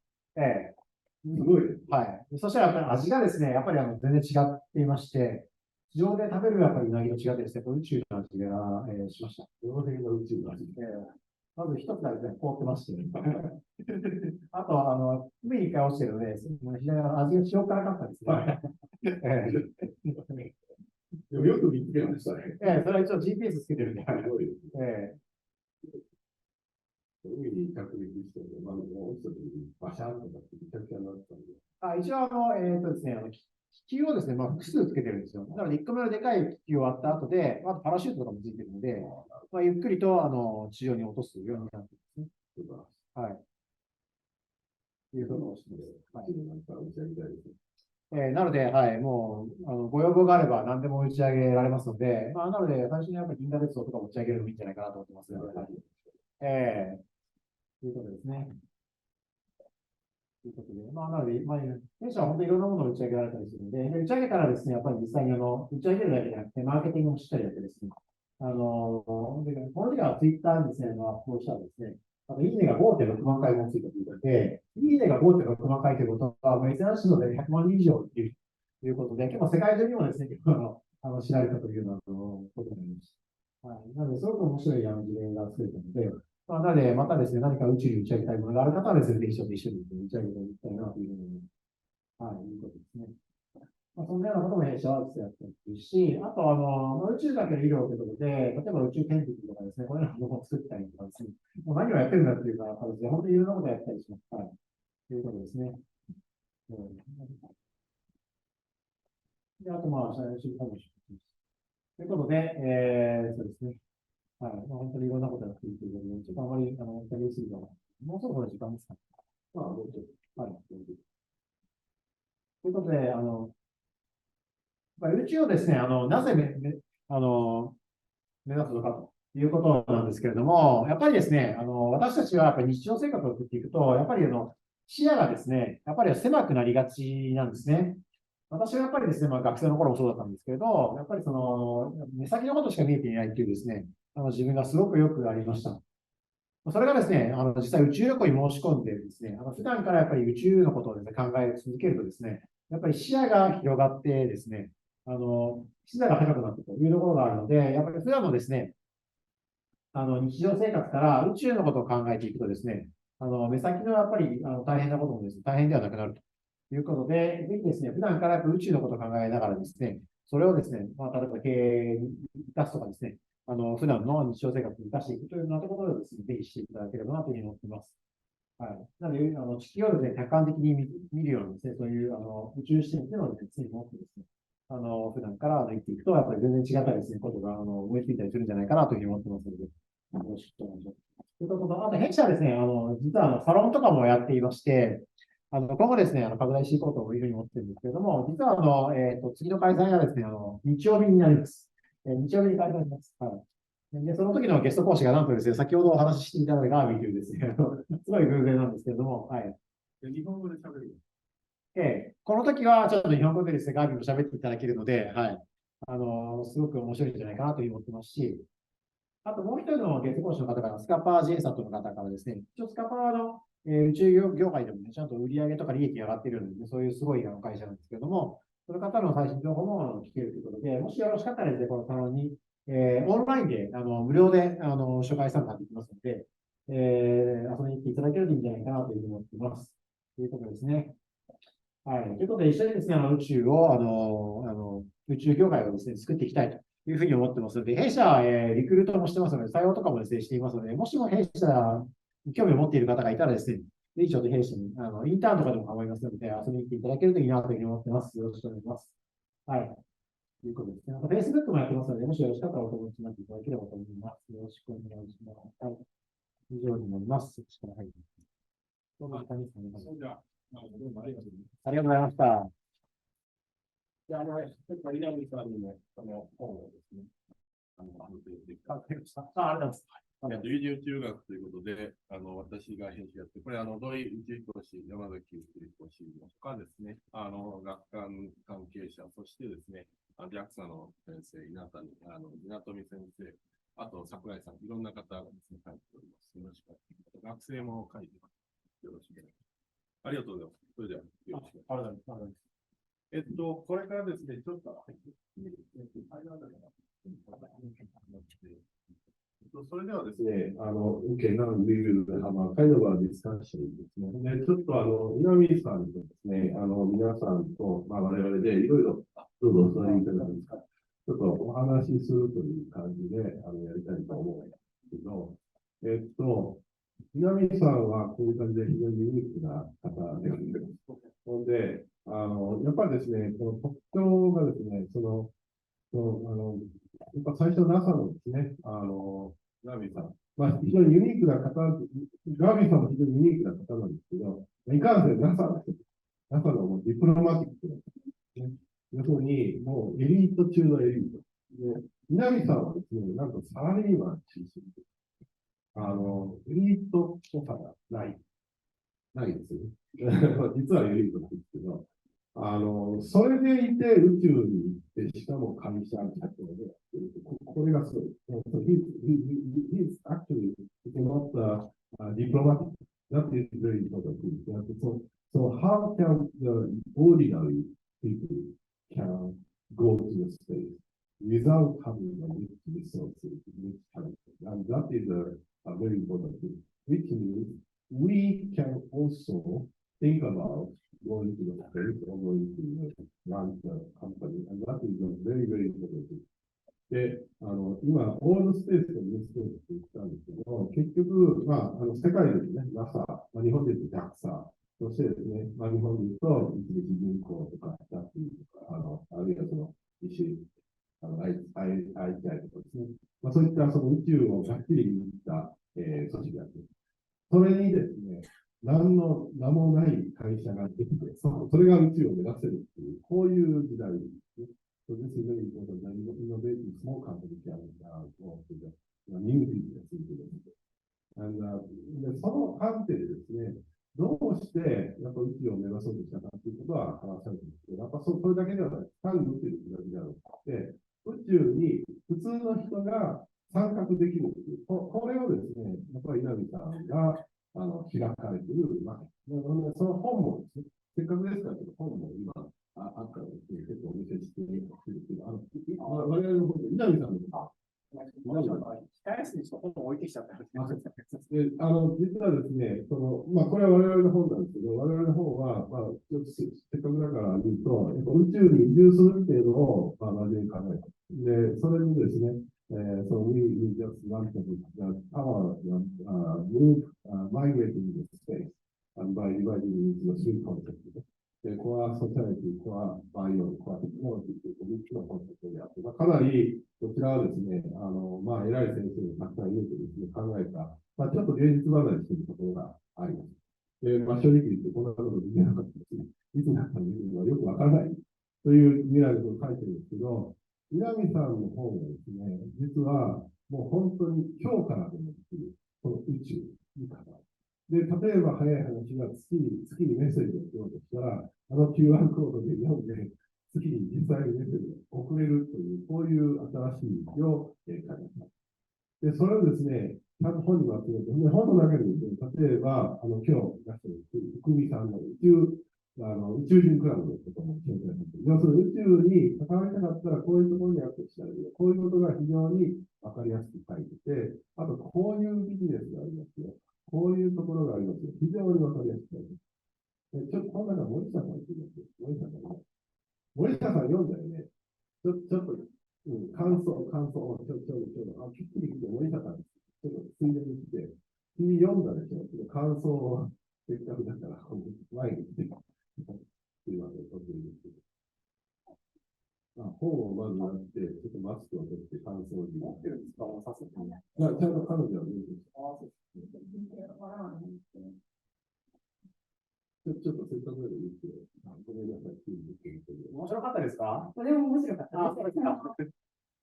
すごい。はい。そしたらやっぱり味がですね、やっぱり全然違っていまして、地上で食べるやっぱりうなぎと違ってですね、宇宙の味が、しました。どの辺が宇宙の味？まず一つがですね、凍ってまして、あと、海に一回落ちてるので、非常に味が塩辛かったですね。でもよく見つけましたね。それは一応 GPS つけてるんで。海に着陸して、落ちた時にバシャンとかってめちゃくちゃなったんで。一応ですね、気球をですね、複数つけてるんですよ。なので、1個目のでかい気球を割った後で、あとパラシュートとかもついてるので、ゆっくりと地上に落とすようになってるんですね。はい。ということをしてます。なので、はい、もう、ご要望があれば何でも打ち上げられますので、なので、最初にやっぱり銀河鉄道とか持ち上げるのもいいんじゃないかなと思ってますので、ということですね。ということで、なので、弊社は本当にいろんなものを打ち上げられたりするので、打ち上げたらですね、やっぱり実際に打ち上げるだけじゃなくて、マーケティングもしっかりやってですね、この時はツイッターにですね、アップをしたらですね、いいねが 5.6 万回もついたということで、いいねが 5.6 万回ということは、珍しいので100万人以上ということで、結構世界中にもですね、知られたというようなことになりました。はい。なので、すごく面白い事例が作れたので、なので、またですね、何か宇宙に打ち上げたいものがある方はですね、ぜひ一緒に打ち上げていきたいなというふうに、いうことですね。そんなようなことも弊社はやっているし、あと、宇宙だけの医療ということで、例えば宇宙研究とかですね、こういうのを作ったりとかですね、もう何をやってるんだっていう形で、本当にいろんなことをやったりします。はい。ということですね。で、あと、社内主義かもしれない。ということで、そうですね。はい。本当にいろんなことをやっていくということで、ちょっとあまり、インタビューするのは、もうそろそろ時間ですかね。もうちょっと。はい。ということで、宇宙をですね、なぜ目指すのかということなんですけれども、やっぱりですね、私たちはやっぱり日常生活を送っていくと、やっぱり視野がですね、やっぱり狭くなりがちなんですね。私はやっぱりですね、学生の頃もそうだったんですけれど、やっぱり目先のことしか見えていないというですね、自分がすごくよくありました。それがですね、実際宇宙旅行に申し込んでですね、普段からやっぱり宇宙のことをですね、考え続けるとですね、やっぱり視野が広がってですね、視野が高くなってというところがあるので、やっぱり普段のですね、日常生活から宇宙のことを考えていくとですね、目先のやっぱり大変なこともですね、大変ではなくなるということで、ぜひですね、普段からやっぱ宇宙のことを考えながらですね、それをですね、例えば経営に生かすとかですね、普段の日常生活に生かしていくというようなところをですね、ぜひしていただければなというふうに思っています。はい。なので、地球をですね、客観的に見るようにですね、そういう宇宙視点というのをですね、常に持ってですね、普段から生きていくと、やっぱり全然違ったですね、ことが思いついたりするんじゃないかなというふうに思ってますので、よろしくお願いします。ということと、あと弊社はですね、実はサロンとかもやっていまして、今後ですね、拡大していこうというふうに思ってるんですけれども、実は次の開催がですね、日曜日になります。日曜日に開催します。はい。で、その時のゲスト講師がなんとですね、先ほどお話ししていただいたガービーというですね、すごい偶然なんですけれども、はい。日本語で喋る。この時はちょっと日本語でですね、ガービーも喋っていただけるので、はい。すごく面白いんじゃないかなというふうに思ってますし、あともう一人のゲスト講師の方から、スカパー JSAT の方からですね、一応スカパーの宇宙業界でもね、ちゃんと売上とか利益が上がっているので、そういうすごい会社なんですけれども、その方の最新情報も聞けるということで、もしよろしかったらですね、このサロンに、オンラインで無料で初回参加できますので、遊びに来ていただけるといいんじゃないかなというふうに思っています。ということですね。はい。ということで、一緒にですね、宇宙を、宇宙業界をですね、作っていきたいというふうに思ってますので、弊社、リクルートもしてますので、採用とかもですね、していますので、もしも弊社に興味を持っている方がいたらですね、以上で弊社に、インターンとかでも構いますので、遊びに来ていただけるといいなというふうに思ってます。よろしくお願いします。はい。ということですね。Facebook もやってますので、もしよろしかったらお友達になっていただければと思います。よろしくお願いします。はい。以上になります。力入ります。どうも、谷さん。どうもありがとうございました。じゃあ、稲見さんにも、本をですね、ありがとうございます。宇宙中学ということで、私が編集やって、これ、土井宇宙飛行士、山崎宇宙飛行士の他ですね、学館関係者、そしてですね、JAXA の先生、稲富先生、あと桜井さん、いろんな方がですね、書いております。よろしくお願いします。学生も書いてます。よろしくお願いします。ありがとうございます。それでは、よろしくお願いします。これからですね、ちょっと、それではですね、OK, now we will have a kind of a discussion ですね。で、ちょっと稲見さんとですね、皆さんと、我々でいろいろ、どうぞお座りいただけますか。ちょっとお話しするという感じで、やりたいと思うんですけど、稲見さんはこういう感じで非常にユニークな方であります。ほんで、やっぱりですね、この特徴がですね、やっぱ最初 NASA のですね、ガービーさん、非常にユニークな方、ガービーさんも非常にユニークな方なんですけど、いかんせん NASA のもうディプロマティックな方ですね。要するに、もうエリート中のエリート。で、稲見さんはですね、なんとサラリーマン中心で、エリートっぽさがないですよね。実はエリートなんですけど、それでいて宇宙に行って、しかも会社社長でやってる。これがすごい。He's actually not diplomatic. That is very important. So how can the ordinary people can go to the space without having the resources, and that is a very important thing, which means we can also think about going to the space or going to run the company, and that is a very, very important thing. で、今、オールスペースとニュースペースって言ったんですけど、結局、世界ですね、NASA、日本で言うと JAXA、そしてですね、日本で言うと、一日銀行とか、とか、あるいはITI とかですね、そういった宇宙をがっちり見た、組織があって、それにですね、何もない会社ができて、それが宇宙を目指せるっていう、こういう時代ですね。So this is very important. Innovative small company can go to the new business into theで、その観点でですね、どうしてやっぱ宇宙を目指そうとしたかということは話されてるんですけど、やっぱそれだけではない、単に宇宙だけではなくて、宇宙に普通の人が参画できるという、これをですね、やっぱり稲見さんが開かれているわけです。その本もですね、せっかくですから、本も今、あったらですね、結構お見せしているんですけど、我々の方で、稲見さんの方控え室にちょっと本を置いてきちゃった。実はですね、これは我々の本なんですけど、我々の本は、ちょっとせっかくだから言うと、宇宙に移住するっていうのを、真面目に考えた。で、それにですね、we just want to our move migrating the space and by dividing into the three concepts. コアソシャリティ、コアバイオ、コアテクノロジーという3つのコンセプトであって、かなりこちらはですね、偉い先生がたくさんいるとですね、考えた、ちょっと芸術離れしているところがあります。で、正直言ってこんなことできなかったですね。いつになったのかよくわからないという未来のことを書いてるんですけど、稲見さんの方がですね、実はもう本当に今日からでもできる、この宇宙に関わる。で、例えば早い話が月にメッセージを送ろうとしたら、QR コードで読んで、月に実際にメッセージを送れるという、こういう新しい道を書いてます。で、それをですね、ちゃんと本にも集めて、本の中にですね、例えば、今日出している福見さんの宇宙人クラブのことも紹介されています。要するに宇宙に関わりたかったら、こういうところにアクセスしたらいいよ。こういうことが非常にわかりやすく書いてて、あと、こういうビジネスがありますよ。こういうところがありますよ。非常にわかりやすく書いてます。ちょっとこの中、森下さんって言いますよ。森下さん読んだよね。ちょっと、感想、きっちり来て、森下さん、ちょっとついでに来て、君読んだでしょ。感想をせっかくだから、前に来て、すいません、突然ですけど。本をまずやって、ちょっとマスクを取って感想を言ってるんですか？ちゃんと彼女は見てる。ちょっとせっかくで言って、ごめんなさい、面白かったですか？とても面白かったです。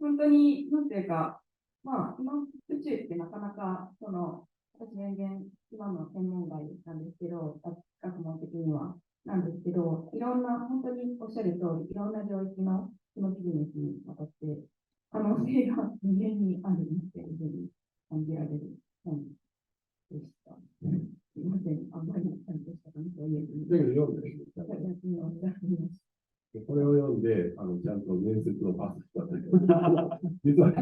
本当に、なんていうか、まあ、今、宇宙ってなかなか、私全然、今の専門外なんですけど、学問的には、なんですけど、いろんな、本当におっしゃる通り、いろんな領域の、そのビジネスにわたって、可能性が無限にあるなっていうふうに感じられる本でした。すいません、あんまりちゃんとした感想を言えずに。だけど読んでる。これを読んで、ちゃんと面接をパスしたという。実は、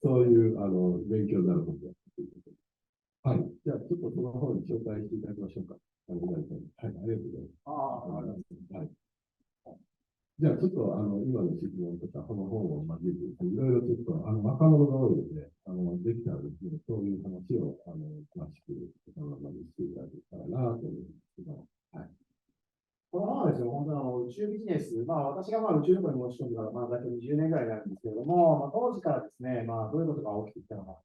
そういう勉強になることです。はい。じゃあ、ちょっとその本に紹介していただきましょうか。はい、ありがとうございます。はい。じゃあ、ちょっと、今の質問とか、この本を交えて、いろいろちょっと、若者が多いので、できたらですね、そういう話を、詳しく、していただけたらなと思うんですけど、はい。この本はですね、本当に宇宙ビジネス、私が宇宙旅行に申し込んでから、大体20年ぐらいになるんですけれども、当時からですね、どういうことが起きてきたのか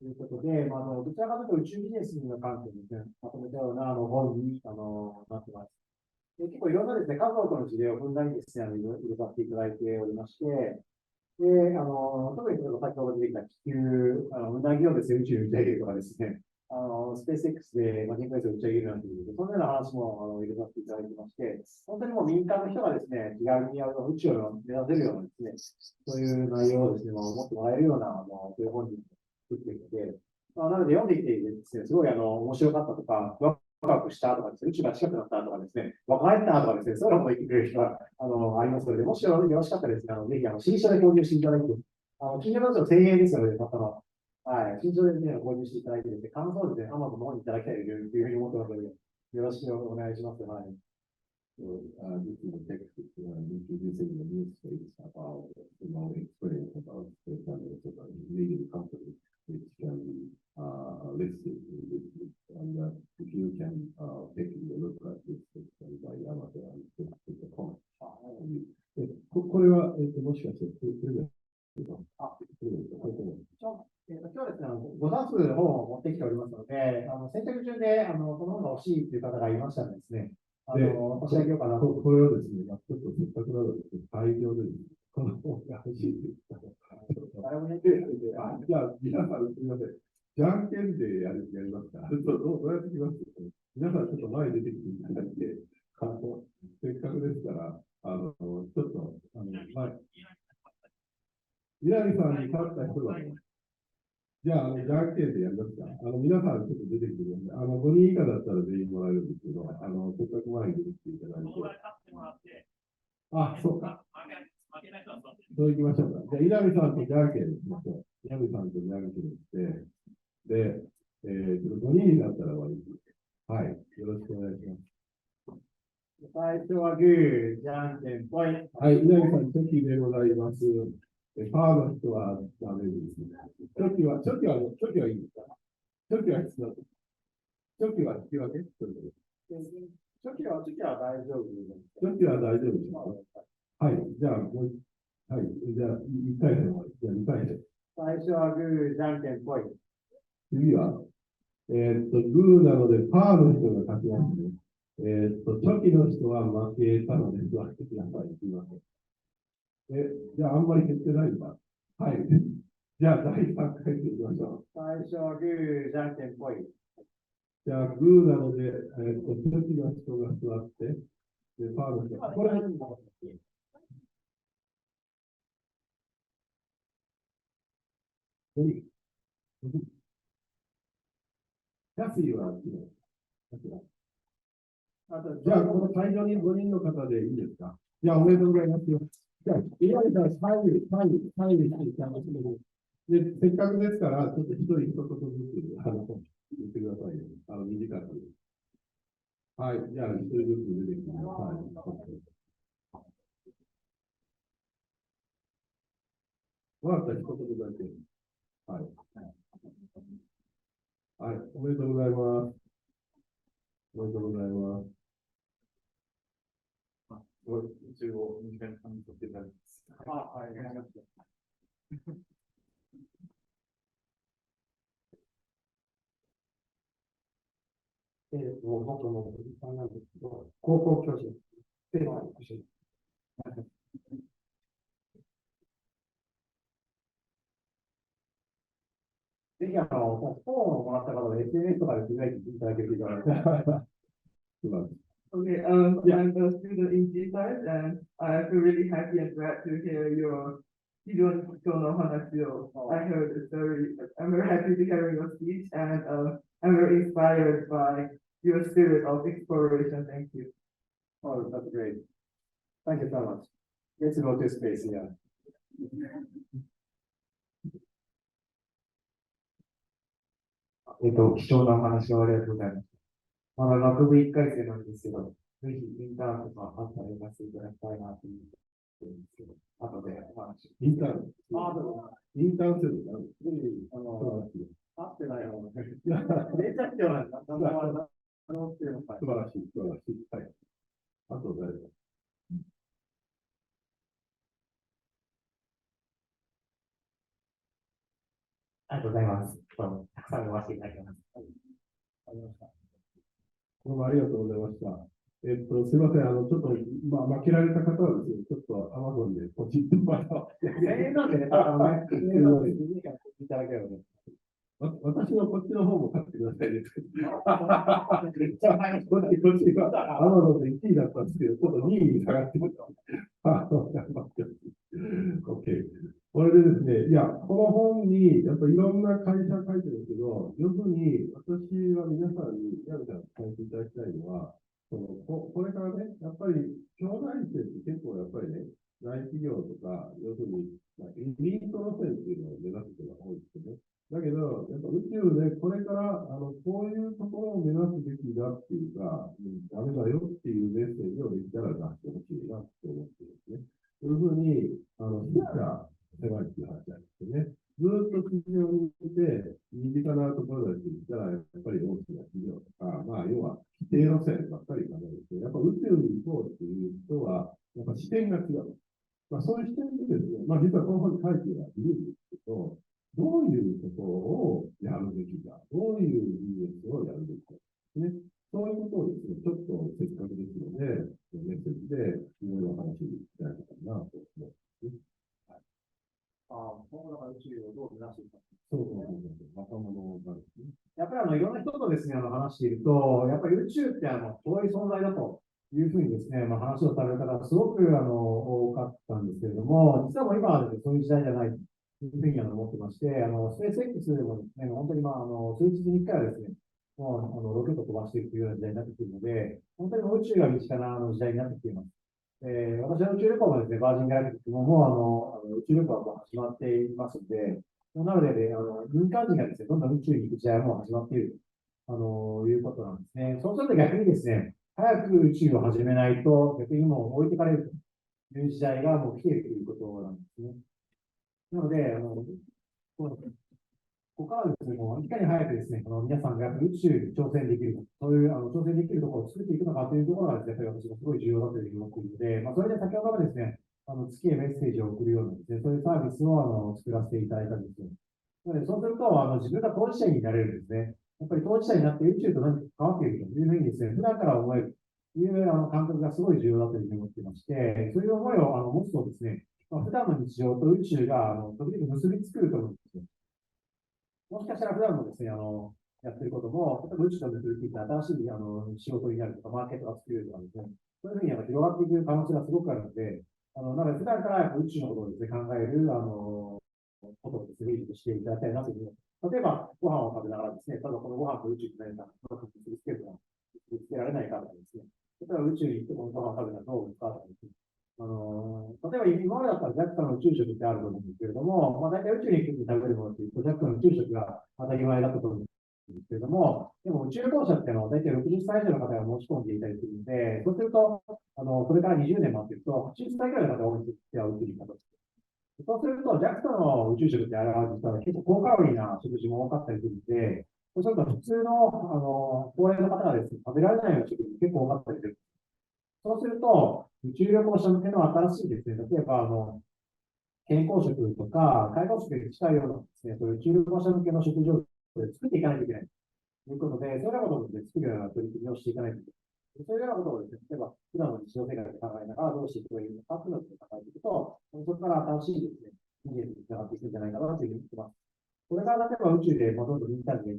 ということで、どちらかというと宇宙ビジネスの観点ですね、まとめたような本になってます。で結構いろんなですね、数多くの事例をふんだんにですね、入れさせていただいておりまして、で、特に先ほど出てきた気球、うなぎをですね、宇宙に打ち上げるとかですね、スペース X で、人工衛星を打ち上げるなんていう、そんなような話も入れさせていただいてまして、本当にもう民間の人がですね、気軽に宇宙を目指せるようなですね、そういう内容をですね、持ってもらえるような、そういう本に作っていて、なので読んでいてですね、すごい面白かったとか、ワクワクしたとかですね、宇宙が近くなったとかですね、若返ったとかですね、そういうのも言ってくれる人がありますので、もしよろしかったらですね、ぜひ新書で購入していただいて、金額だと1000円ですので、またはい、新書でね、購入していただいてですね、感想をですね、Amazon の方にいただきたいというふうに思ってますので、よろしくお願いします。はい。So, this is the text introducing the new space about the long experience about space and also leading company which can be listed in this list. And if you can take a look at this by Amazon and put the comment. これは、もしかして、プレゼント今日はですね、ござ数本を持ってきておりますので、先着順でこの本が欲しいという方がいましたらですね、差し上げようかなと。これをですね、ちょっとせっかくなので、大量で、この本が欲しいという方誰もね、じゃあ、皆さん、すみません。じゃんけんでやりますか？どうやってきます？皆さん、ちょっと前に出てきていただいて、せっかくですから、ちょっと、稲見さんに勝った人が、じゃあ、じゃんけんでやりますか？皆さんちょっと出てきてください。5人以下だったら全員もらえるんですけど、せっかく前に出てきていただいて。あ、そうか。そういきましょうか。じゃあ、稲見さんとじゃんけんしましょう。稲見さんとじゃんけんして、で、5人になったら終わりです。はい。よろしくお願いします。最初はグー、じゃんけんぽい。はい、稲見さん、チョキでございます。パーの人はダメですね。チョキはいいんですか？チョキは必要です。チョキは引き分け？チョキは大丈夫です。チョキは大丈夫ですか？はい、じゃあ、はい、じゃあ、1回戦は、じゃあ2回戦。最初はグー、じゃんけんぽい。次は、グーなので、パーの人が勝ちますね。チョキの人は負けたので、座ってください。すみません。じゃあ、あんまり減ってないんだ。はい。じゃあ、第3回戦いきましょう。最初はグー、じゃんけんぽい。じゃあ、グーなので、チョキの人が座って、で、パーの人が。これ、キャシーはじゃあ、この会場に5人の方でいいですか？じゃあ、おめでとうございます。じゃあ、岩井さん、サインしていただきます。で、せっかくですから、ちょっと一人一言ずつ、言ってくださいね。短く。はい、じゃあ、一人ずつ出てきてください。わかった、一言だけ。はい。はい、おめでとうございます。おめでとうございます。すごい、宇宙を身近に感じ取っていただきます。はい、お願いします。僕もおじさんなんですけど、高校教師で、ぜひ、本をもらった方で SNS とかでつぶやいていただけるといいかなと。Okay, I'm a student in GSAIS and I feel really happy and glad to hear your Hanashi. I heard the story. I'm very happy to hear your speech and I'm very inspired by your spirit of exploration. Thank you. Oh, that's great. Thank you so much. Let's go to space here. 貴重なお話をありがとうございます。まだ学部1回生なんですけど、ぜひインターンとかあったらやらせていただきたいなと思ってるんですけど、後でお話。インターンインターン制度なんです合ってないよ。めちゃくちゃなんだ。素晴らしい、素晴らしい。はい。あと誰か。ありがとうございます。たくさん読ませていただきます。ありました。どうもありがとうございました。すみません、ちょっと、負けられた方はですね、ちょっと Amazon でポチってもらって。なんでね、いただければね。私のこっちの方も買ってくださいね。こっちは Amazon で1位だったんですけど、ちょっと2位に下がってました。OK。これでですね、いや、この本に、やっぱりいろんな会社書いてるんですけど、要するに、私は皆さんに、やめたら伝えていただきたいのは、これからね、やっぱり、兄弟生って結構やっぱりね、大企業とか、要するに、エリート路線っていうのを目指す人が多いですよね。だけど、やっぱ宇宙でこれから、こういうところを目指すべきだっていうか、ダメだよっていうメッセージをできたら出してほしいなって思ってるんですね。そういうふうに、視野が狭いっていう話なんですよね。ずっと地上にいて、身近なところだって言ったら、やっぱり大きな企業とか、要は、規定路線ばっかり考えて、やっぱ宇宙に行こうっていう人は、やっぱ視点が違う。そういう視点でですね、実はこの本に書いてはいるんですけど、どういうことをやるべきか、どういうビジネスをやるべきかですね。そういうことをですね、ちょっとせっかくですので、メッセージでいろいろお話しいただけたらなと思います。今後の宇宙をどう目指していくか。若者がですね。やっぱりいろんな人とですね、話していると、やっぱり宇宙って遠い存在だというふうにですね、話をされる方がすごく多かったんですけれども、実はもう今はですね、そういう時代じゃないというふうに思ってまして、スペース X もですね、本当に数日に1回はですね、もうロケットを飛ばしていくというような時代になってきているので、本当に宇宙が身近な時代になってきています。私の宇宙旅行もですね、バージンガラクティックも宇宙旅行は始まっていますので、なので、民間人がですね、どんどん宇宙に行く時代も始まっているということなんですね。そうすると逆にですね、早く宇宙を始めないと、逆にもう置いてかれるという時代がもう来ているということなんですね。なので、ここからですね、もういかに早くですね、皆さんが宇宙に挑戦できる、そういう挑戦できるところを作っていくのかというところがですね、やっぱり私がすごい重要だというふうに思っているので、それで先ほどからですね、月へメッセージを送るようなですね、そういうサービスを作らせていただいたんですよ。なので、そうすると、自分が当事者になれるんですね。やっぱり当事者になって宇宙と何か関わっているというふうにですね、普段から思えるという感覚がすごい重要だというふうに思っていまして、そういう思いを持つとですね、普段の日常と宇宙が時々結びつくると思うんですよ。もしかしたら普段のですね、やってることも、例えば宇宙と結びついて新しい仕事になるとか、マーケットが作れるとかですね、そういうふうに広がっていく可能性がすごくあるので、なので普段から宇宙のことをですね、考える、ことをですね、意識していただきたいなというふうに。例えば、ご飯を食べながらですね、ただこのご飯と宇宙って何か、結びつけるとか、結びつけられないかとかですね、例えば宇宙に行ってこのご飯を食べたらどうですかとかですね、例えば今までだったら JAXA の宇宙食ってあると思うんですけれども、大体宇宙に行くときに食べるものっていうと JAXA の宇宙食が当たり前だったと思うんですけれども、でも宇宙旅行者っていうのは大体60歳以上の方が申し込んでいたりするので、そうすると、それから20年待っていると、80歳ぐらいの方が多いんですよ、宇宙に行ったと。そうすると、JAXA の宇宙食ってあれは実は結構高カロリーな食事も多かったりするので、そうすると普通の、高齢の方がですね、食べられないような食品結構多かったりする。そうすると、宇宙旅行者向けの新しいですね、例えば、健康食とか、介護食に近いようなですね、そういう宇宙旅行者向けの食事を作っていかないといけない。ということで、そういうようなことをですね、作るような取り組みをしていかないといけない。そういうようなことをですね、例えば、普段の日常生活で考えながらどうしていけばいいのかというのを考えていくと、そこから新しいですね、ビジネスにつながっていくんじゃないかなというふうに思っています。これから例えば宇宙でどんどん民間人が行っ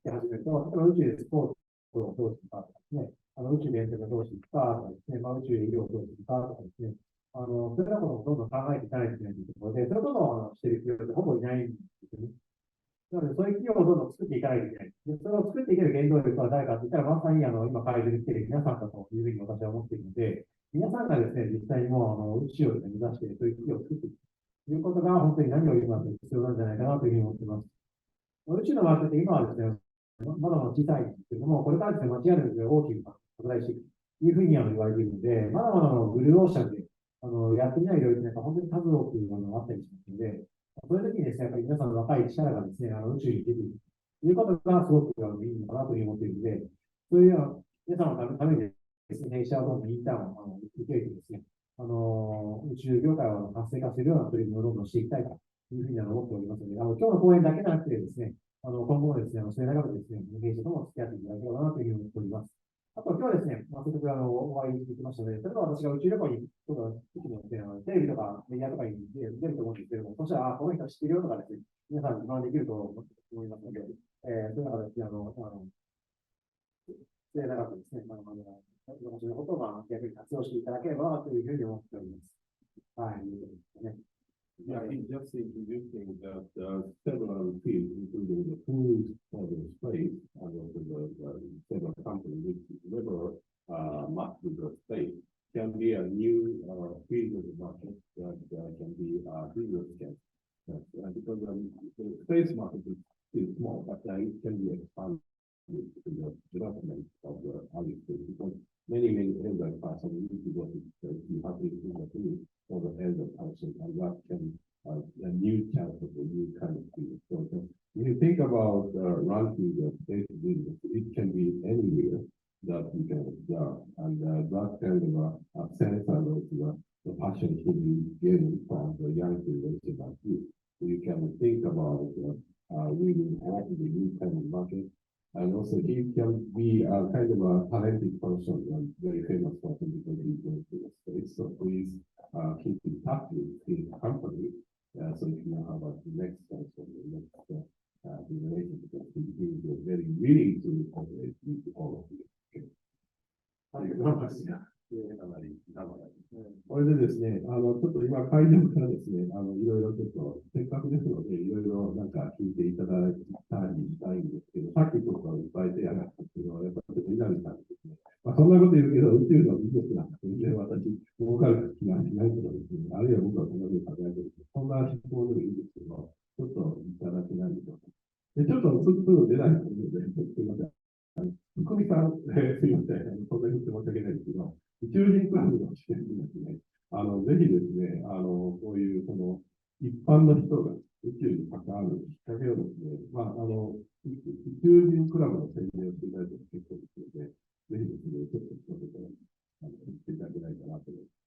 て始めると、例えば宇宙でスポーツをどうしていくかとかですね、宇宙でエンタメをどうしていくかとかですね、宇宙で医療をどうしていくかとかですね、そういうようなことをどんどん考えていかないといけないというところで、そういうことをしている企業ってほぼいないんですよね。なので、そういう企業をどんどん作っていかないといけない。で、それを作っていける原動力は誰かといったら、まさに今会場に来ている皆さんだというふうに私は思っているので、皆さんがですね、実際にもう宇宙を、ね、目指しているそういう企業を作っていくということが本当に何よりも必要なんじゃないかなというふうに思っています。宇宙のマーケット今はですね、まだまだ小さいんですけれども、これからですね、間違いなく大きく拡大していくというふうに言われているので、まだまだブルーオーシャンでやってみない領域なんか本当に数多くあったりしますので、そういう時にですね、やっぱり皆さんの若い力がですね、宇宙に出ていくということがすごくいいのかなというふうに思っているので、そういう皆さんのためにですね、弊社はどんどんインターンを受けてですね、宇宙業界を活性化するような取り組みをどんどんしていきたいというふうに思っておりますので、今日の講演だけじゃなくてですね、今後もですね、末永くですね、弊社とも付き合っていただければなというふうに思っております。あと、今日はですね、せっかくお会いできましたので、例えば私が宇宙旅行に、ちょっと、テレビとかメディアとかに出ると思うんですけれども、そしたら、この人知ってるよとかですね、皆さん自慢できると思いますので、そういう中で、末永くですね、私のことを逆に活用していただければなというふうに思っております。はい。Yeah, he's just introducing that several fields, including the food for the space, and also the several companies which deliver much to the space, can be a new field of the market that can be significant. Because the space market is still small, but it can be expanded to the development of the other space. Because many elder persons need to go to space, you have to do the food for the elder person, and that can a new chance of a new kind of field. So if you think about ranking the space business, it can be anywhere that you can observe, and that kind of a sense of the passion should be given from the young generation like you. So you can think about really having the new kind of market. And also, he can be a kind of a talented person and very famous person because he's going to the space. So please keep in touch with his company so you can have the next chance of the next generation because he is very willing to cooperate with all of you. Okay. これでですね、ちょっと今会場からですね、いろいろちょっと、せっかくですので、いろいろなんか聞いていただいたりしたいんですけど、さっきちょっといっぱい手挙がったけど、やっぱりちょっと稲見さんですね、そんなこと言うけど、宇宙の技術なんか全然私、儲かる気がしないけどですね、あるいは僕はそんなふうに考えてるけど、そんな質問でもいいんですけど、ちょっといただけないでしょうか。で、ちょっとすぐ出ないと思うので、すいません。福見さん、すいません。そんなに申し訳ないですけど、宇宙人クラブの試験にですね、ぜひですね、こういう、一般の人が宇宙に関わるきっかけをですね、宇宙人クラブの宣伝をしていただいても結構ですので、ぜひですね、ちょっと一言、言っていただけないかなと思います。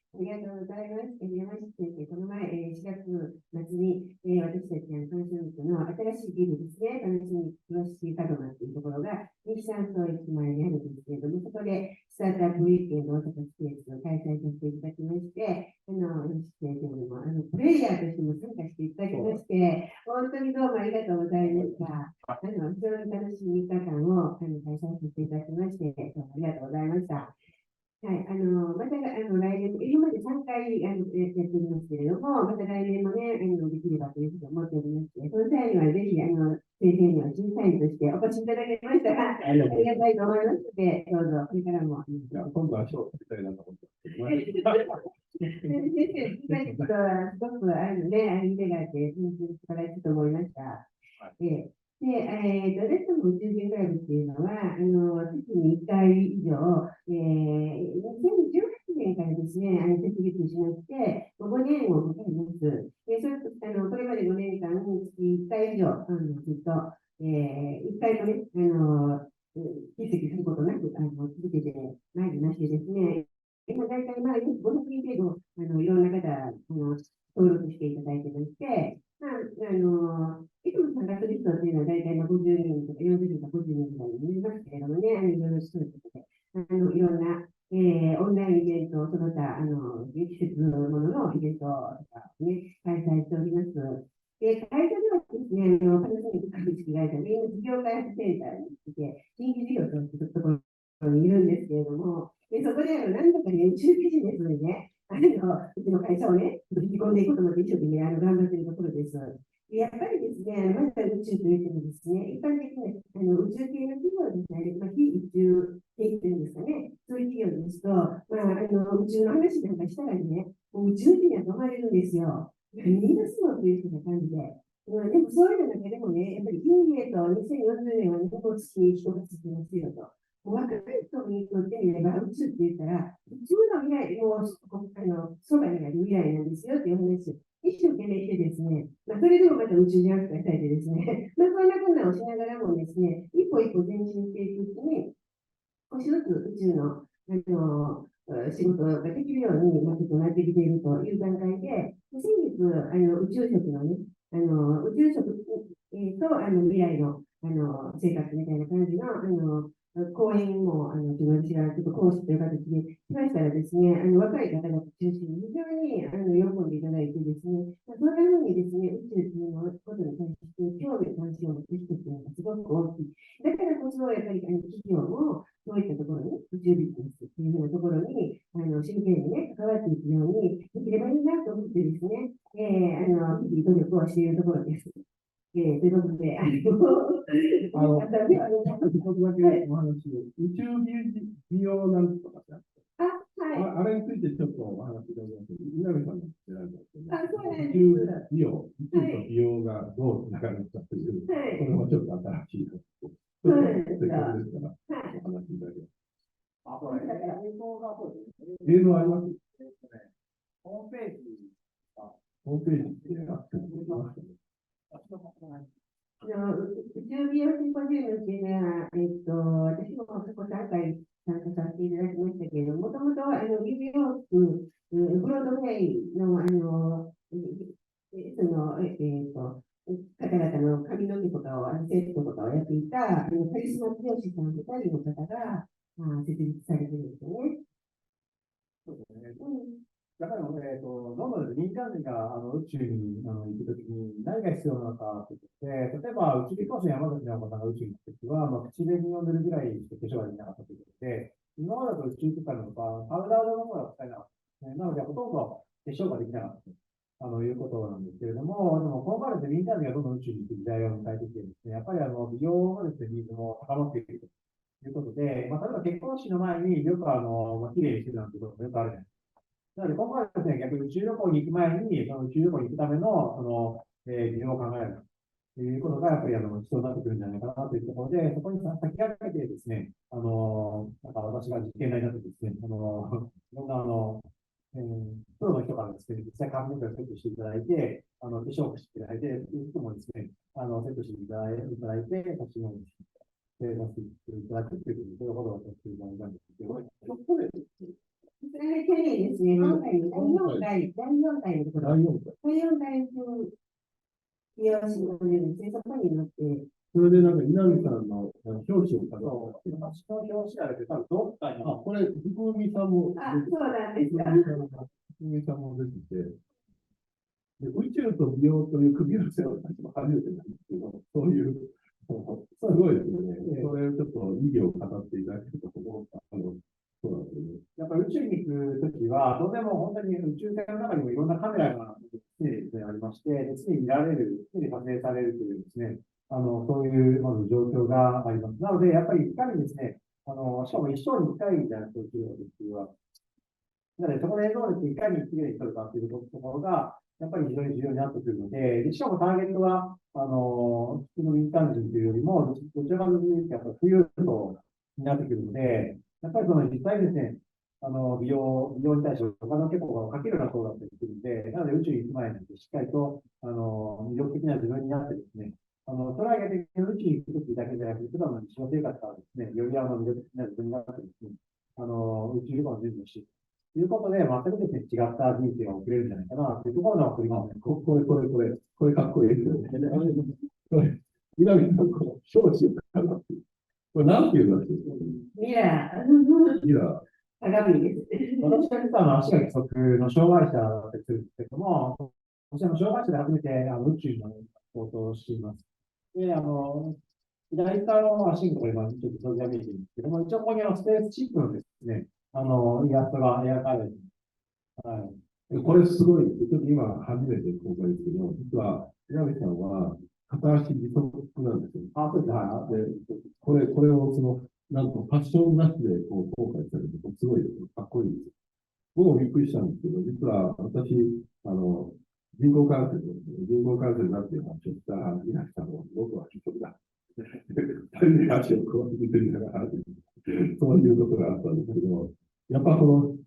ありがとうございます。山下先生、この前、4月末に、私たちパナソニックの新しいビルですね、パナソニックのシーカドナというところが、西山荘駅前にあるんですけれども、そこでスタートアップウィークエンド大阪スペースを開催させていただきまして、山下先生にもプレイヤーとしても参加していただきまして、本当にどうもありがとうございました。非常に楽しい3日間を開催させていただきまして、どうもありがとうございました。はい、また来年、今まで3回やっておりますけれども、また来年もね、できればというふうに思っておりまして、その際にはぜひ、先生には審査員としてお越しいただけましたら、ありがたいと思いますので、どうぞ、これからも。今度は賞を取りたいなと思ってます。先生、審査員とはすごく腕があって、素晴らしいと思いました。私ども宇宙人クラブっていうのは、月に1回以上、2018年からですね、設立しまして、5年を迎えます。それとこれまで5年間、月1回以上、ずっと、一回もね、欠席することなく、続けてまいりましてですね、今、大体500人程度、いろんな方、登録していただいてまして、いつも参加する人っていうのは大体50人とか40人とか50人ぐらいにいますけれどもね、いろいろそういうことで、いろんな、オンラインイベント、その他、季節もののイベントとかね、開催しております。会社ではですね、パナソニック株式会社で事業開発センターにいて、新規事業というところにいるんですけれども、そこで何度かね、宇宙ビジネスでね、うちの会社をね、引き込んでいくことも一生懸命頑張っているところです。やっぱりですね、まずは宇宙といってもですね、一般的に宇宙系の企業ですね、非宇宙系っていうんですかね、そういう企業ですと、宇宙の話なんかしたらね、もう宇宙人には止まれるんですよ。何がすのというふうな感じで。でもそういうの中でもね、やっぱり運営と2040年は日本月に人がつきますよと。若い人にとってみれば宇宙って言ったら、宇宙の未来、もうそばにある未来なんですよっていう話。一生懸命してですね、それでもまた宇宙に扱いされてですね、そんな困難をしながらもですね、一歩一歩前進していくうちに、少しずつ宇宙の、仕事ができるように、ちょっとなってきているという段階で、先月、宇宙食のね、宇宙食と、未来の、生活みたいな感じの、講演も、自分ちがちょっと講師という形でしましたらですね、若い方々中心に非常に喜んでいただいてですね、そんなふうにですね、宇宙というのことに対して興味関心を持つ人っていうのがすごく大きい。だからこそ、やっぱり企業もそういったところに、宇宙ビジネスっていうようなところに、真剣にね、関わっていくようにできればいいなと思ってですね、日々努力をしているところです。ということで、ちょっとだけお話で、宇宙美容なんとかってあって、あれについてちょっとお話しいただきます。稲見さんが知らないんですけど、宇宙美容、宇宙と美容がどうつながるかという、これもちょっと新しいです。せっかくですから、お話しいただきます。映像あります？ホームページってあってますかね。宇宙美容シンポジウムっていうのは、私も過去3回参加させていただきましたけれども、もともとニューヨーク、ブロードウェイの、方々の髪の毛とかを、セットとかをやっていた、カリスマ美容師さん2人の方が、設立されてるんですよね。そうですね。だから、どんどん民間人が宇宙に行くときに何が必要なのかといって、例えば宇宙飛行士の山崎直子さんが宇宙に行くときは、口紅を塗るぐらいしか化粧ができなかったということで、今までだと宇宙空間とか、パウダー状のものが使えなかったですね。なので、ほとんど化粧ができなかったということなんですけれども、でも、今回ですね、民間人がどんどん宇宙に行く時代を迎えてきてですね、やっぱり美容のですね、ニーズも高まっているということで、例えば結婚式の前によく綺麗にしてるなんてこともよくあるじゃないですか。なので、今回はですね、逆に宇宙旅行に行く前に、その宇宙旅行に行くための、美容を考えるということが、やっぱり必要になってくるんじゃないかなというところで、そこに先駆けてですね、なんか私が実験台になってですね、いろんなプロの人からですね、実際髪の毛をセットしていただいて、化粧をしていただいて、いう人もですね、セットしていただいて、写真を出していただくということで、そういうことをさせていただいたんですけど、それが去年ですね、今回の第4回のところ、第4回の美容師のですね、そこに乗って、それでなんか稲見さんの表紙を飾って、私の表紙あれで、多分どっかに、これ、福見さんもそうなんですか。福見さんも出てて、で宇宙と美容という組み合わせを私も初めてなんですけど、そういう、すごいですね。それをちょっと意義を語っていただけると思った。そうなんですね。やっぱり宇宙に行くときは、当然も本当に宇宙船の中にもいろんなカメラが常にですね、ありまして、常に見られる、常に撮影されるというですね、そういうまず状況があります。なので、やっぱりいかにですね、しかも一生に一回みたいな状況ですは、なので、そこの映像をいかにきれいに撮るかというところが、やっぱり非常に重要になってくるので、しかもターゲットは、普通の民間人というよりも、どちらかというと、やっぱり富裕層になってくるので、やっぱり実際ですね、美容に対してお金を結構かけるようなそうだったりするので、なので宇宙に行く前にしっかりと、魅力的な自分になってですね、トライができる宇宙に行くときだけじゃなくて、普段の日常生活からですね、より魅力的な自分になってですね、宇宙旅行の準備をしていくということで、全くですね、違った人生が送れるんじゃないかなというところの送りますね。これかっこいいですよね。これ、稲見さん、この表紙かなっていう。これなんていうんだっけ？ミラー。ミラ鏡です。私は実は足が義足の障害者だったりするんですけども、私は障害者で初めて宇宙の仕事をしています。で、左側の足のところ今、ちょっとそれが見えてるんですけども、一応ここにスペースチップのですね、イラストが描かれています。はい。これすごい、ちょっと今初めて公開ですけど、実は、稲見さんは片足義足なんですよ。あ、そうです。はい。で、これをなんとファッションなしでこう公開されて、すごいかっこいいです。僕もびっくりしたんですけど、実は私、人工関節になっている話をした稲見さんを僕は義足だ。二人で足をこう見てみながら、そういうことがあったんですけど、やっぱ本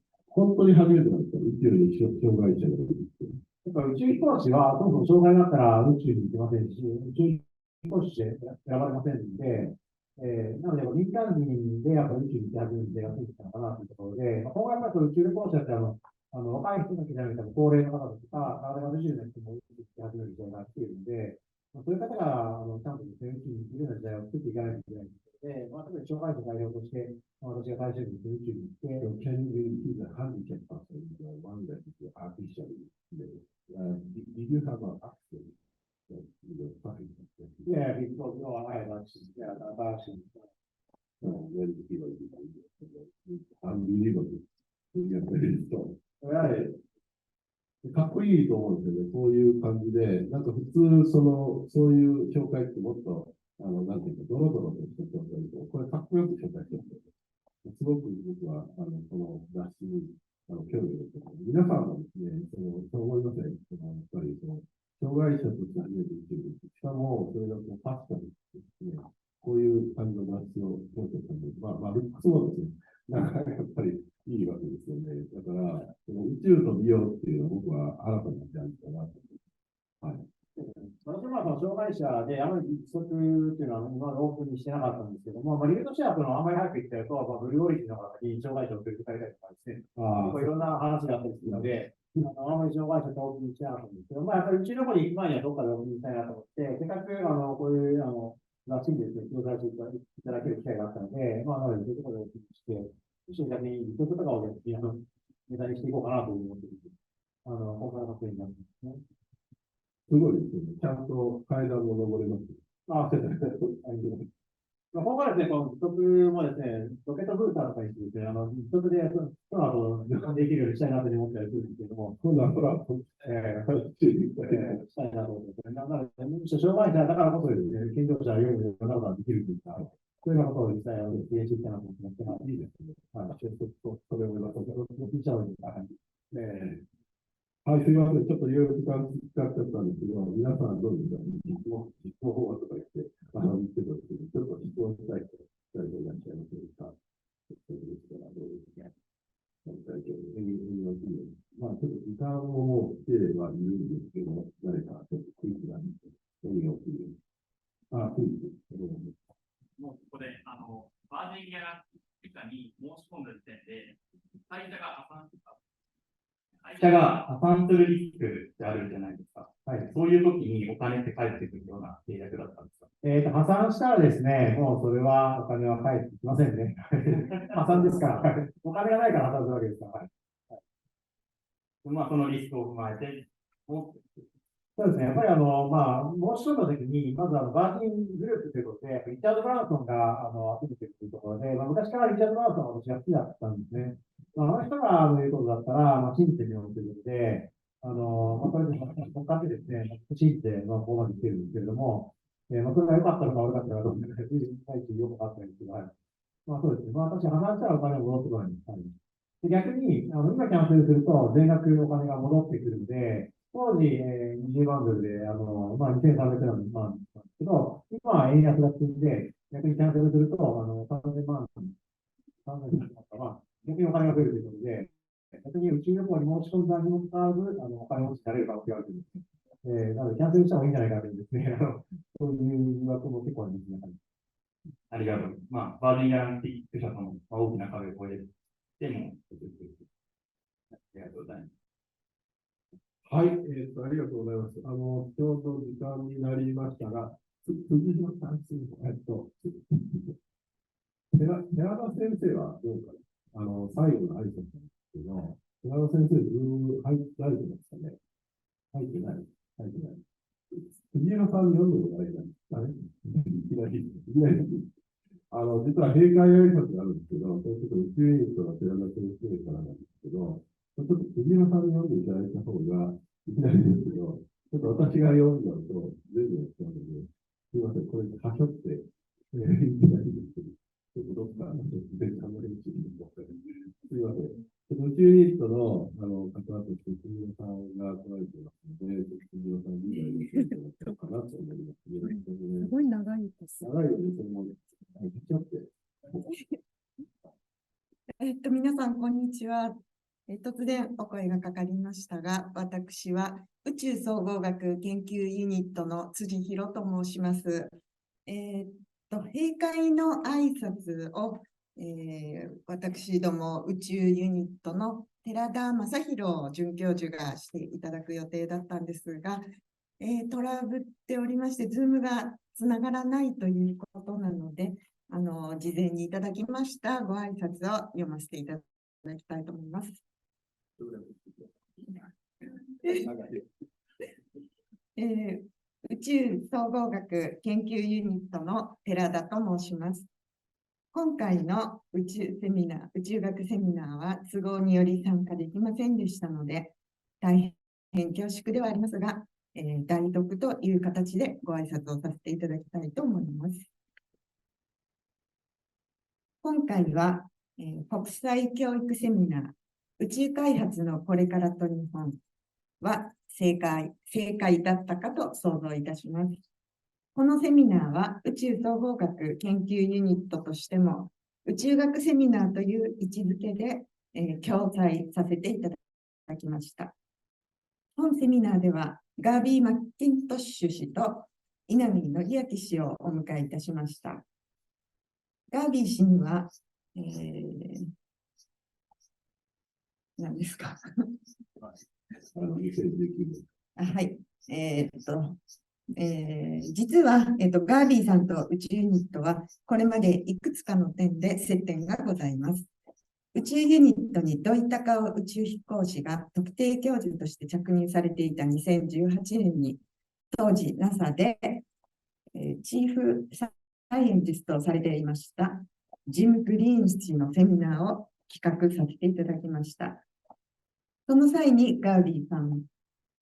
当に初めてなんですよ。宇宙に障害者がいるって。やっぱ宇宙飛行士は、そもそも障害だったら宇宙に行けませんし、宇宙飛行士で選ばれませんので、なので、民間人でやっぱ宇宙に行き始めてやってきたのかなというところで、今後やっぱり宇宙旅行者って若い人だけじゃなくても高齢の方とか、体が不自由な人も宇宙に行き始める時代が来ているので、そういう方がちゃんとですね、宇宙に行けるような時代を作っていかないといけないので、特に障害者代表として、私が最初に宇宙に行って、Can you use a handicap person, one that is artificially made? Did you have an accident? Yeah, because I had actually, yeah, actually. Very unbelievable. Yeah, very strong. かっこいいと思うんですよね。こういう感じで、なんか普通、そういう紹介ってもっと、なんていうか、ドロドロとした紹介と、これかっこよく紹介してますよね。すごく僕は、この雑誌に、興味を持ってます。皆さんもですね、そう思いません。やっぱり、障害者として初めて生きる。しかも、それがファッションですね、こういう感じの雑誌を通してたんで、ルックスもですね、なんかやっぱりいいわけですよね。だから、宇宙と美容っていうのは僕は新たなジャンルかなと思います。はい。私は障害者で、あまり義足っていうのは今までオープンにしてなかったんですけども、理由としては、あんまり早く行っちゃうと、ブルーオリジンの方に障害者を連れてかれたりとかですね、いろんな話があったりするので、あまり障害者とオープンにしてなかったんですけど、やっぱりうちの方に行く前にはどっかでオープンにしたいなと思って、せっかくこういう雑誌にですね、記録させていただける機会があったので、なので、そういうところでオープンにして、一緒に逆に義足とかをネタにしていこうかなと思っていて、今回の撮影になってますね。すごいですね。ちゃんと階段も登れます。あ、そうですね。今後はですね、この義足もですね、ロケットブースターとかにしてですね、義足で、旅行できるようにしたいなと思ったりするんですけども、そうだから、したいなと思ってます。なので、むしろ障害者だからこそですね、健常者よりもいろんなことができるというか、そういうようなことを実際経営していきたいなと思ってます。いいですね。はい。それをまた、聞いちゃうんですか。はい、すみません。ちょっといろいろ時間使っちゃったんですけど、皆さんどうですか？実行法とか言って、言ってたんですけど、ちょっと実行したいと、誰かいらっしゃいませんか？そうですから、どうですか？ちょっと時間をもう来てはいるんですけど、誰かちょっとクイズがあって、何が起きる？クイズ。もうここで、バージンギャラクティカに申し込んだ時点で、会社が破産するリスクってあるじゃないですか。はい。そういう時にお金って返ってくるような契約だったんですか？破産したらですね、もうそれはお金は返ってきませんね。破産ですから。お金がないから破産するわけですから。はい。そのリスクを踏まえて、そうですね。やっぱり申し込んだときに、まずバージングループということで、リチャード・ブランソンが集めているというところで、昔からリチャード・ブランソンは私が好きだったんですね。人が言うことだったら、信じてみようということで、これで乗っかってですね、信じて、ここまで来てるんですけれども、それが良かったのか悪かったのかどうか、最近よくわかったんですけど、そうですね。私、破産したらお金が戻ってこないんです。で逆に、今キャンセルすると、全額お金が戻ってくるので、当時、20万ドルで、2300万なんですけど、今は円安が進んで、逆にキャンセルすると、3000万、逆にお金が増えるということで、逆に宇宙旅行に申し込んだにもかかわらず、お金持ちになれる可能性があるんですね。なので、キャンセルした方がいいんじゃないかというですね、そそういう枠も結構ありますね。ありがとう。まあ、バージンギャランティック社との大きな壁を越えても、ありがとうございます。はい、ありがとうございます。ちょうど時間になりましたが、次の3つ、寺田先生はどうかな、最後の挨拶なんですけど、寺田先生、入られてますかね。入ってない。藤原さんに読んでもらえないですかね。いきなり。実は閉会挨拶があるんですけど、ちょっと宇宙ユニットの寺田先生からなんですけど、ちょっと藤原さんに読んでいただいた方がいきなりですけど、ちょっと私が読んじゃうと全部やっちゃうので、すみません、これ、はしょって、いきなりですけど、ちょっとどっか、電車の練習になってすみません。宇宙ユニットの方として藤原さんが来られていますので、藤原さんに理解していただこうかなと思います。すごい長いです。長いよね、その、ちょっと。皆さん、こんにちは。突然お声がかかりましたが、私は宇宙総合学研究ユニットの辻弘と申します。閉会の挨拶を、私ども宇宙ユニットの寺田正宏准教授がしていただく予定だったんですが、トラブっておりまして、ズームがつながらないということなので、事前にいただきましたご挨拶を読ませていただきたいと思います。宇宙総合学研究ユニットの寺田と申します。今回の宇宙学セミナーは都合により参加できませんでしたので、大変恐縮ではありますが、代読という形でご挨拶をさせていただきたいと思います。今回は、国際教育セミナー、宇宙開発のこれからと日本は正解だったかと想像いたします。このセミナーは宇宙総合学研究ユニットとしても宇宙学セミナーという位置づけで、共催させていただきました。本セミナーではガービー・マッキントッシュ氏と稲見紀明氏をお迎えいたしました。ガービー氏には、何ですかはい。実は、ガービーさんと宇宙ユニットはこれまでいくつかの点で接点がございます。宇宙ユニットに土井隆夫宇宙飛行士が特定教授として着任されていた2018年に当時 NASA で、チーフサイエンティストをされていましたジム・グリーン氏のセミナーを企画させていただきました。その際にガービーさん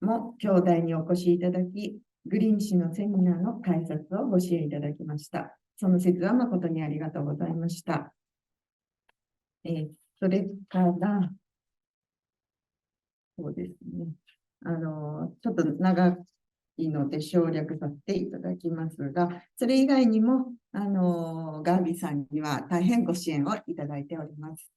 も兄弟にお越しいただき、グリーン氏のセミナーの開催をご支援いただきました。その説は誠にありがとうございました。それから、そうですね。ちょっと長いので省略させていただきますが、それ以外にも、ガービーさんには大変ご支援をいただいております。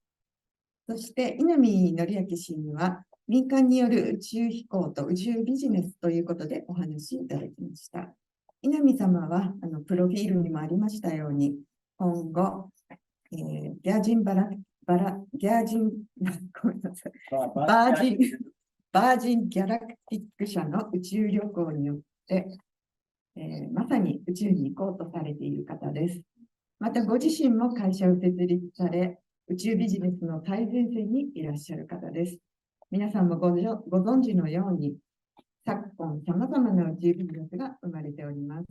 そして、稲見紀明氏には、民間による宇宙飛行と宇宙ビジネスということでお話しいただきました。稲見様は、プロフィールにもありましたように、今後、バージンギャラクティック社の宇宙旅行によって、まさに宇宙に行こうとされている方です。また、ご自身も会社を設立され、宇宙ビジネスの最前線にいらっしゃる方です。皆さんもご存知のように、昨今、さまざまな宇宙ビジネスが生まれております。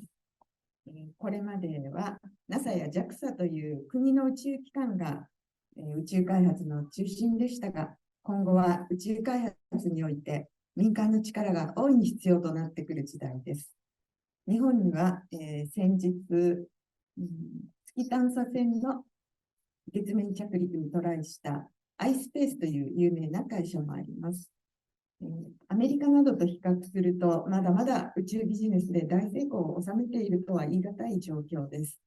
これまでは NASA や JAXA という国の宇宙機関が宇宙開発の中心でしたが、今後は宇宙開発において民間の力が大いに必要となってくる時代です。日本には、先日、月探査船の月面着陸にトライしたiSpaceという有名な会社もあります。アメリカなどと比較すると、まだまだ宇宙ビジネスで大成功を収めているとは言い難い状況です。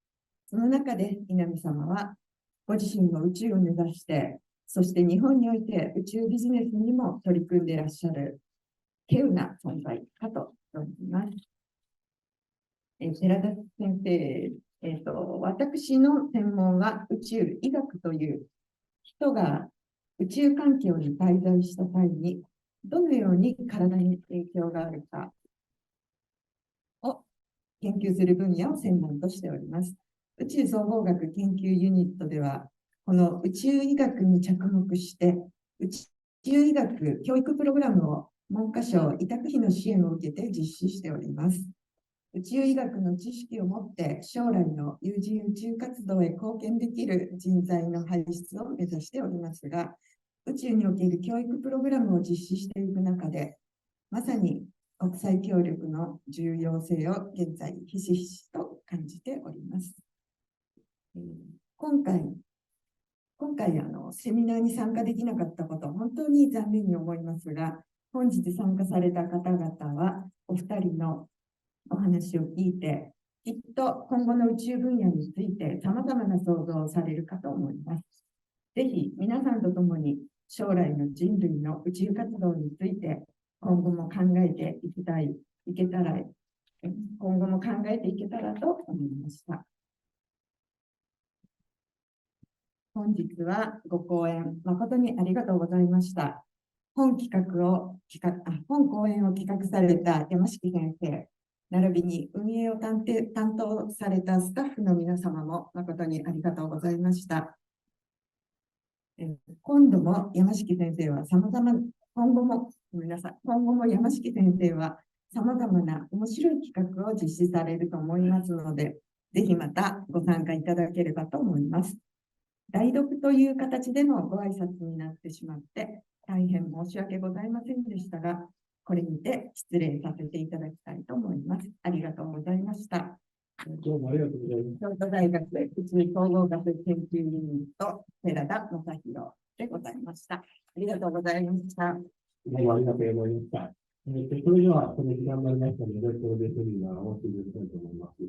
その中で稲見様は、ご自身の宇宙を目指して、そして日本において宇宙ビジネスにも取り組んでいらっしゃる、稀有な存在かと思います。寺田先生、私の専門は宇宙医学という人が宇宙環境に滞在した際にどのように体に影響があるかを研究する分野を専門としております。宇宙総合学研究ユニットでは、この宇宙医学に着目して、宇宙医学教育プログラムを文科省委託費の支援を受けて実施しております。宇宙医学の知識を持って将来の有人宇宙活動へ貢献できる人材の輩出を目指しておりますが、宇宙における教育プログラムを実施していく中で、まさに国際協力の重要性を現在ひしひしと感じております。今回セミナーに参加できなかったこと、本当に残念に思いますが、本日参加された方々は、お二人のお話を聞いて、きっと今後の宇宙分野について様々な想像をされるかと思います。ぜひ皆さんと共に将来の人類の宇宙活動について今後も考えていけたらと思いました。本日はご講演誠にありがとうございました。本講演を企画された山敷先生、並びに運営を担当されたスタッフの皆様も誠にありがとうございました。今後も山敷先生は様々な面白い企画を実施されると思いますので、ぜひまたご参加いただければと思います。代読という形でのご挨拶になってしまって、大変申し訳ございませんでしたが、これにて失礼させていただきたいと思います。ありがとうございました。どうもありがとうございます。京都大学宇宙総合学研究ユニット、寺田正宏でございました。ありがとうございました。どうもありがとうございました。それでは、この時間になりましたので、これでセミナーを終了したいと思います。